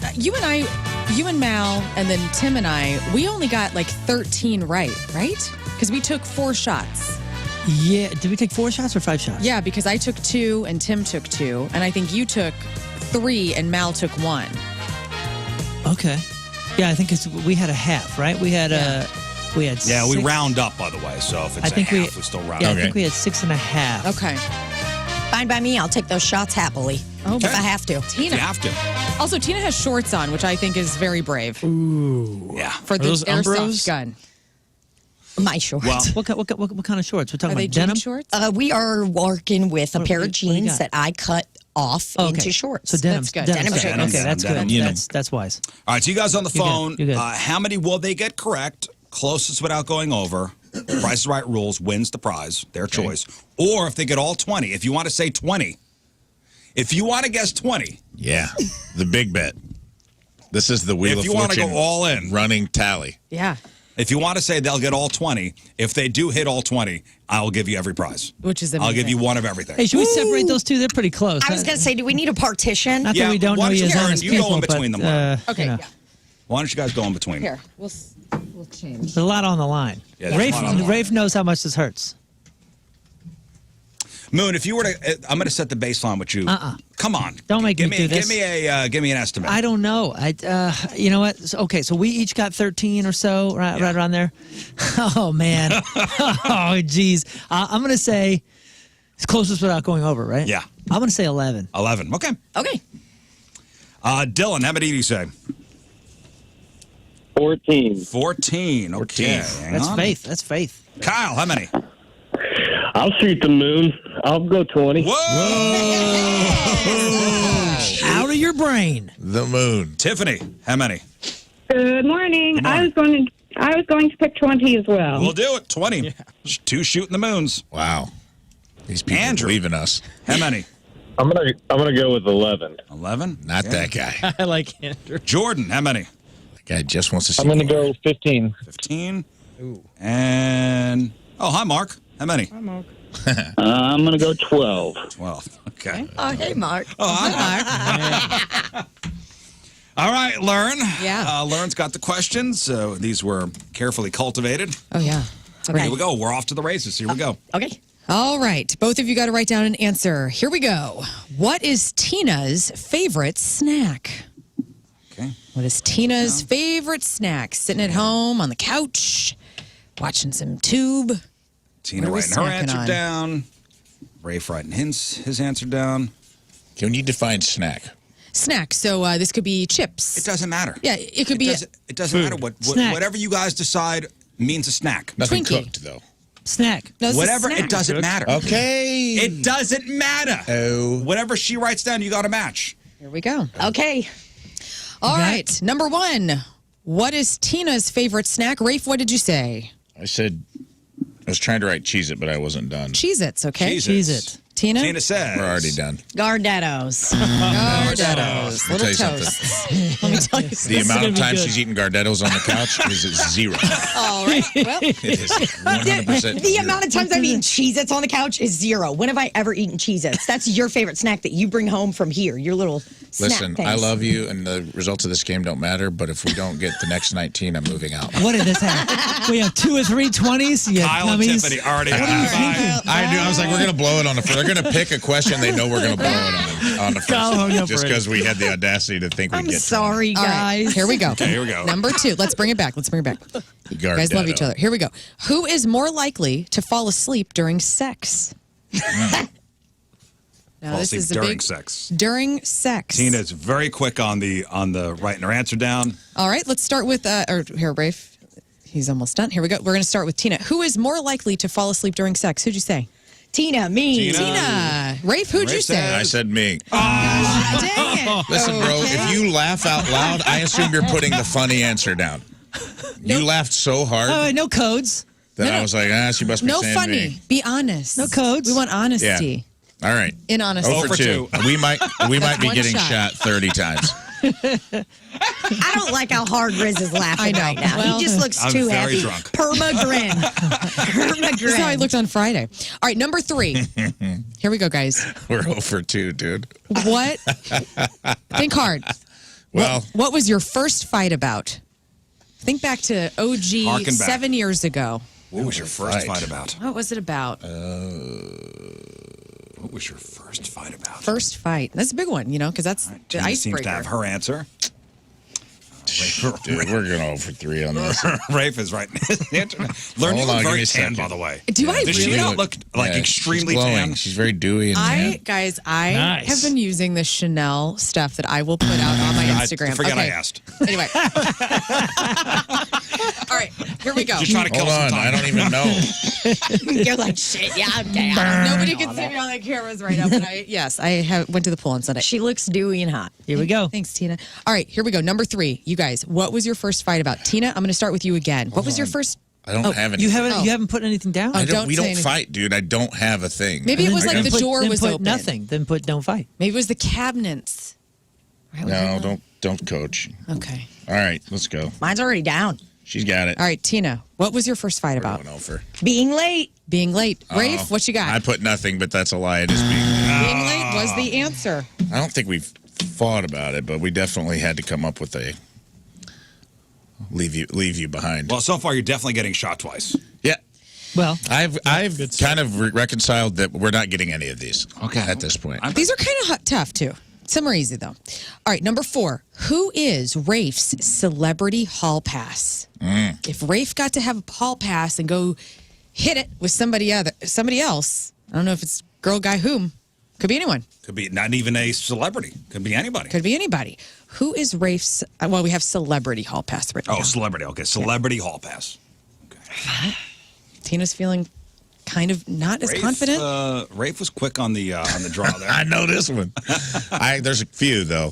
you and Mal, and then Tim and I, we only got like 13 right? Because we took 4 shots. Yeah, did we take 4 shots or 5 shots? Yeah, because I took 2 and Tim took 2, and I think you took 3 and Mal took 1. Okay. Yeah, I think we had a half, right? We had we had Yeah, we 6. round up, by the way. So if it's I think a half, we still round Yeah, up. I think we had 6.5. Okay. Fine by me. I'll take those shots happily. Oh, if I have to. Tina. You have to. Also, Tina has shorts on, which I think is very brave Yeah. for the those airsoft Umbros? gun. My shorts. Well, What kind of shorts? We're talking Are they about jean denim? shorts? We are working with a What- pair what of do you jeans got? that I cut off Oh, okay. into shorts. So denim. That's good. Denim. Denim. Okay, that's Denim. good. That's wise. all right, so you guys on the You're good. phone, You're good. how many will they get correct? Closest without going over. Price is Right rules wins the prize, their choice. Or if they get all 20, if you want to say 20, if you want to guess 20, Yeah. The big bet. This is the Wheel if of you want to Fortune go all in, running tally. Yeah, if you want to say they'll get all 20, if they do hit all 20, I'll give you every prize. which is amazing. I'll give you one of everything. Hey, should we separate those two? They're pretty close. I was going to say, do we need a partition? Not that we don't why know don't you you as turn- honest you go people, in between but, them. Okay, you know, yeah. Why don't you guys go in between? Here, we'll change. there's a lot on the line. Yeah, there's a lot on the line. Rafe knows how much this hurts. Moon, if you were to, I'm going to set the baseline with you. Come on. Don't make me do this. Give me an estimate. I don't know. You know what? Okay, so we each got 13 or so, right around there. Oh man. Oh geez. I'm going to say it's closest without going over, right? Yeah. I'm going to say 11. 11. Okay. Okay. Dylan, how many do you say? 14. 14. Okay. Hang That's on. faith. That's faith. Kyle, how many? I'll shoot the moon. I'll go 20. Whoa! Out of your brain. The moon. Tiffany, how many? Good morning. Good morning. I was going to pick 20 as well. We'll do it. 20. Yeah. 2 shooting the moons. Wow. These people Andrew. believe in us. How many? I'm gonna go with 11. 11. Not that guy. I like Andrew. Jordan, how many? That guy just wants to see. I'm gonna go 15. 15. Ooh. And hi, Mark. How many? Hi, Mark. I'm gonna go 12. 12. Okay. Oh, hey, Mark. Oh, hi, Mark. All right, Lern. Yeah. Lern's got the questions. So these were carefully cultivated. Oh, yeah. Here we go. We're off to the races. Here we go. Okay. All right. Both of you got to write down an answer. Here we go. What is Tina's favorite snack? Okay. What is Tina's favorite snack? Sitting at home on the couch, watching some tube. Tina What are we writing her snacking answer on? down. Rafe writing his answer down. Can you define snack? Snack. So this could be chips. It doesn't matter. Yeah, it could be It doesn't matter Snack. whatever you guys decide means a snack. Nothing Twinkie. cooked, though. Snack. No, it's a Whatever. snack. It doesn't matter. Okay. It doesn't matter. Oh. Whatever she writes down, you got to match. Here we go. Okay. All Okay. right. Number 1. What is Tina's favorite snack? Rafe, what did you say? I said, I was trying to write Cheez-It, but I wasn't done. Cheez-Its, okay? Cheez-Its. Cheese it. Tina? Tina says. We're already done. Gardettos. Gardettos. Let me Little tell you toasts. Let me tell you The something. amount of be time good. she's eating Gardettos on the couch is 0. All right. Well, It is 100%. The amount of times I've eaten Cheez-Its on the couch is 0. When have I ever eaten Cheez-Its? That's your favorite snack that you bring home from here, your little snack Listen, things. I love you, and the results of this game don't matter, but if we don't get the next 19, I'm moving out. What did this have? We have 2 or 3 20s. You Kyle and dummies. Tiffany already. I knew. I was like, we're gonna blow it on the first. They're gonna pick a question they know we're gonna blow it on the first. Kyle hung up Just already. because we had the audacity to think we'd I'm get. sorry, all right. guys. Here we go. Okay, here we go. Number 2. Let's bring it back. You guys love each other. Here we go. Who is more likely to fall asleep during sex? Now, Fall this asleep is a during big sex. during sex. Tina's very quick on the writing her answer down. All right, let's start with here, Rafe. He's almost done. Here we go. We're going to start with Tina. Who is more likely to fall asleep during sex? Who'd you say? Tina, me. Tina. Rafe, who'd you Rafe say? said- I said me. Dang it. Listen, bro, if you laugh out loud, I assume you're putting the funny answer down. You laughed so hard No codes. that I was like, she must be No saying funny. me. Be honest. No codes. We want honesty. All right. In honesty. 0 for 2. We might be One getting shot. shot 30 times. I don't like how hard Rizz is laughing I know. right now. Well, he just looks I'm too very happy. drunk. Perma grin. Perma This grin. is how I looked on Friday. All right, number 3. Here we go, guys. We're 0 for 2, dude. What? Think hard. Well, What was your first fight about? Think back to OG Harken back. 7 years ago. What was your first fight about? What was it about? What was your first fight about? First fight. That's a big one, because that's the Tina seems icebreaker. to have her answer. dude, we're going 0 for 3 on this. Rafe is right. Learn you Hold on, look give me very a tan, second. by the way. Do I Does she really? not look like Yeah, extremely she's glowing. tan? She's very dewy and tan. Guys, I Nice. have been using the Chanel stuff that I will put out on my Instagram. I forget okay. I asked. Anyway. All right, here we go. Just trying to kill Hold some on, time. I don't even know. You're like, shit, yeah, okay. Nobody can see me on the cameras right now, but I went to the pool on Sunday. She looks dewy and hot. Here we go. Thanks, Tina. All right, here we go. Number 3. You guys, what was your first fight about? Tina, I'm going to start with you again. What was your first? I don't have any. You haven't put anything down? I don't we say don't anything. fight, dude. I don't have a thing. Maybe it was like the door then was put open. nothing. Then put don't fight. Maybe it was the cabinets. Right, was No, it? don't coach. Okay. All right, let's go. Mine's already down. She's got it. All right, Tina, what was your first fight about? Going over. Being late. Being late. Rafe, what you got? I put nothing, but that's a lie. It is being. Being late was the answer. I don't think we've fought about it, but we definitely had to come up with a leave you behind. Well, so far you're definitely getting shot twice. Yeah. Well, I've kind of reconciled that we're not getting any of these. Okay. At this point. These are kind of tough, too. Some are easy, though. All right, number 4. Who is Rafe's celebrity hall pass? If Rafe got to have a hall pass and go hit it with somebody else, I don't know if it's girl, guy, whom. Could be anyone. Could be not even a celebrity. Could be anybody. Could be anybody. Who is Rafe's? Well, we have celebrity hall pass right now. Oh, celebrity. Okay, celebrity hall pass. Okay. Tina's feeling kind of not as confident. Rafe was quick on the draw there. I know this one. There's a few though,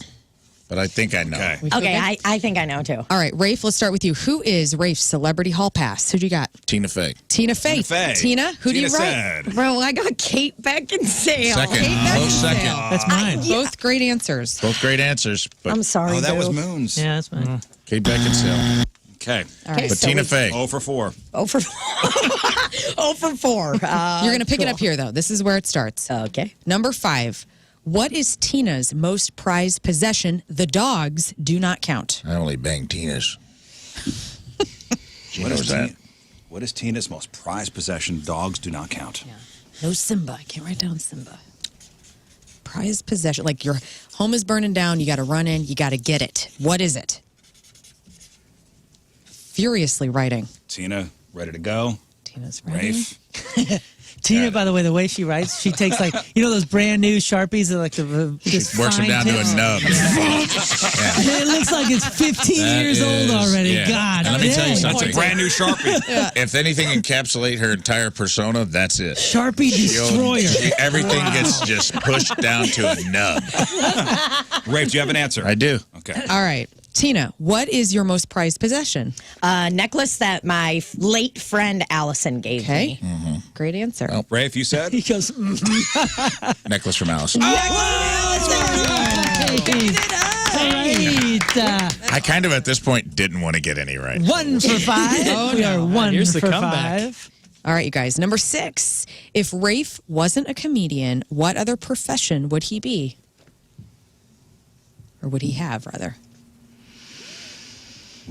but I think I know. Okay. Okay, I think I know too. All right, Rafe, let's start with you. Who is Rafe's celebrity hall pass? Who do you got? Tina Fey. Tina Fey. Tina, who do you write? Said. Bro, I got Kate Beckinsale. Second. Kate Close Beckinsale. second. that's mine. Both great answers. Both great answers. But I'm sorry, Oh, that was Boo. Moons. Yeah, that's mine. Kate Beckinsale. Okay. All right. But so Tina we- Fey. 0 for 4. 0 for 0 for 4. You're going to pick it up here, though. This is where it starts. Okay. Number 5. What is Tina's most prized possession? The dogs do not count. I only bang Tina's. She knows that. What is Tina's most prized possession? Dogs do not count. No Simba. I can't write down Simba. Prized possession. Like your home is burning down. You got to run in. You got to get it. What is it? Furiously writing. Tina, ready to go. Tina's writing. Rafe. Tina, by the way, the way she writes, she takes like those brand new Sharpies that like just Works them down to a nub. It looks like it's 15 years old already. yeah. God, And let me tell you dang. something. Brand new Sharpie. If anything encapsulate her entire persona, that's it. Sharpie destroyer. Everything gets just pushed down to a nub. Rafe, do you have an answer? I do. Okay. All right. Tina, what is your most prized possession? Necklace that my late friend Allison gave Okay. me. Great answer. Oh. Rafe, you said? He goes, Necklace from Alice. I kind of at this point didn't want to get any right. 1 for 5. Oh, we are no. 1 Here's the for comeback. 5. All right, you guys. Number 6. If Rafe wasn't a comedian, what other profession would he be? Or would he have, rather?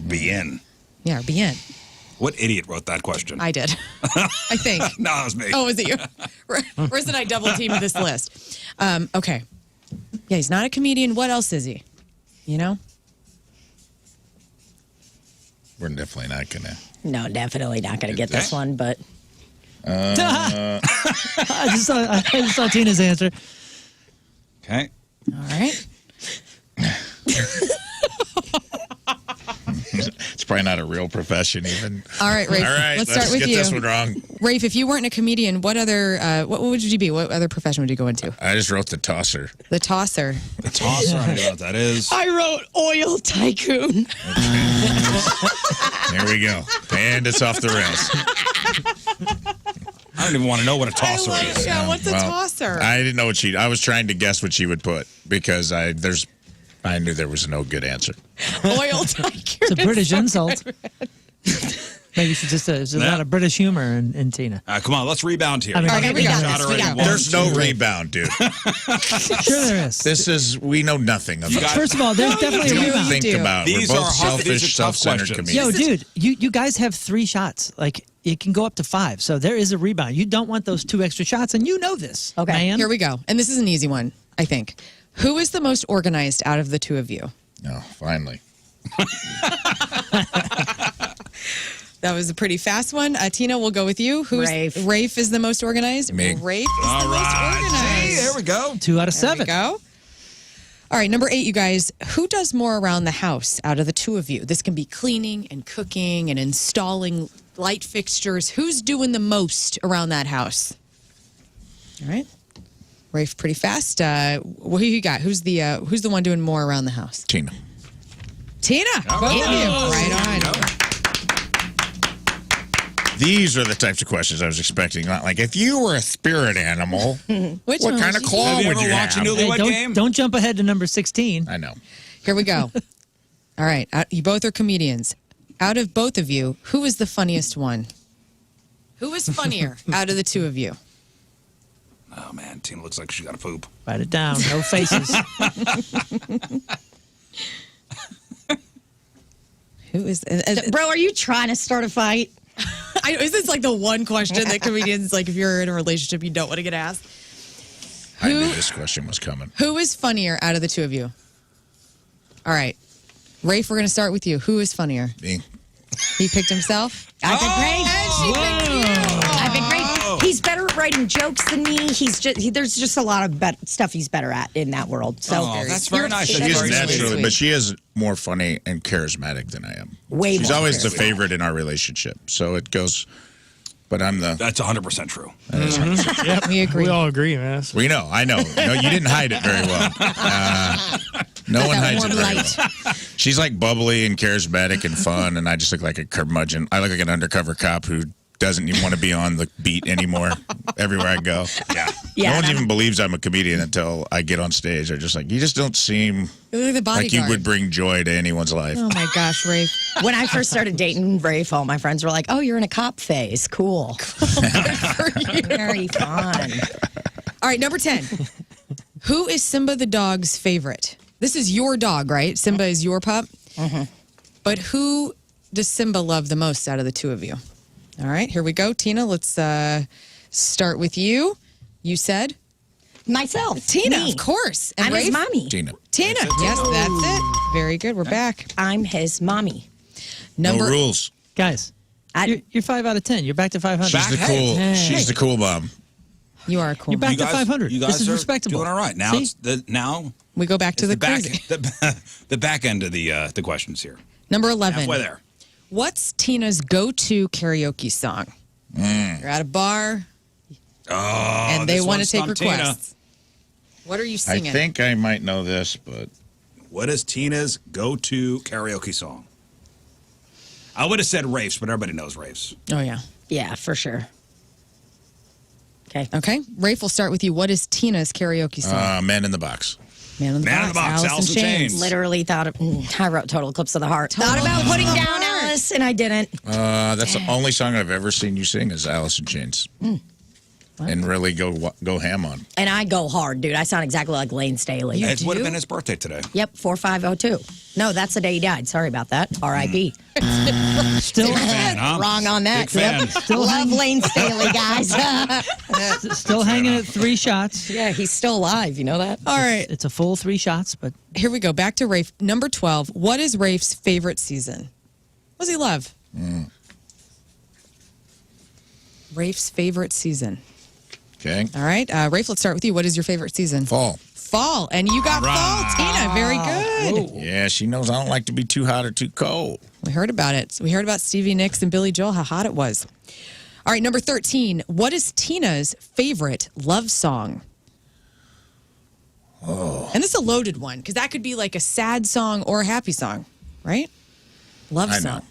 Be in. Yeah, or be in. What idiot wrote that question? I did. I think. No, it was me. Oh, was it you? Where's did I double team this list? Okay. Yeah, he's not a comedian. What else is he? You know? We're definitely not going to. No, definitely not going to get this one, but I just saw Tina's answer. Okay. All right. It's probably not a real profession even. All right, Rafe. All right, let's start with get you. this one wrong. Rafe, if you weren't a comedian, what other what would you be? What other profession would you go into? I just wrote the tosser. The tosser. The tosser, I don't know what that is. I wrote oil tycoon. There we go. And it's off the rails. I don't even want to know what a tosser is. Yeah, what's a Well, tosser? I didn't know what I was trying to guess what she would put because I knew there was no good answer. Oil tycoon. It's a British insult. Maybe she's just there's not a British humor in Tina. Come on, let's rebound here. I mean, Okay, You we got shot this, already we got one, There's no two. rebound, dude. Sure there is. We know nothing of this. First of all, there's definitely a Don't rebound. think about it. We're These both are hard- these are selfish, tough self-centered questions. comedians. Yo, dude, you guys have 3 shots. Like, it can go up to 5. So there is a rebound. You don't want those 2 extra shots, and you know this. Okay. man. Here we go. And this is an easy one, I think. Who is the most organized out of the two of you? No, finally. That was a pretty fast one. Tina, we'll go with you. Rafe. Rafe is the most organized. Me. Rafe is All the most right. organized. See, there we go. 2 out of There we 7. go. All right, number 8, you guys. Who does more around the house out of the two of you? This can be cleaning and cooking and installing light fixtures. Who's doing the most around that house? All right. Rafe, pretty fast. Who you got? Who's the one doing more around the house? Tina. Tina. All Both of right. you. Right on. These are the types of questions I was expecting. Not like, if you were a spirit animal, Which what one kind would of you claw Have you would ever you watched have? a Newlywed Hey, Game? don't jump ahead to number 16. I know. Here we go. All right. You both are comedians. Out of both of you, who is the funniest one? Who is funnier out of the two of you? Oh, man. Tina looks like she got to poop. Write it down. No faces. Who is? Bro, are you trying to start a fight? Is this like the one question that comedians, like if you're in a relationship, you don't want to get asked? I knew this question was coming. Who is funnier out of the two of you? All right. Rafe, we're going to start with you. Who is funnier? Me. He picked himself? I've been great. And she picked you. I've been great. He's better at writing jokes than me. There's just a lot of stuff he's better at in that world. So that's very nice. She That's is very naturally, sweet. but she is more funny and charismatic than I am. She's more always the charismatic. favorite in our relationship. So it goes, but I'm the. That's 100% true. Yep, We agree. We all agree, man. We know. I know. No, you didn't hide it very well. No one hides it warm very light. well. She's like bubbly and charismatic and fun, and I just look like a curmudgeon. I look like an undercover cop who doesn't even want to be on the beat anymore everywhere I go. Yeah, no one and even believes I'm a comedian until I get on stage. They're just like, you just don't seem You're like the bodyguard. like you would bring joy to anyone's life. Oh my gosh, Rafe. when I first started dating Rafe, all my friends were like, "Oh, you're in a cop phase. Cool. Very fun." All right, number 10. Who is Simba the dog's favorite? This is your dog, right? Simba is your pup? Mm-hmm. But who does Simba love the most out of the two of you? All right, here we go. Tina, let's start with you. You said? Myself, Tina, me. of course. And I'm his Rafe? mommy. Tina. Tina, yes, that's it. Very good. We're back. I'm his mommy. No rules. Guys, you're 5 out of 10. You're back to 500. She's the cool. She's the cool mom. You are a cool. You're back You to guys- 500. You guys This is are respectable. doing all right. Now See? it's now We go back to the back crazy. the back end of the questions here. Number 11. Halfway there. What's Tina's go-to karaoke song? You're at a bar Oh, and they this want one to take stumped Tina. requests. What are you I singing? think I might know this, but What is Tina's go-to karaoke song? I would have said Rafe's, but everybody knows Rafe's. Oh, yeah. Yeah, for sure. Okay. Okay. Rafe, we'll start with you. What is Tina's karaoke song? Man in the Box. Man in the Man in the Box, Alice in Chains. Literally thought of. I wrote Total Eclipse of the Heart. Thought about putting down Alice, and I didn't. That's the only song I've ever seen you sing is Alice in Chains. And really go ham on. And I go hard, dude. I sound exactly like Lane Staley. It would have been his birthday today. Yep, 4502. No, that's the day he died. Sorry about that. R.I.P. Still, Fan, huh? Wrong on that. Big fan. Yep. Love Lane Staley, guys. still hanging at 3 shots. Yeah, he's still alive. You know that? All right. It's a full 3 shots, but Here we go. Back to Rafe. Number 12. What is Rafe's favorite season? What does he love? Rafe's favorite season. Okay. All right. Rafe, let's start with you. What is your favorite season? Fall. Fall. And you got fall, Tina. Very good. Yeah, she knows I don't like to be too hot or too cold. We heard about it. We heard about Stevie Nicks and Billy Joel, how hot it was. All right, number 13. What is Tina's favorite love song? Oh. And this is a loaded one because that could be like a sad song or a happy song, right? Love I song. know.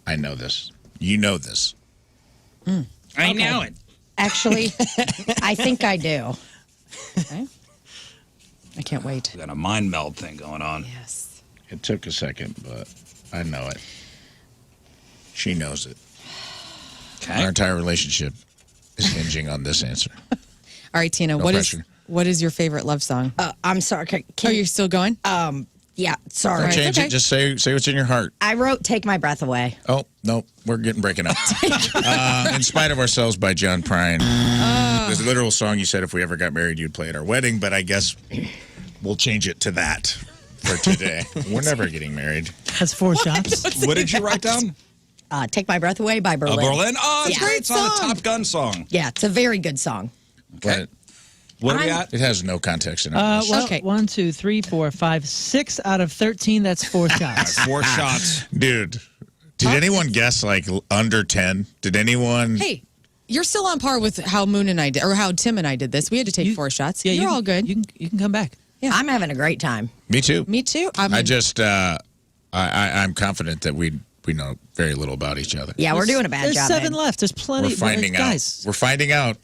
I know this. You know this. I know it. Actually, I think I do. Okay. I can't wait. We got a mind meld thing going on. Yes. It took a second, but I know it. She knows it. Our Okay. entire relationship is hinging on this answer. All right, Tina, No what is pressure. what is your favorite love song? I'm sorry. Oh, you're still going? Yeah, sorry. All right. Change okay. it. Just say what's in your heart. I wrote "Take My Breath Away." Oh, no, we're getting breaking up. In Spite of Ourselves by John Prine. There's a literal song you said if we ever got married, you'd play at our wedding, but I guess we'll change it to that for today. We're never getting married. That's 4 shots. What did you write down? "Take My Breath Away" by Berlin. Berlin. Oh, it's Yeah. great. It's on the Top Gun song. Yeah, it's a very good song. But What are we at? it has no context in it. Well, Okay. 1, 2, 3, 4, 5, 6 out of 13. That's 4 shots. 4 shots. Dude, did anyone guess like under 10? Did anyone? Hey, you're still on par with how Moon and I did, or how Tim and I did this. We had to take 4 shots. Yeah, You're all good. You can come back. I'm having a great time. Me too. Me too. I just, I'm confident that we know very little about each other. Yeah, we're doing a bad There's job. 7 babe. left. There's plenty. We're finding out. Guys, We're finding out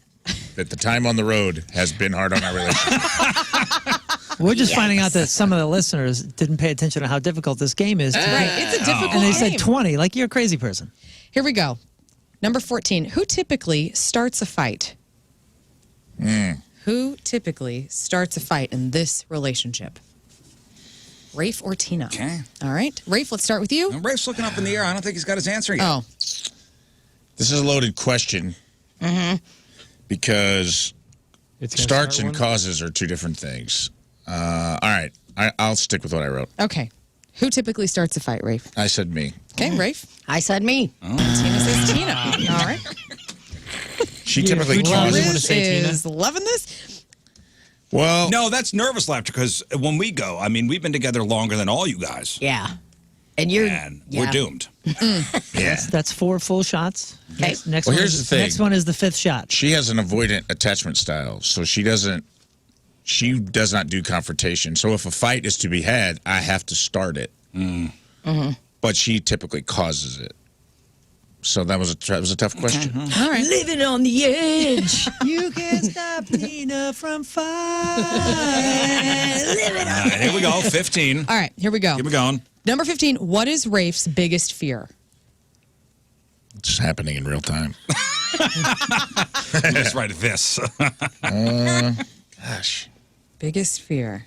that the time on the road has been hard on our relationship. we're just finding out that some of the listeners didn't pay attention to how difficult this game is. right. It's a difficult And they game. said 20. Like, you're a crazy person. Here we go. Number 14. Who typically starts a fight? Who typically starts a fight in this relationship? Rafe or Tina? Okay. All right. Rafe, let's start with you. Rafe's looking up in the air. I don't think he's got his answer yet. Oh, This is a loaded question. Because It's gonna starts start and one. causes are two different things. All right. I'll stick with what I wrote. Okay. Who typically starts a fight, Rafe? I said me. Okay, Rafe. I said me. Tina says Tina. All right. She typically who causes. wanna Rizz say Tina? is loving this. Well, No, that's nervous laughter because when we go, I mean, we've been together longer than all you guys. Yeah. And you're. And yeah. we're doomed. yeah. That's 4 full shots. Okay. Next Well, one here's is, the thing. Next one is the 5th shot. She has an avoidant attachment style, so she does not do confrontation. So if a fight is to be had, I have to start it. But she typically causes it. So that was a tough question. All right. Living on the edge. You can't stop Tina from fighting. Living All right, here we go. 15. All right, here we go. Keep it going. Number 15. What is Rafe's biggest fear? It's happening in real time. Let's write this. Gosh. Biggest fear.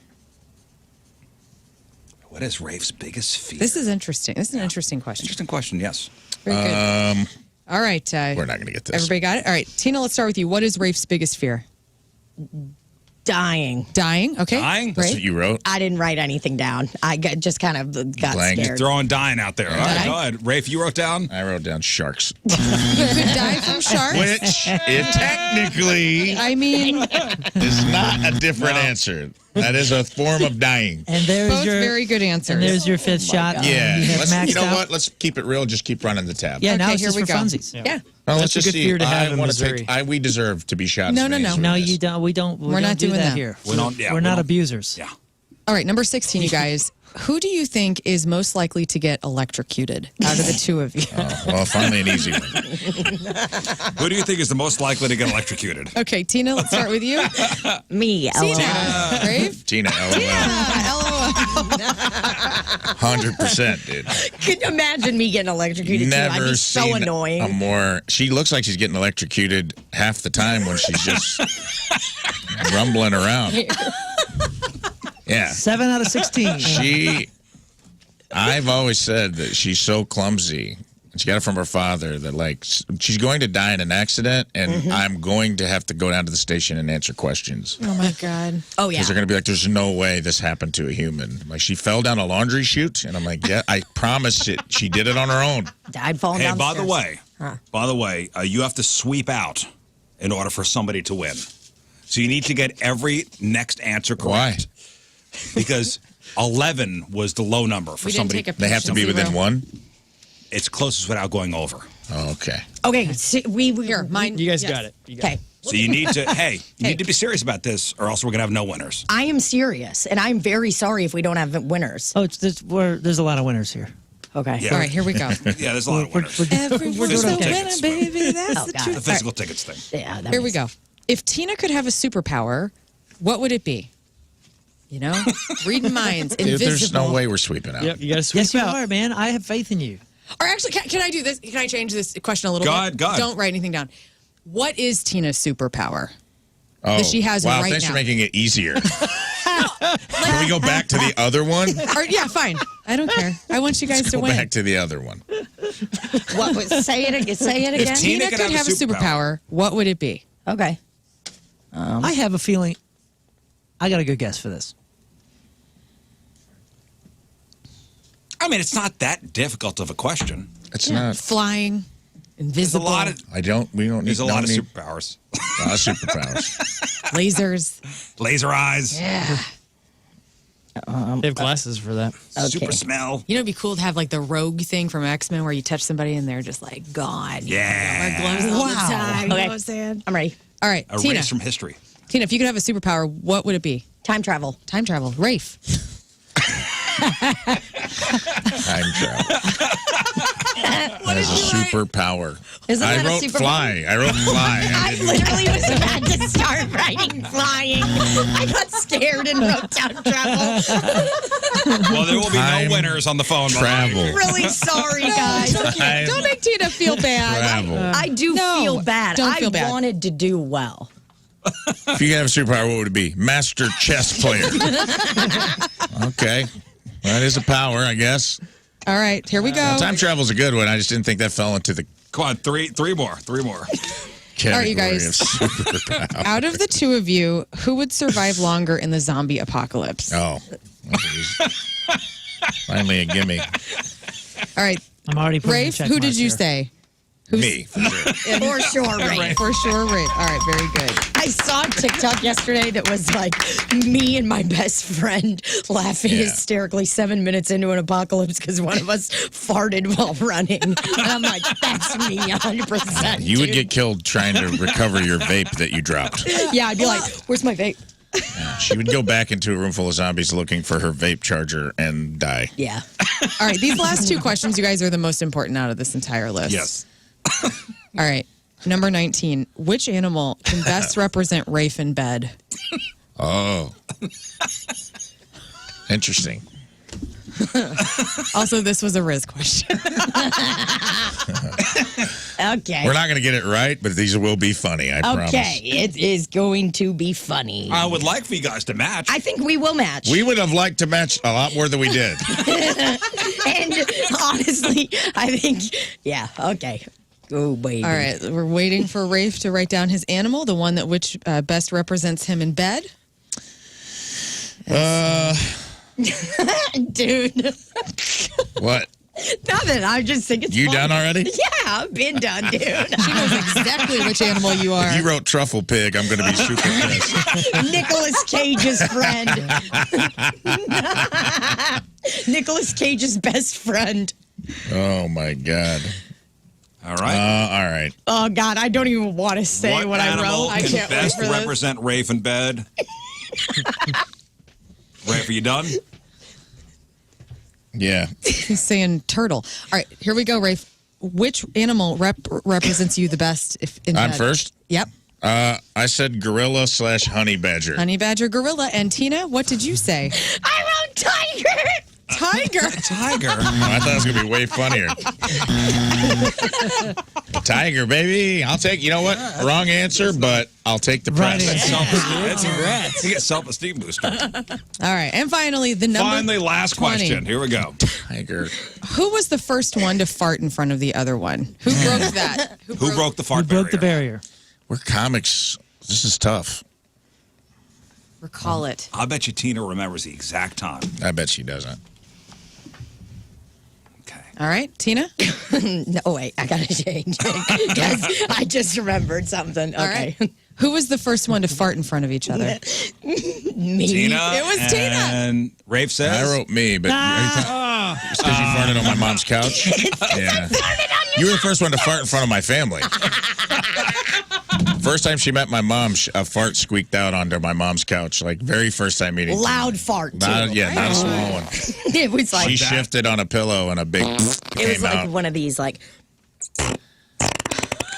What is Rafe's biggest fear? This is interesting. This is an interesting question. Interesting question, yes. Very good. All right. We're not going to get this. Everybody got it? All right. Tina, let's start with you. What is Rafe's biggest fear? dying. Dying? Okay. Dying? That's Right. what you wrote? I didn't write anything down. I just kind of got Blank. scared. Throwing dying out there. All right, Dying? go ahead. Rafe, you wrote down? I wrote down sharks. You could die from sharks. Which, it technically I mean, is not a different answer. That is a form of dying. And there's both your very good answers. and there's your fifth shot. Yeah. You have Let's, maxed you know out. what? Let's keep it real. Just keep running the tab. Yeah, now Okay, it's here just we for go. funsies. Yeah. Well, That's let's a just good see. fear to have I in want to Missouri. take. We deserve to be shot. No, as no, many no. as we No, just- you don't. We don't. We're not do doing that. here. We don't- yeah, we're we not don't- abusers. Yeah. All right, number 16, you guys. Who do you think is most likely to get electrocuted out of the two of you? Well, finally an easy one. Who do you think is the most likely to get electrocuted? Okay, Tina, let's start with you. Me, LOL. Tina. Brave? Tina, LOL. 100%, dude. Can you imagine me getting electrocuted too? I'd Never be seen so annoying. a more. She looks like she's getting electrocuted half the time when she's just rumbling around. Yeah. 7 out of 16. I've always said that she's so clumsy. She got it from her father that, like, she's going to die in an accident, and I'm going to have to go down to the station and answer questions. Oh, my God. Oh, yeah. Because they're going to be like, there's no way this happened to a human. Like, she fell down a laundry chute, and I'm like, yeah, I promise it. She did it on her own. I'd fall Hey, down by the way, you have to sweep out in order for somebody to win. So you need to get every next answer Why? correct. Because 11 was the low number for We didn't somebody. take a They have to be Zero. within one? It's closest without going over. Oh, okay. Okay, so we Here, mine. You guys yes. got it. You got Okay. it. So you need to, you need to be serious about this, or else we're gonna have no winners. I am serious, and I'm very sorry if we don't have winners. Oh, there's a lot of winners here. Okay. Yeah. All right, here we go. Yeah, there's a lot of winners. Everyone's Physical a winner, tickets. baby. That's Oh, the God. The truth. physical tickets thing. Yeah, that Here we makes go. If Tina could have a superpower, what would it be? You know, reading minds, Dude, invisible. there's no way we're sweeping out. Yep, you got to sweep Yes, you out. are, man. I have faith in you. Or actually, can I do this? Can I change this question a little Go bit? ahead, go ahead. Don't write anything down. What is Tina's superpower? Oh, That she has wow, right thanks for now. making it easier. Can we go back to the other one? Or, yeah, fine. I don't care. I want you guys Let's to go win. back to the other one. What was say it again? Say it again. Tina Tina could could have have a a superpower. What would it be? Okay. I have a feeling. I got a good guess for this. I mean, it's not that difficult of a question. It's not. Flying, There's a invisible, lot of We don't need there's a lot of need superpowers. a lot of superpowers. lasers. Laser eyes, Yeah. They have glasses for that. super smell. You know, it'd be cool to have like the rogue thing from X-Men where you touch somebody and they're just like gone. Yeah. Wear gloves all the Wow. time. You know Okay. what I'm saying? I'm ready. All right, Erase Tina. from history. Tina, if you could have a superpower, what would it be? Time travel. Time travel. Rafe. Time travel. What As a superpower. Isn't I that a wrote superpower? fly. I wrote fly. I I didn't- literally was about to start writing flying. I got scared and wrote time travel. Well, there will be Time no winners on the phone. travel. Really sorry, guys. Time Don't make Tina feel bad. travel. I do No, feel bad. don't feel I bad. wanted to do well. If you could have a superpower, what would it be? Master chess player. Okay. That is a power, I guess. All right, here we go. Time travel's a good one. I just didn't think that fell into the Come on, three more. All right, you guys. Out of the two of you, who would survive longer in the zombie apocalypse? Oh. Finally a gimme. All right. I'm already putting Rafe, check who did marks you here. say? Me, for sure. For sure, Ray. For sure, Rafe. All right, very good. I saw a TikTok yesterday that was like me and my best friend laughing hysterically 7 minutes into an apocalypse because one of us farted while running. And I'm like, that's me 100%. You would dude. get killed trying to recover your vape that you dropped. Yeah, I'd be like, where's my vape? She would go back into a room full of zombies looking for her vape charger and die. Yeah. All right, these last two questions, you guys, are the most important out of this entire list. Yes. All right. Number 19. Which animal can best represent Rafe in bed? Oh. Interesting. Also, this was a Rizz question. Okay. We're not going to get it right, but these will be funny, I promise. Okay, it is going to be funny. I would like for you guys to match. I think we will match. We would have liked to match a lot more than we did. And honestly, I think, yeah, okay. Oh, baby. All right, we're waiting for Rafe to write down his animal, the one that which best represents him in bed. Dude. What? Nothing. I just think it's You funny. done already? Yeah, I've been done, dude. She knows exactly which animal you are. If you wrote truffle pig, I'm going to be super pissed. Nicolas Cage's friend. Nicolas Cage's best friend. Oh, my God. All right. All right. Oh, God, I don't even want to say what I animal wrote. I can can't wait best for this. represent Rafe in bed? Rafe, are you done? Yeah. He's saying turtle. All right, here we go, Rafe. Which animal represents you the best? If in I'm bed? first? Yep. I said gorilla / honey badger. Honey badger, gorilla. And Tina, what did you say? I wrote tiger. Tiger. Tiger. I thought it was going to be way funnier. Tiger, baby. I'll take, you know what? Wrong answer, but I'll take the Right press. answer. Congrats. You get self-esteem booster. All right, and finally, the number. Finally, last 20. question. Here we go. Tiger. Who was the first one to fart in front of the other one? Who broke that? Who broke the fart Who broke the barrier? barrier? We're comics. This is tough. Recall it. I bet you Tina remembers the exact time. I bet she doesn't. Okay. All right, Tina. No, wait, I got to change it because I just remembered something. All Okay. right. Who was the first one to fart in front of each other? Me. Tina. It was Tina. And Rafe says. I wrote me, but it's because you farted on my mom's couch. Yeah. You were the first one to fart in front of my family. First time she met my mom, a fart squeaked out onto my mom's couch. Like, very first time meeting. Loud fart, too. Not a small one. It was like, She shifted on a pillow and a big it was came like out. one of these, like,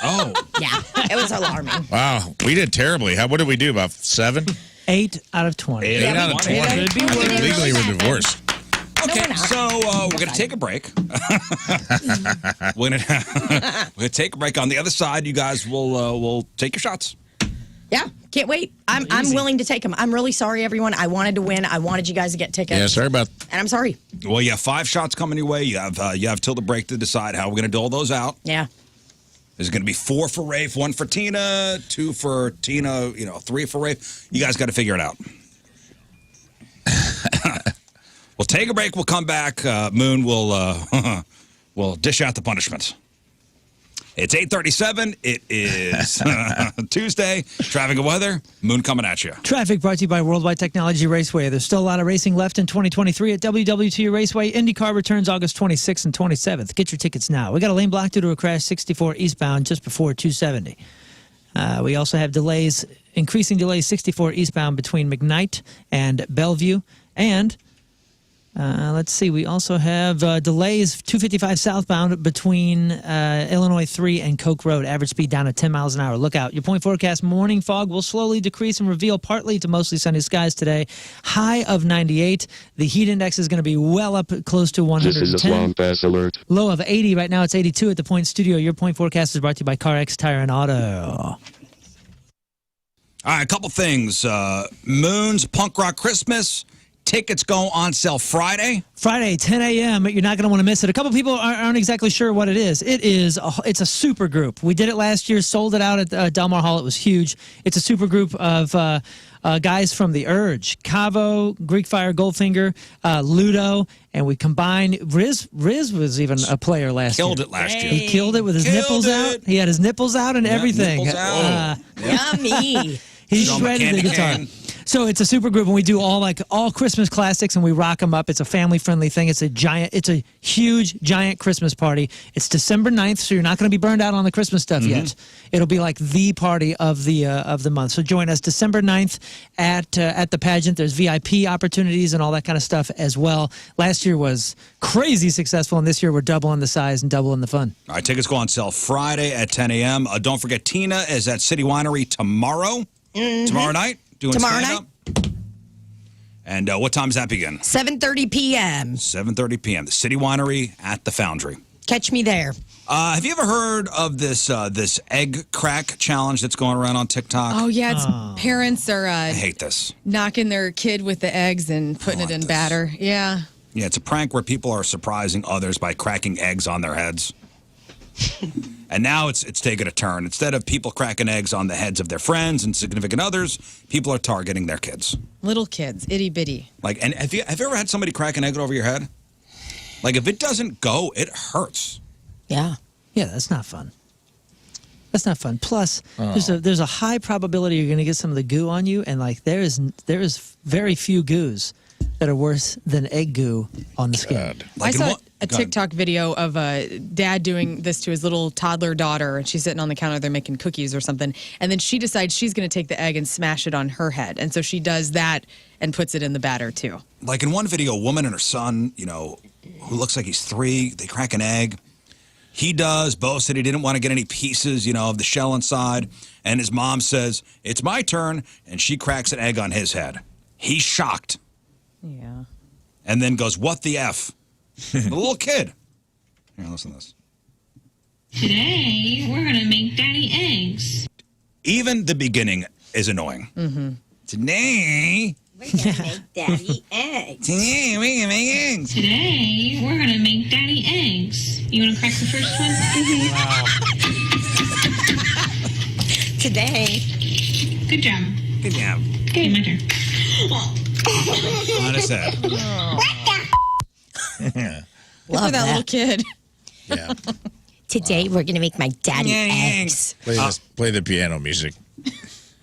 Oh. yeah, it was alarming. Wow, we did terribly. What did we do? About 7? 8 out of 20. 8 out of 20. Could be I think worse. legally we're divorced. Okay, we're not. so we're going to take a break. We're going to take a break. On the other side, you guys will take your shots. Yeah, can't wait. I'm willing to take them. I'm really sorry, everyone. I wanted to win. I wanted you guys to get tickets. Yeah, sorry about. And I'm sorry. Well, you have 5 shots coming your way. You have till the break to decide how we're going to dole those out. Yeah. There's going to be 4 for Rafe, 1 for Tina, 2 for Tina, 3 for Rafe. You guys got to figure it out. We'll take a break. We'll come back. Moon will will dish out the punishments. It's 8:37. It is Tuesday. Traffic and weather. Moon coming at you. Traffic brought to you by Worldwide Technology Raceway. There's still a lot of racing left in 2023 at WW2 Raceway. IndyCar returns August 26th and 27th. Get your tickets now. We got a lane block due to a crash 64 eastbound just before 270. We also have delays, increasing delays 64 eastbound between McKnight and Bellevue. And let's see, we also have delays 255 southbound between Illinois 3 and Coke Road. Average speed down to 10 miles an hour. Look out. Your point forecast: morning fog will slowly decrease and reveal partly to mostly sunny skies today. High of 98. The heat index is going to be well up close to 110. This is a swamp ass alert. Low of 80. Right now it's 82 at the Point Studio. Your point forecast is brought to you by CarX Tire and Auto. All right, a couple things. Moon's Punk Rock Christmas Tickets go on sale Friday. Friday, 10 a.m. You're not going to want to miss it. A couple people aren't exactly sure what it is. It's a super group. We did it last year, sold it out at Del Mar Hall. It was huge. It's a super group of guys from The Urge, Cavo, Greek Fire, Goldfinger, Ludo, and we combined. Rizz was even a player last year. Killed it last year. He killed it with his nipples out. He had his nipples out and everything. Nipples out. Yummy. He Show him a shredded the candy guitar. cane. So it's a super group, and we do all Christmas classics, and we rock them up. It's a family-friendly thing. It's a huge, giant Christmas party. It's December 9th, so you're not going to be burned out on the Christmas stuff yet. It'll be like the party of the month. So join us December 9th at the pageant. There's VIP opportunities and all that kind of stuff as well. Last year was crazy successful, and this year we're doubling the size and doubling the fun. All right, tickets go on sale Friday at 10 a.m. Don't forget, Tina is at City Winery tomorrow. Tomorrow night. Doing Tomorrow stand-up. And what time does that begin? 7:30 p.m. 7:30 p.m. The City Winery at the Foundry. Catch me there. Have you ever heard of this egg crack challenge that's going around on TikTok? Oh, yeah. It's parents are I hate this. knocking their kid with the eggs and putting it in this. batter. Yeah. Yeah, it's a prank where people are surprising others by cracking eggs on their heads. And now it's taken a turn. Instead of people cracking eggs on the heads of their friends and significant others, people are targeting their kids. Little kids, itty bitty. Like, and have you ever had somebody crack an egg over your head? Like, if it doesn't go, it hurts. Yeah. Yeah, that's not fun. That's not fun. Plus, there's a high probability you're going to get some of the goo on you, and like there is very few goos that are worse than egg goo on the skin. Like I saw a go ahead. TikTok video of a dad doing this to his little toddler daughter, and she's sitting on the counter, they're making cookies or something, and then she decides she's going to take the egg and smash it on her head, and so she does that and puts it in the batter too. Like in one video, a woman and her son, who looks like he's 3, they crack an egg. He does. Bo said he didn't want to get any pieces, of the shell inside. And his mom says, it's my turn. And she cracks an egg on his head. He's shocked. Yeah. And then goes, what the F? The little kid. Here, listen to this. Today, we're going to make daddy eggs. Even the beginning is annoying. Mm-hmm. Today, We're going to make daddy eggs. we're going to make eggs. Today, we're going to make daddy eggs. You want to crack the first one? Today. Good job. Good job. Okay, my turn. On his head. Good for that little kid. Yeah. Today, we're going to make my daddy eggs. Play the piano music.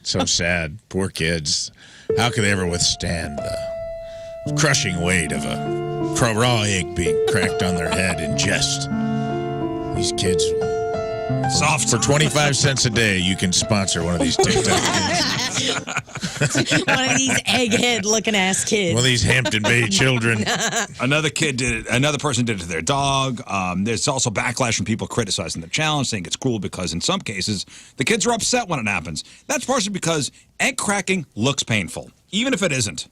So sad. Poor kids. How could they ever withstand the crushing weight of a raw egg being cracked on their head in jest? These kids. Soft. For 25 cents a day, you can sponsor one of these TikTok kids. One of these egghead looking ass kids. One of these Hampton Bay children. Another kid did it. Another person did it to their dog. There's also backlash from people criticizing the challenge, saying it's cruel because in some cases the kids are upset when it happens. That's partially because egg cracking looks painful, even if it isn't.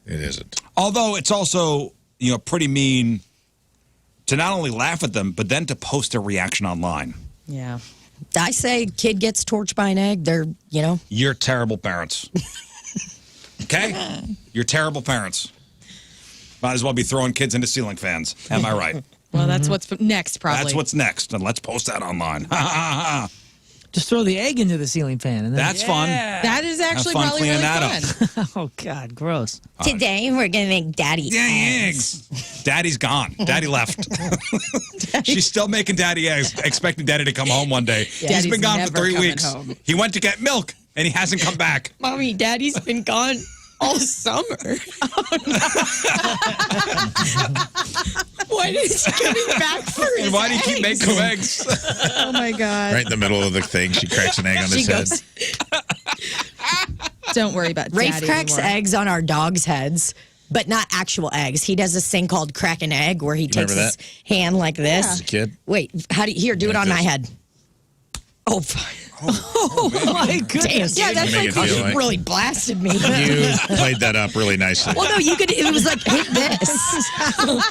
It isn't. Although it's also pretty mean to not only laugh at them but then to post a reaction online. Yeah. I say kid gets torched by an egg. They're, You're terrible parents. Okay? You're terrible parents. Might as well be throwing kids into ceiling fans. Am I right? Well, that's what's next, probably. That's what's next, and let's post that online. Just throw the egg into the ceiling fan. And then, That's fun. That is actually fun probably cleaning really that fun. oh, God, gross. Today, we're going to make daddy eggs. Daddy's gone. Daddy left. She's still making daddy eggs, expecting daddy to come home one day. He's Daddy's been gone for never 3 coming weeks. home. He went to get milk, and he hasn't come back. Mommy, daddy's been gone all summer. Why is he coming back for his And why do you keep eggs? making eggs? Oh, my God. Right in the middle of the thing, she cracks an egg on his head. Don't worry about Rafe daddy cracks anymore. eggs on our dog's heads, but not actual eggs. He does this thing called crack an egg where he takes remember his hand like this. As a kid. Wait, do it Like on my this. head. Oh, fuck. Oh my goodness! Yeah, that's Make like it feel you like- really blasted me. You played that up really nicely. Well, no, you could. It was like hit this.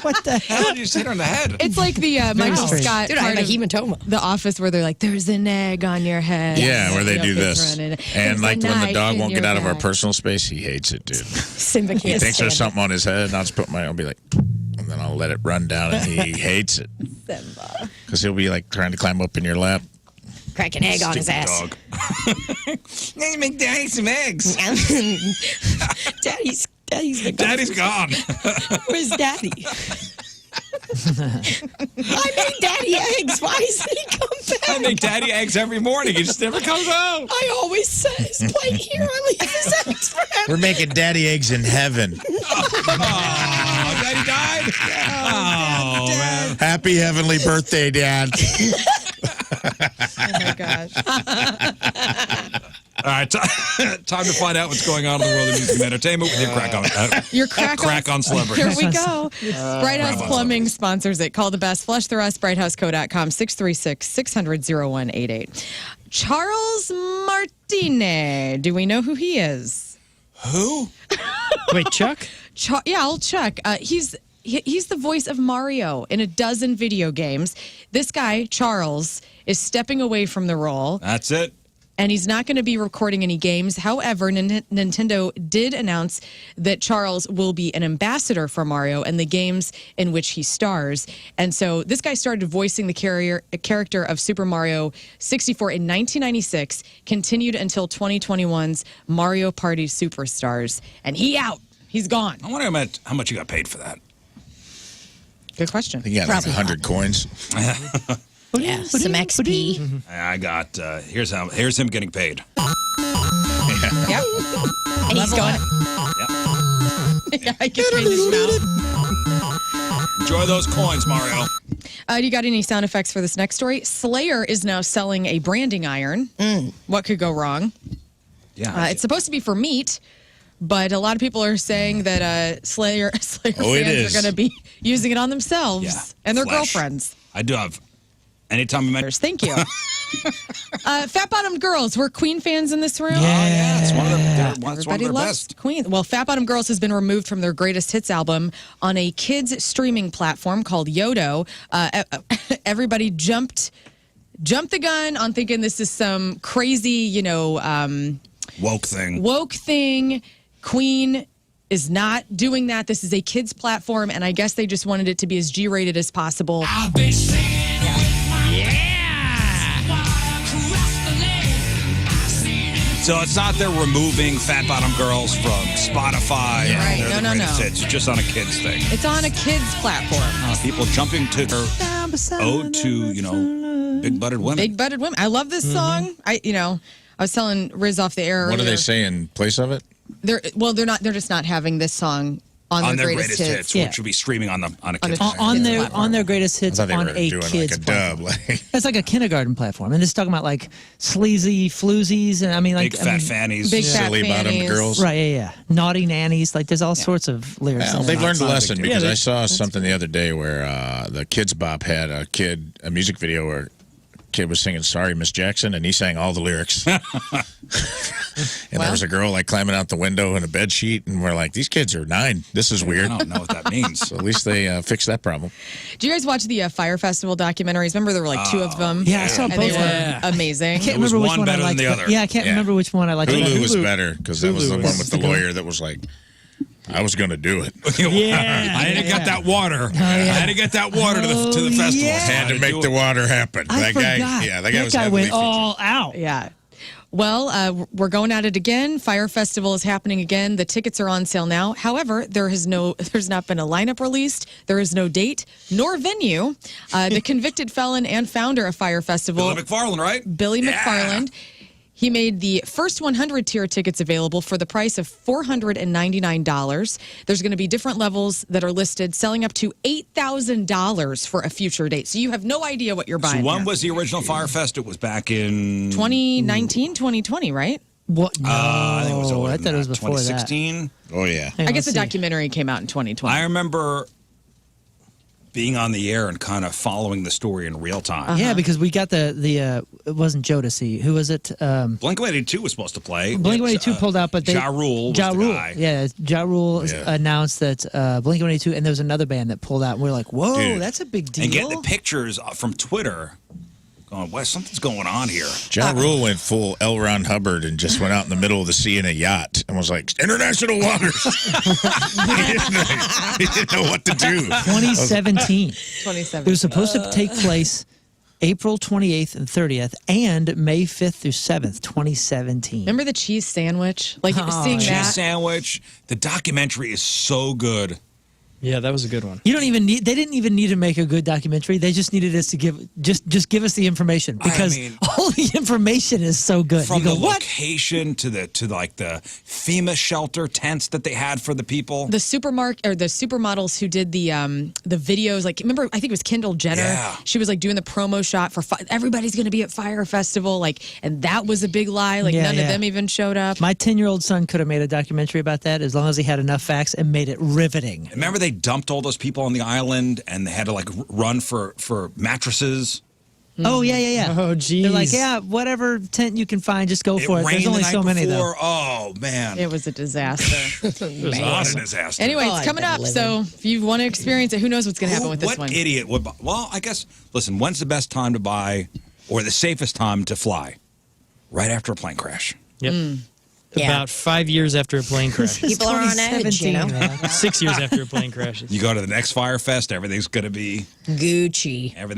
What the hell? How did you hit her in the head? It's like the Michael strange. Scott Dude, I part have a of hematoma. The Office where they're like, "There's an egg on your head." Yeah, where they You know, do kids this. running. And There's like a when the knife dog in won't get your out of our back. personal space, he hates it, dude. Simba He can't thinks there's stand something on his head, and I'll just put I'll be like, and then I'll let it run down, and he hates it. Simba. Because he'll be like trying to climb up in your lap. Crack an egg on his ass. Dog. Hey, make Daddy some eggs. Daddy's been gone. Daddy's gone. Where's Daddy? I made Daddy eggs. Why doesn't he come I back? make Daddy eggs every morning. He just never comes out. I always set his plate here. I leave his eggs for him. We're making daddy eggs in heaven. Oh, Daddy died? Oh, man. Happy heavenly birthday, Dad. Oh my gosh. All right, time to find out what's going on in the world of music and entertainment with your Your crack on celebrity. Here we go. Bright House Bravo. Plumbing sponsors it. Call the best. Flush the rust. BrightHouseCo.com 636-600-0188. Charles Martinet. Do we know who he is? Who? Wait, Chuck? Yeah, I'll check. He's the voice of Mario in a dozen video games. This guy, Charles, is stepping away from the role. That's it. And he's not going to be recording any games. However, Nintendo did announce that Charles will be an ambassador for Mario and the games in which he stars. And so this guy started voicing the character of Super Mario 64 in 1996, continued until 2021's Mario Party Superstars. And he's gone. I wonder how much you got paid for that. Good question. He got like Probably 100 coins. Yeah, some XP. I got, here's him getting paid. Yep. And he's going. Yeah, I can train his mouth. Enjoy those coins, Mario. Do you got any sound effects for this next story? Slayer is now selling a branding iron. What could go wrong? Yeah. It's supposed to be for meat, but a lot of people are saying that Slayer fans it is. are going to be using it on themselves and their flesh. girlfriends. I do have. Anytime you mention. Thank you. Fat Bottom Girls. We're Queen fans in this room. Oh, yeah. It's one of Everybody their loves best. Queen. Well, Fat Bottom Girls has been removed from their greatest hits album on a kids streaming platform called Yodo. Everybody jumped the gun on thinking this is some crazy, Woke thing. woke thing. Queen is not doing that. This is a kids platform, and I guess they just wanted it to be as G-rated as possible. So it's not they're removing Fat Bottom Girls from Spotify. Right. They're the No. greatest hits. It's just on a kids thing. It's on a kids platform. People jumping to their ode to, big-butted women. Big butted women. I love this song. I was telling Rizz off the air What do earlier. they say in place of it? They're just not having this song on their greatest hits. which would be streaming on a kids a- thing. On their greatest I hits thought they on were a doing kids like a platform. dub. Like, It's like a kindergarten platform, and this is talking about like sleazy floozies, and I mean like Big fat fannies. Big fat silly bottomed fannies. girls. right, yeah, naughty nannies. Like there's all sorts of lyrics. Well, in they've there. learned a not a lesson big deal. because Yeah, I saw something the other day where the Kids Bop had a music video where a kid was singing "Sorry, Miss Jackson," and he sang all the lyrics. And there was a girl like climbing out the window in a bed sheet, and we're like, "These kids are 9. This is weird." I don't know what that means. So at least they fixed that problem. Do you guys watch the Fire Festival documentaries? Remember there were like 2 of them? Yeah, I saw And both they of were them. amazing. I can't It was remember which one one I better than liked. the but- other. Yeah, I can't Yeah. remember which one I liked. Hulu was Hulu. better because that was the Hulu one was with the the good lawyer that was like, "I was going to do it." Yeah. I had to get that water. I had to get that water to the festival. yeah. Had to make the water happen. I that forgot. guy, that guy was guy heavily went featured. all out. Yeah. Well, we're going at it again. Fire Festival is happening again. The tickets are on sale now. However, there's not been a lineup released. There is no date nor venue. The convicted felon and founder of Fire Festival, Billy McFarland, right? Billy Yeah. McFarland. He made the first 100 tier tickets available for the price of $499. There's going to be different levels that are listed, selling up to $8,000 for a future date. So you have no idea what you're So buying. when here. was the original Fire Fest? It was back in 2019, 2020, right? What? No, I think it was older I than thought it was that, before that. 2016. Oh yeah. I guess the documentary came out in 2020. I remember being on the air and kind of following the story in real time. Yeah, because we got the it wasn't Jodeci. Who was it? Blink-182 was supposed to play. Blink-182 pulled out, but Ja Rule was the guy. Yeah, Ja Rule announced that Blink-182, and there was another band that pulled out. And we were like, whoa, Dude. that's a big deal. And getting the pictures from Twitter going, well, something's going on here. Ja Rule went full L. Ron Hubbard and just went out in the middle of the sea in a yacht and was like, international waters. he didn't know what to do. 2017. 2017. It was supposed to take place April 28th and 30th and May 5th through 7th, 2017. Remember the cheese sandwich? Like seeing Cheese that. sandwich. The documentary is so good. Yeah, that was a good one. You don't even need. They didn't even need to make a good documentary. They just needed us to give give us the information because all the information is so good. From you go, the what? location to the FEMA shelter tents that they had for the people. The supermodels who did the videos, like remember I think it was Kendall Jenner. Yeah. She was like doing the promo shot for everybody's going to be at Fire Festival, like, and that was a big lie. Like none of them even showed up. My 10-year-old son could have made a documentary about that as long as he had enough facts and made it riveting. Remember they dumped all those people on the island and they had to like run for mattresses. Oh yeah. Oh geez. They're like, yeah, whatever tent you can find, just go for it. There's rained only the night so many though. before. Oh man, It was a disaster. it was a disaster. Anyway, Oh, it's I've coming been up. living. So if you want to experience it, who knows what's going to happen with this what one? idiot would? Well, I guess. Listen, when's the best time to buy, or the safest time to fly? Right after a plane crash. Yep. Yeah. About 5 years after a plane crash. People are on edge, you know. 6 years after a plane crashes. You go to the next Fire Fest, everything's gonna be Gucci. Gucci.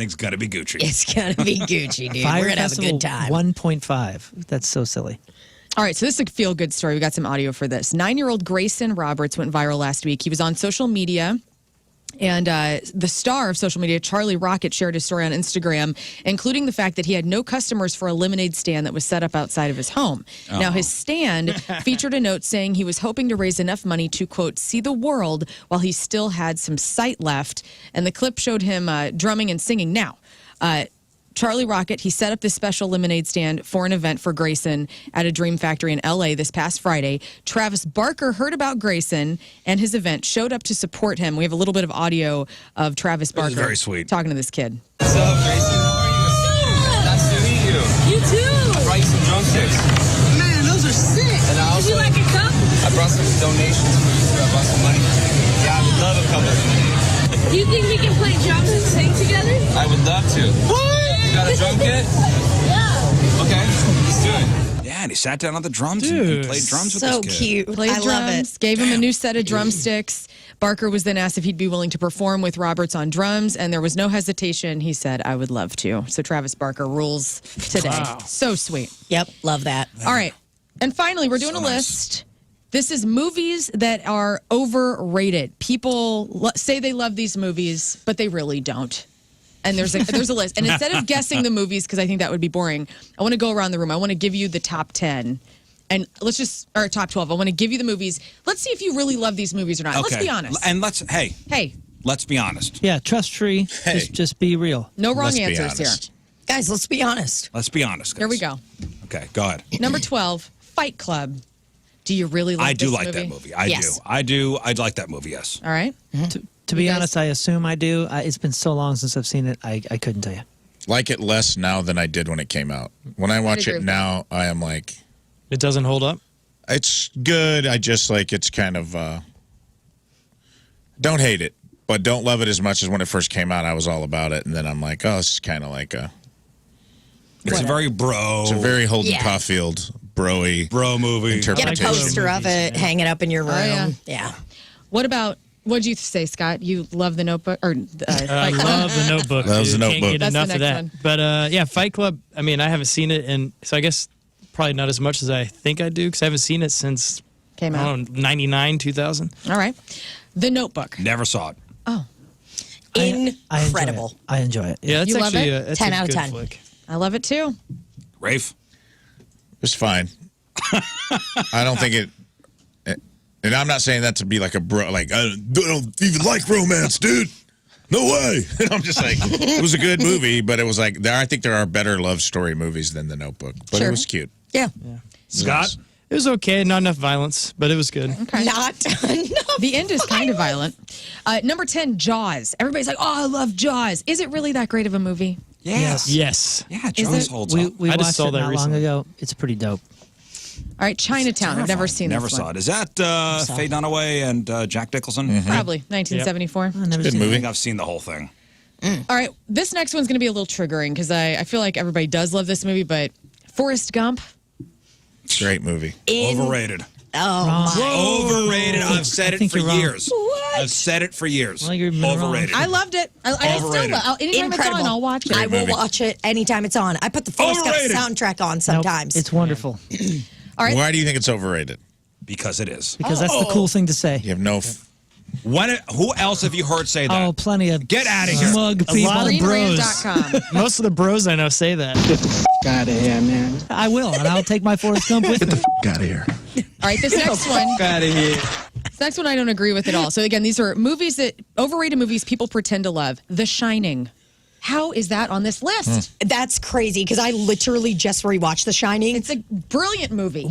It's going to be Gucci, dude. Fire We're going to have a Festival good time. 1.5. That's so silly. All right, so this is a feel-good story. We got some audio for this. 9-year-old Grayson Roberts went viral last week. He was on social media. And the star of social media, Charlie Rocket, shared his story on Instagram, including the fact that he had no customers for a lemonade stand that was set up outside of his home. Now, his stand featured a note saying he was hoping to raise enough money to, quote, see the world while he still had some sight left. And the clip showed him drumming and singing. Now, Charlie Rocket, he set up this special lemonade stand for an event for Grayson at a Dream Factory in L.A. this past Friday. Travis Barker heard about Grayson and his event, showed up to support him. We have a little bit of audio of Travis Barker. This is very sweet. Talking to this kid. What's up, Grayson? How are you? Nice to meet you. You too. I brought you some drumsticks. Man, those are sick. And I Would also, you like a cup? I brought some donations for you too. I brought some money. Yeah, I would love a couple of them. Do you think we can play drums and sing together? I would love to. What? You got a drum kit? Yeah. Okay, let's do it. Yeah, and he sat down on the drums and Dude, played drums with So this kid. cute. Played I drums, love it. gave him a new set of drumsticks. Barker was then asked if he'd be willing to perform with Roberts on drums, and there was no hesitation. He said, I would love to. So Travis Barker rules today. Wow. So sweet. Yep, love that. All right. And finally, we're doing So a nice. list. This is movies that are overrated. People say they love these movies, but they really don't. And there's a list. And instead of guessing the movies, because I think that would be boring, I want to go around the room. I want to give you the top 10. And or top 12. I want to give you the movies. Let's see if you really love these movies or not. Let's be honest. And Hey, let's be honest. Yeah, trust free. Hey. Just be real. no wrong Let's be answers here. honest. Guys, let's be honest. Let's be honest. Guys. Here we go. Okay, go ahead. Number 12, Fight Club. Do you really like I do this like movie? that movie. I Yes. do. I do. I'd like that movie, yes. All right. To be guys- honest, I assume I do. It's been so long since I've seen it, I couldn't tell you. Like it less now than I did when it came out. When I watch agree it with now, I am like, It doesn't hold up? it's good. I just like it's kind of don't hate it, but don't love it as much as when it first came out. I was all about it, and then I'm like, oh, it's kind of like It's a very it's a very Holden Yeah. Caulfield bro-y bro movie. Get a interpretation. poster of it, hang it up in your room. yeah. What'd you say, Scott? You love The Notebook? Or I Fight Club? love The Notebook. Loves dude. The Can't Notebook. get That's the enough of next that. one. But yeah, Fight Club, I mean, I haven't seen it, and so I guess probably not as much as I think I do because I haven't seen it since, Came I out. don't know, 99, 2000. All right. The Notebook. Never saw it. Incredible. I enjoy it. Yeah, that's You love actually it? that's 10 a out of good 10. flick. I love it too. Rafe? It's fine. I don't think it. And I'm not saying that to be like a bro. Like I don't even like romance, dude. No way. And I'm just like, it was a good movie, but it was like I think there are better love story movies than The Notebook. But Sure. it was cute. Yeah. Scott? It was okay. Not enough violence, but it was good. Okay. Not enough. The end is kind of violent. Number 10, Jaws. Everybody's like, oh, I love Jaws. Is it really that great of a movie? Yes. Yes. Yeah, Is Jaws it? holds up. We I just watched saw it that not long recently. ago. It's pretty dope. All right, Chinatown. I've never seen Never this saw one. it. Is that Faye Dunaway and Jack Nicholson? Probably 1974. I never Good seen I it. think I've seen the whole thing. All right, this next one's going to be a little triggering because I feel like everybody does love this movie, but Forrest Gump. Great movie. Overrated. Oh, my. Overrated. I've said I it think for you're wrong. years. What? I've said it for years. Well, you're wrong. Overrated. I loved it. I still Overrated. love it. Anytime Incredible. it's on, I'll watch it. I will movie. watch it anytime it's on. I put the Forrest Gump Overrated. soundtrack on Nope, sometimes. it's wonderful All right. Why do you think it's overrated? Because it is. because that's the cool thing to say. You have no. Who else have you heard say that? Oh, plenty of Get outta here. smug A people. lot of bros. GreenRant.com. Most of the bros I know say that. Out of here, man. I will, and I'll take my Forrest Gump with me. Out of here. All right, this next one. Out of here. This next one I don't agree with at all. So again, these are movies that overrated movies people pretend to love. The Shining. How is that on this list? That's crazy because I literally just rewatched The Shining. It's a brilliant movie.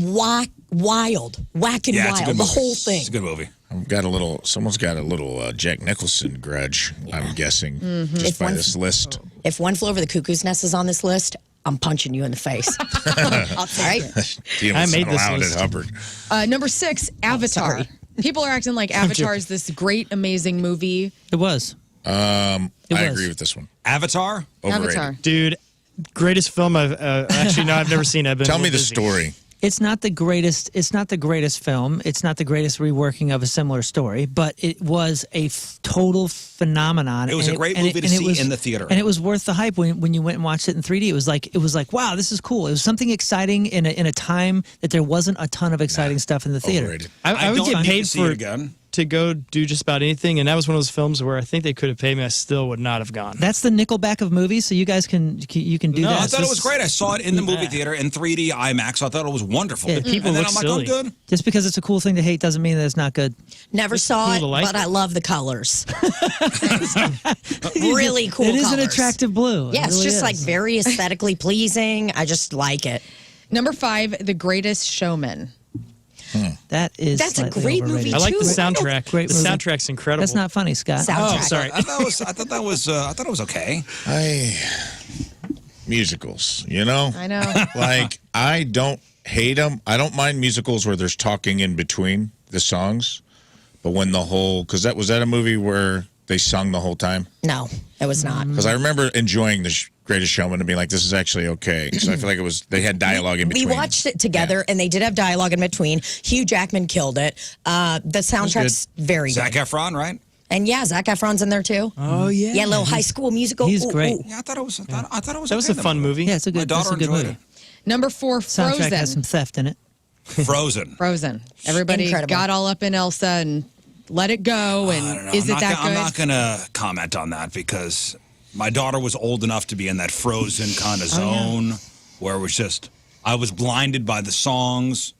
Wild, whack and Yeah, it's a wild, good the movie. whole thing. It's a good movie. I've got a little. Someone's got a little Jack Nicholson grudge. I'm guessing just If by one- this list. If One Flew Over the Cuckoo's Nest is on this list, I'm punching you in the face. All right. I made this around list. at Hubbard. Number 6, Avatar. sorry. People are acting like Avatar is this great, amazing movie. It was. I was. agree with this one. Avatar? Overrated. Avatar. Dude, greatest film I've actually no, I've never seen. I've been Tell a me little the busy. story. It's not the greatest. It's not the greatest film. It's not the greatest reworking of a similar story, but it was a total phenomenon. It was and a great and movie to and see in the theater. and it was worth the hype when you went and watched it in 3D. It was like wow, this is cool. It was something exciting in a time that there wasn't a ton of exciting stuff in the theater. Overrated. I would don't get need paid to see for it again. to go do just about anything, and that was one of those films where I think they could have paid me. I still would not have gone. That's the Nickelback of movies, so you guys can do No, that. I thought it was just- great. I saw it in the movie theater in 3D IMAX. I thought it was wonderful. Yeah. The people and then look I'm like, silly. I'm good. Just because it's a cool thing to hate doesn't mean that it's not good. Never saw cool it, to like but it. I love the colors. Really cool It is colors. an attractive blue. Yeah, It it's really just is. like very aesthetically pleasing. I just like it. Number 5, The Greatest Showman. That is. That's a slightly great overrated. movie, I like the too. soundtrack. Great The movie. soundtrack's incredible. That's not funny, Scott. Soundtrack. Oh, sorry. I thought that was okay. Musicals, you know? I know. Like, I don't hate them. I don't mind musicals where there's talking in between the songs. But when the whole, because was that a movie where they sung the whole time? No, it was not. Because I remember enjoying the Greatest Showman and being like, this is actually okay. So I feel like they had dialogue in between. We watched it together, and they did have dialogue in between. Hugh Jackman killed it. The soundtrack's very Zac good. Efron, right? And yeah, Zac Efron's in there too. Oh yeah. Yeah, little High School Musical. He's Ooh, great. ooh. Yeah, I thought it was. I thought it was. That was okay, a fun movie. Yeah, it's a good. My That's daughter a good enjoyed movie. Number 4, Soundtrack has some Frozen. theft in it. Frozen. Frozen. Everybody Incredible. got all up in Elsa and let it go. I don't know. And is it that good? I'm not going to comment on that because my daughter was old enough to be in that Frozen kind of zone where it was just I was blinded by the songs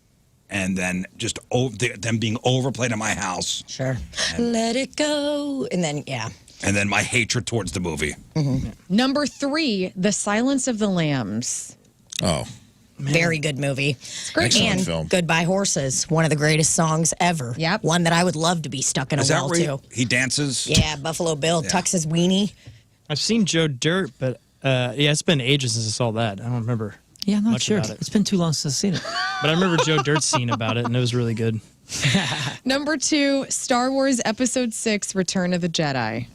and then just them being overplayed in my house Sure. Let it go. And then, yeah. and then my hatred towards the movie. Number 3, The Silence of the Lambs. Oh, Very good movie. great. excellent And film. Goodbye Horses, one of the greatest songs ever. Yep. One that I would love to be stuck in a Is that well where to. he dances? Yeah, Buffalo Bill tucks his weenie. I've seen Joe Dirt, but yeah, it's been ages since I saw that. I don't remember. Yeah, I'm not Much sure. about it. It's been too long since I've seen it. But I remember Joe Dirt's scene about it, and it was really good. Number 2, Star Wars Episode 6, Return of the Jedi.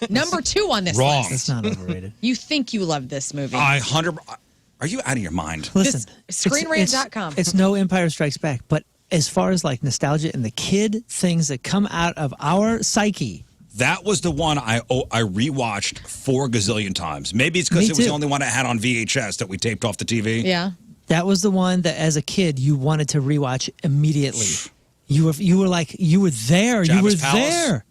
Number 2 on this Wrong. list. It's not overrated. You think you love this movie. Are you out of your mind? Listen, ScreenRant.com. It's no Empire Strikes Back, but as far as like nostalgia and the kid things that come out of our psyche, That was the one I rewatched 4 gazillion times. Maybe it's because Me it was too. the only one I had on VHS that we taped off the TV. Yeah. that was the one that as a kid you wanted to rewatch immediately. You were like you were there. You were Jabba's Palace. there.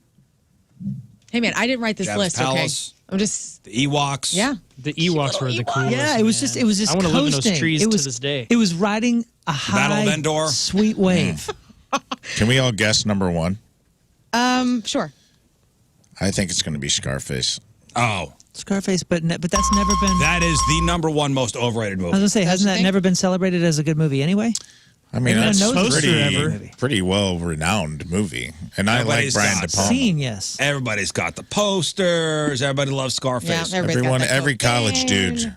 Hey, man, I didn't write this Jabba's list, Palace. okay? I'm just, The Ewoks. yeah. The Ewoks were the coolest. Yeah, it was man. just it was just I want to live in those coasting. trees it was, to this day. It was riding a Battle of high, Endor. sweet wave. Can we all guess number one? Sure. I think it's going to be Scarface. Oh, Scarface, but that's never been. That is the number one most overrated movie. I was gonna say, hasn't that think? never been celebrated as a good movie anyway? I mean, Maybe that's not knows pretty well-renowned movie. And I like Everybody's Brian got De Palma. Scene, yes. Everybody's got the posters. Everybody loves Scarface. Yeah, everybody's got that Every college cocaine. dude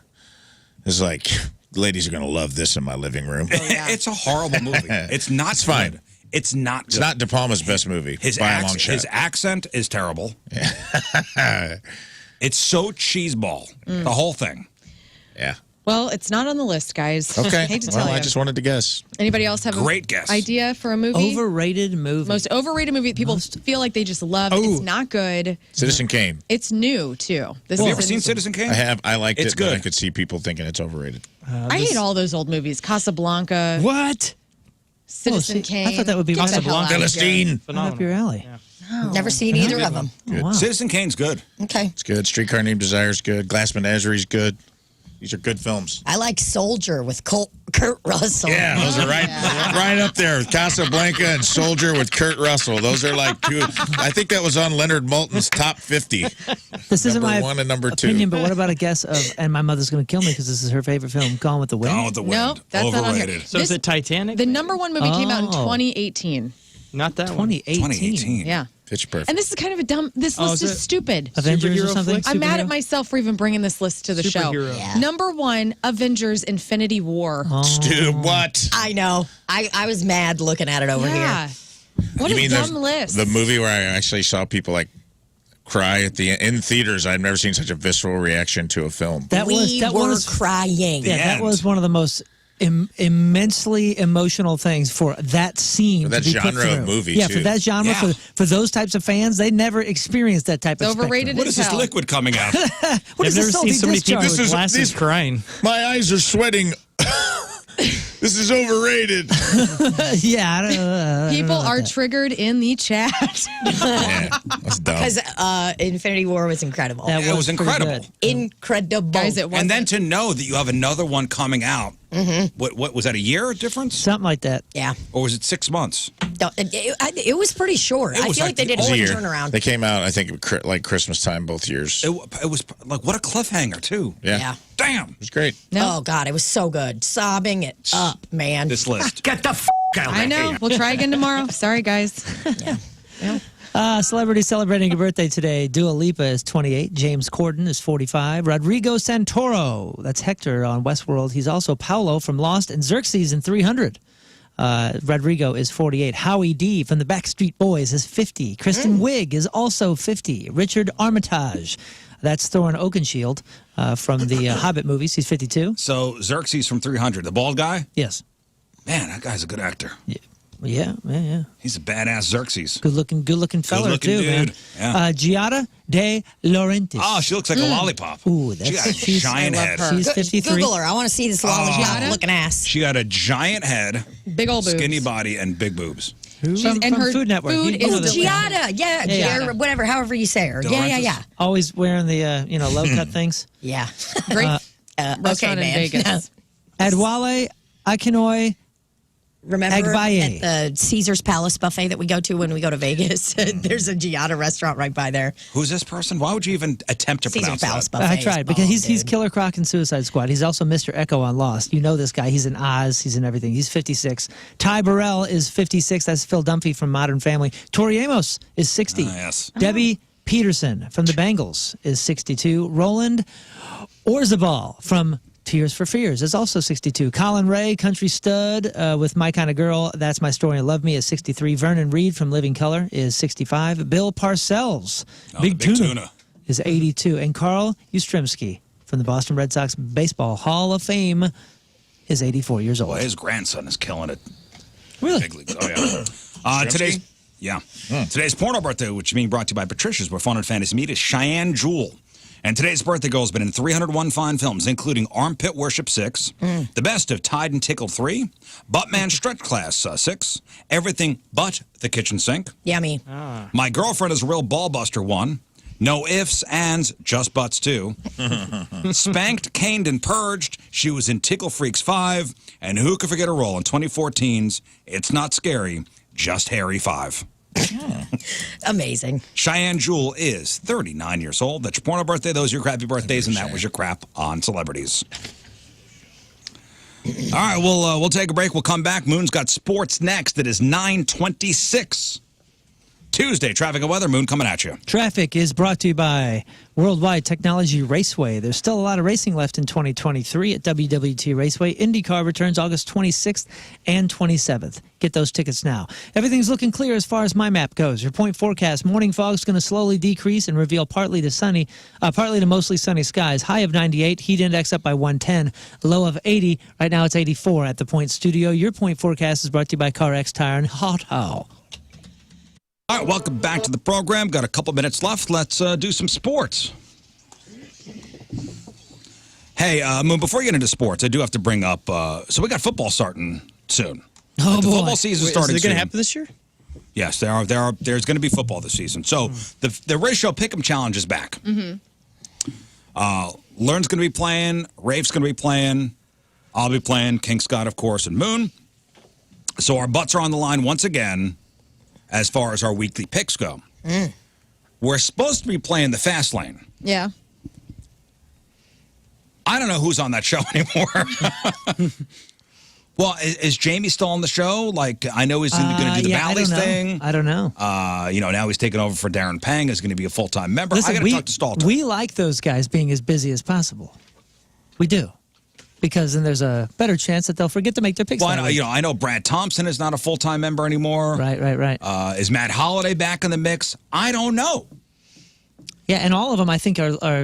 is like, ladies are going to love this in my living room. It's a horrible movie. It's not It's fine. good. It's not good. It's not De Palma's best movie by a long shot. His accent is terrible. It's so cheeseball. The whole thing. Yeah. Well, it's not on the list, guys. Okay. Hate to Well, tell I you. just wanted to guess. Anybody else have Great a guess. idea for a movie? Overrated movie. Most overrated movie that people feel like they just love. Oh. It's not good. Citizen Kane. It's new, too. This Have you ever is seen Citizen Kane? I have. I liked It's it, but I good. could see people thinking it's overrated. I hate all those old movies. Casablanca, What? Citizen Kane. I thought that would be Get the hell Casablanca. out of here. Philistine. right up your alley. Never seen either of them. Oh, wow. Citizen Kane's good. Okay. It's good. Streetcar Named Desire's good. Glass Menagerie good. These are good films. I like Soldier with Kurt Russell. Yeah, those are right up there. Casablanca and Soldier with Kurt Russell. Those are like two. I think that was on Leonard Maltin's top 50. This isn't Number my one and number two. opinion, but what about a guess of, and my mother's going to kill me because this is her favorite film, Gone with the Wind? Gone with the Wind. No, that's not on here. Overrated. So is it Titanic? The number one movie came out in Oh. 2018. Not that one. 2018. 2018. Yeah. Pitch Perfect. And this is kind of a dumb, this Oh, list is is it? stupid. Avengers or Superhero something? flick? I'm mad at Superhero? myself for even bringing this list to the show. Superhero. Yeah. Number one, Avengers Infinity War. Dude, what? I know. I was mad looking at it over Yeah. What You a mean dumb list. The movie where I actually saw people like cry at the in theaters. I've never seen such a visceral reaction to a film. here. That We were was crying. Yeah, that end. was one of the most immensely emotional things for that scene. For that to be put genre of through. movie, Yeah, too. for that genre, Yeah. for those types of fans, they never experienced that type It's of overrated spectrum. What is this hell. liquid coming out? What I've is never this salty seen so many people discharge? with glasses these- crying. My eyes are sweating. This is overrated. Yeah, I don't know. People are triggered in the chat. Yeah, that's dumb. Because Infinity War was incredible. That It was pretty incredible. good. Incredible. Guys, it And wasn't. then to know that you have another one coming out. What was that, a year difference? Something like that. Yeah. Or was it 6 months? It was pretty short. It I was feel like like they did the a It was quick a year. turnaround. They came out, I think, like Christmas time both years. It was like, what a cliffhanger, too. Yeah. Yeah. Damn. It was great. Oh, God. It was so good. Sobbing it up, man. This list. Get the f out of I know. We'll try again tomorrow. Sorry, guys. Celebrity celebrating a birthday today. Dua Lipa is 28. James Corden is 45. Rodrigo Santoro, that's Hector on Westworld. He's also Paolo from Lost and Xerxes in 300. Rodrigo is 48. Howie D from the Backstreet Boys is 50. Kristen Wiig is also 50. Richard Armitage, that's Thorin Oakenshield from the Hobbit movies. He's 52. So Xerxes from 300, the bald guy? Yes. Man, that guy's a good actor. Yeah. He's a badass Xerxes. Good looking fella Good-looking too, man. dude. Yeah. Giada De Laurentiis. Oh, she looks like a lollipop. Ooh, She got a she's- giant I love head. her. She's 53. Google her. I want to see this lollipop looking ass. She got a giant head, Big old boobs. skinny body, and big boobs. From and her Food Network. food You know is this. Giada. Yeah. Yeah. Or whatever, however you say her. Yeah. Always wearing the low cut things. Yeah. Great Okay, restaurant in man. Vegas. Adwale Akinoi. Remember Agbaye. at the Caesar's Palace buffet that we go to when we go to Vegas? There's a Giada restaurant right by there. Who's this person? Why would you even attempt to Caesar's pronounce Palace that? buffet. I tried is because bomb, he's dude. Killer Croc in Suicide Squad. He's also Mr. Echo on Lost. You know this guy. He's in Oz. He's in everything. He's 56. Ty Burrell is 56. That's Phil Dunphy from Modern Family. Tori Amos is 60. Yes. Debbie Peterson from the Bengals is 62. Roland Orzabal from Tears for Fears is also 62. Colin Ray, country stud with My Kind of Girl, That's My Story and Love Me is 63. Vernon Reed from Living Color is 65. Bill Parcells, the Big Tuna. is 82. And Carl Yastrzemski from the Boston Red Sox Baseball Hall of Fame is 84 years old. Boy, his grandson is killing it. Really? Big leagues. Oh, yeah. Today's porno birthday, which is being brought to you by Patricia's, where fun and fantasy meet, is Cheyenne Jewel. And today's birthday girl has been in 301 fine films, including Armpit Worship 6, The Best of Tied and Tickled 3, Buttman Stretch Class 6, Everything But the Kitchen Sink, Yummy. My Girlfriend is a Real Ballbuster 1, No Ifs, Ands, Just Butts 2, Spanked, Caned, and Purged, she was in Tickle Freaks 5, and who could forget her role in 2014's It's Not Scary, Just Harry 5. Amazing. Cheyenne Jewel is 39 years old. That's your porno birthday. Those are your crappy birthdays, and that was your crap on celebrities. All right, we'll take a break. We'll come back. Moon's got sports next. It is 9:26. Tuesday, traffic and weather. Moon coming at you. Traffic is brought to you by Worldwide Technology Raceway. There's still a lot of racing left in 2023 at WWT Raceway. IndyCar returns August 26th and 27th. Get those tickets now. Everything's looking clear as far as my map goes. Your point forecast: morning fog's going to slowly decrease and reveal partly to mostly sunny skies. High of 98, heat index up by 110, low of 80. Right now it's 84 at the Point Studio. Your point forecast is brought to you by CarX Tire and Hot How. All right, welcome back to the program. Got a couple minutes left. Let's do some sports. Hey, Moon, before you get into sports, I do have to bring up, so we got football starting soon. Oh, the boy. football season starting soon. Is it going to happen this year? Yes, there's going to be football this season. So the Ratio Pick'em Challenge is back. Lern's going to be playing. Rafe's going to be playing. I'll be playing. King Scott, of course, and Moon. So our butts are on the line once again as far as our weekly picks go. We're supposed to be playing the fast lane. Yeah. I don't know who's on that show anymore. Well, is Jamie still on the show? Like, I know he's going to do the Bally's thing. I don't know. Now he's taking over for Darren Pang. Is going to be a full-time member. Listen, I got to talk to Stalter. We like those guys being as busy as possible. We do. Because then there's a better chance that they'll forget to make their picks. Well, I know Brad Thompson is not a full-time member anymore. Right. Is Matt Holliday back in the mix? I don't know. Yeah, and all of them, I think, are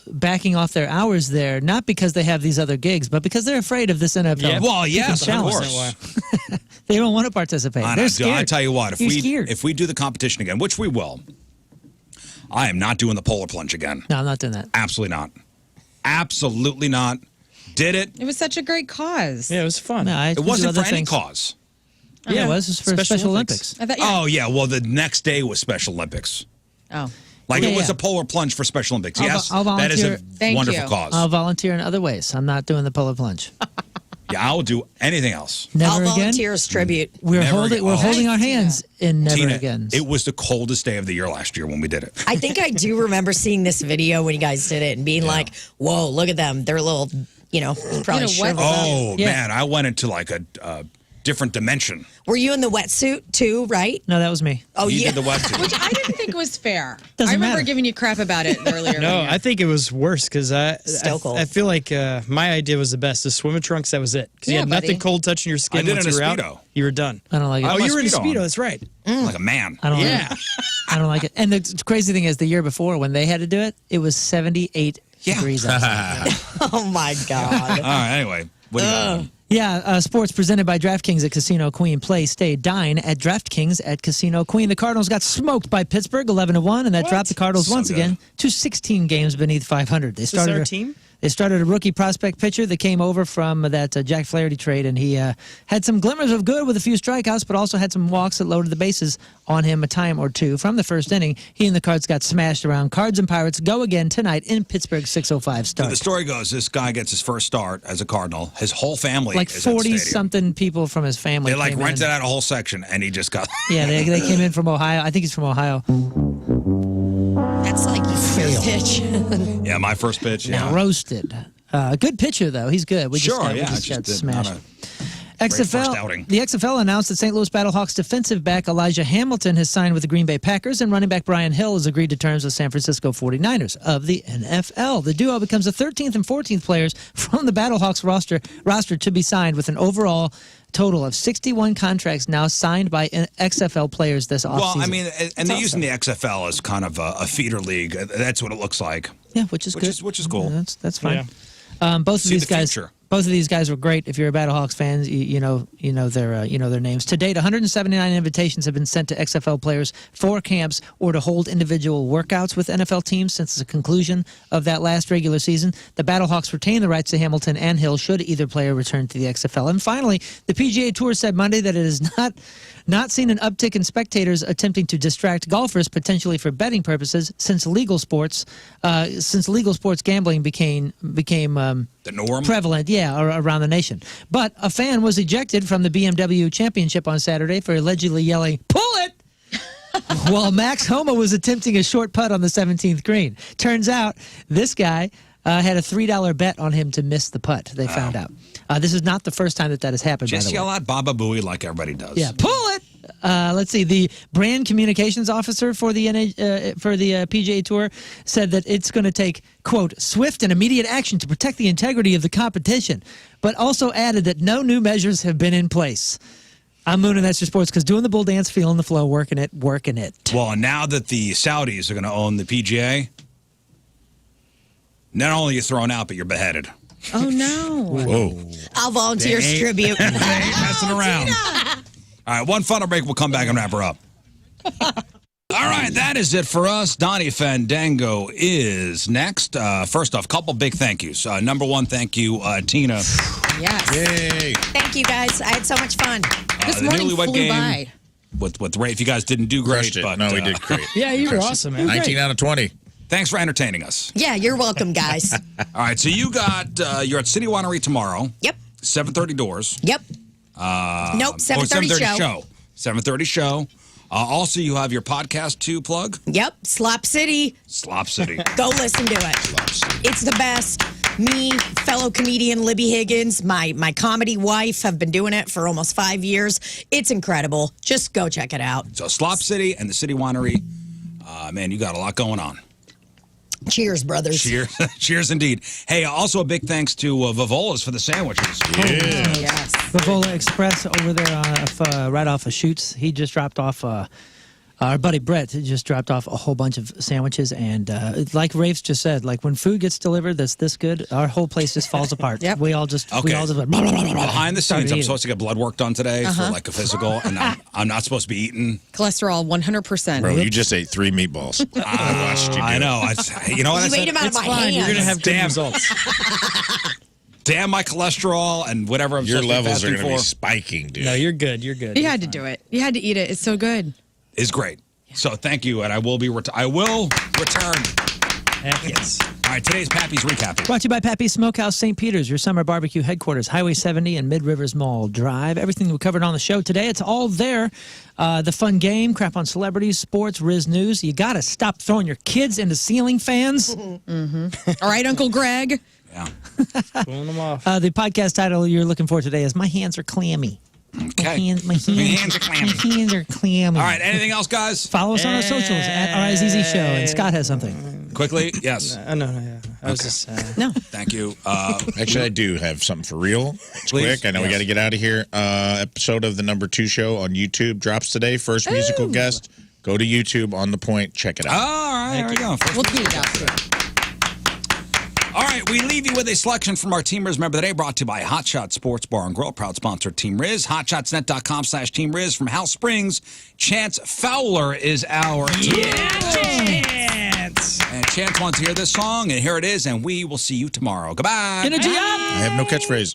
backing off their hours there, not because they have these other gigs, but because they're afraid of this NFL. Yeah. Well, yes, of challenge. course. They don't want to participate. They're scared. I tell you what, if we do the competition again, which we will, I am not doing the polar plunge again. No, I'm not doing that. Absolutely not. Absolutely not. Did it? It was such a great cause. Yeah, it was fun. No, it wasn't for any cause. Yeah, it was for Special Olympics. I thought, Oh, yeah. Well, the next day was Special Olympics. Oh. It was a polar plunge for Special Olympics. Yes, I'll that is a Thank wonderful you. cause. I'll volunteer in other ways. I'm not doing the polar plunge. Yeah, I'll do anything else. Never I'll again. volunteer as tribute. We're Never holding again. our hands in never Tina, again. it was the coldest day of the year last year when we did it. I think I do remember seeing this video when you guys did it and being like, whoa, look at them. They're a little, probably shriveled up. Oh, man, I went into like a different dimension. Were you in the wetsuit too, right? No, that was me. Oh, You yeah. did the wetsuit. Which I didn't think was fair. Doesn't I remember matter. giving you crap about it earlier. No, I think it was worse because Still cold. I feel like my idea was the best. The swimming trunks, that was it. Because you Yeah, had buddy. nothing cold touching your skin. I did Once in a you were out, Speedo. you were done. I don't like it. I Oh, had you were in a Speedo on. Speedo. That's right. Like a man. I don't Yeah. like it. I don't like it. And the crazy thing is, the year before when they had to do it, it was 78 degrees outside. Oh, my God. All right, anyway. What do you got? Yeah, sports presented by DraftKings at Casino Queen. Play, stay, dine at DraftKings at Casino Queen. The Cardinals got smoked by Pittsburgh 11-1, and that dropped the Cardinals So once good. again to 16 games beneath 500. They Is this started our team? They started a rookie prospect pitcher that came over from that Jack Flaherty trade, and he had some glimmers of good with a few strikeouts, but also had some walks that loaded the bases on him a time or two. From the first inning, he and the Cards got smashed around. Cards and Pirates go again tonight in Pittsburgh, 6:05 start. The story goes, this guy gets his first start as a Cardinal. His whole family Like is at the stadium. 40-something people from his family They came rented in. out a whole section, and he just got... Yeah, they came in from Ohio. I think he's from Ohio. That's like your pitch. Yeah, my first pitch. Yeah. Roasted. Good pitcher, though. He's good. We Sure, just got, yeah, we just it's just got not smashed. great first outing. The XFL announced that St. Louis Battlehawks defensive back Elijah Hamilton has signed with the Green Bay Packers, and running back Brian Hill has agreed to terms with San Francisco 49ers of the NFL. The duo becomes the 13th and 14th players from the Battlehawks roster to be signed, with an overall total of 61 contracts now signed by XFL players this offseason. Well, I mean, and they're using the XFL as kind of a feeder league. That's what it looks like. Yeah, which is good. Which is cool. Yeah, that's fine. Yeah. Both of See these the guys, future. both of these guys were great. If you're a Battlehawks fan, you know their names. To date, 179 invitations have been sent to XFL players for camps or to hold individual workouts with NFL teams since the conclusion of that last regular season. The Battlehawks retain the rights to Hamilton and Hill should either player return to the XFL. And finally, the PGA Tour said Monday that it has not seen an uptick in spectators attempting to distract golfers potentially for betting purposes since legal sports gambling became The norm. prevalent, around the nation. But a fan was ejected from the BMW Championship on Saturday for allegedly yelling, "Pull it!" while Max Homa was attempting a short putt on the 17th green. Turns out this guy had a $3 bet on him to miss the putt. They found out. This is not the first time that has happened. Just by the yell way. out Baba Booey like everybody does. Yeah, pull it. Let's see. The brand communications officer for the PGA Tour said that it's going to take, quote, swift and immediate action to protect the integrity of the competition, but also added that no new measures have been in place. I'm mooning That's Your Sports because doing the bull dance, feeling the flow, working it. Well, and now that the Saudis are going to own the PGA, not only are you thrown out, but you're beheaded. Oh, no. Whoa. I'll volunteer as tribute. They ain't messing around. All right, one final break. We'll come back and wrap her up. All right, that is it for us. Donnie Fandango is next. First off, couple big thank yous. Number one, thank you, Tina. Yes. Yay. Thank you, guys. I had so much fun. This The morning newlywed flew game by. with Rafe. You guys didn't do great, Crushed it. but No, we did great. Yeah, you were awesome, man. 19 out of 20. thanks for entertaining us. Yeah, you're welcome, guys. All right, so you got you're at City Winery tomorrow. Yep. 7:30 doors. Yep. Nope, 7:30 show. 7:30 show. Also, you have your podcast to plug. Yep. Slop City. Slop City. Go listen to it. It's the best. Me, fellow comedian Libby Higgins, my comedy wife have been doing it for almost 5 years. It's incredible. Just go check it out. So Slop City and the City Winery. Man, you got a lot going on. Cheers, brothers. Cheers. Cheers indeed. Hey, also a big thanks to Vivola's for the sandwiches. Yes. Vivola Express over there right off of Shoots. He just dropped off, our buddy Brett just dropped off a whole bunch of sandwiches. And like Rafe just said, like when food gets delivered that's this good, our whole place just falls apart. Yep. We all just, Okay. like, Behind the started scenes, I'm eating. supposed to get blood work done today for like a physical, and I'm not supposed to be eating. Cholesterol 100%. Bro, you just ate 3 meatballs. I watched you do I it. know. You know what I You said? ate him out of It's my fine. hands. You're going to have good Damn. results. Damn my cholesterol and whatever I'm Your supposed to be levels are fasting going to be for spiking, dude. No, you're good. You're good. You had to do it. You had to eat it. It's so good. is great. So thank you, and I will return. Heck yes. All right, today's Pappy's Recap. Brought to you by Pappy's Smokehouse St. Peter's, your summer barbecue headquarters, Highway 70 and Mid-Rivers Mall Drive. Everything we covered on the show today, it's all there. The fun game, crap on celebrities, sports, Rizz news. You got to stop throwing your kids into ceiling fans. All right, Uncle Greg. Yeah. Pulling them off. The podcast title you're looking for today is My Hands Are Clammy. Okay. My hands are clammy. My hands are clammy. All right, anything else, guys? Follow us on our socials at RIZZ Show. And Scott has something. Quickly, yes. No. Yeah. I was just. No. Thank you. Actually, I do have something for real. It's Please. quick. I know we Yes. got to get out of here. Episode of the number 2 show on YouTube drops today. First musical guest. Go to YouTube on the point. Check it out. All right, there we go. First We'll one. tweet it out too. All right, we leave you with a selection from our Team Rizz member today, brought to you by Hot Shot Sports Bar and Grill, proud sponsor of Team Rizz. HotShotsNet.com/Team Rizz. From House Springs, Chance Fowler is our Chance. And Chance wants to hear this song, and here it is, and we will see you tomorrow. Goodbye. Energy up! I have no catchphrase.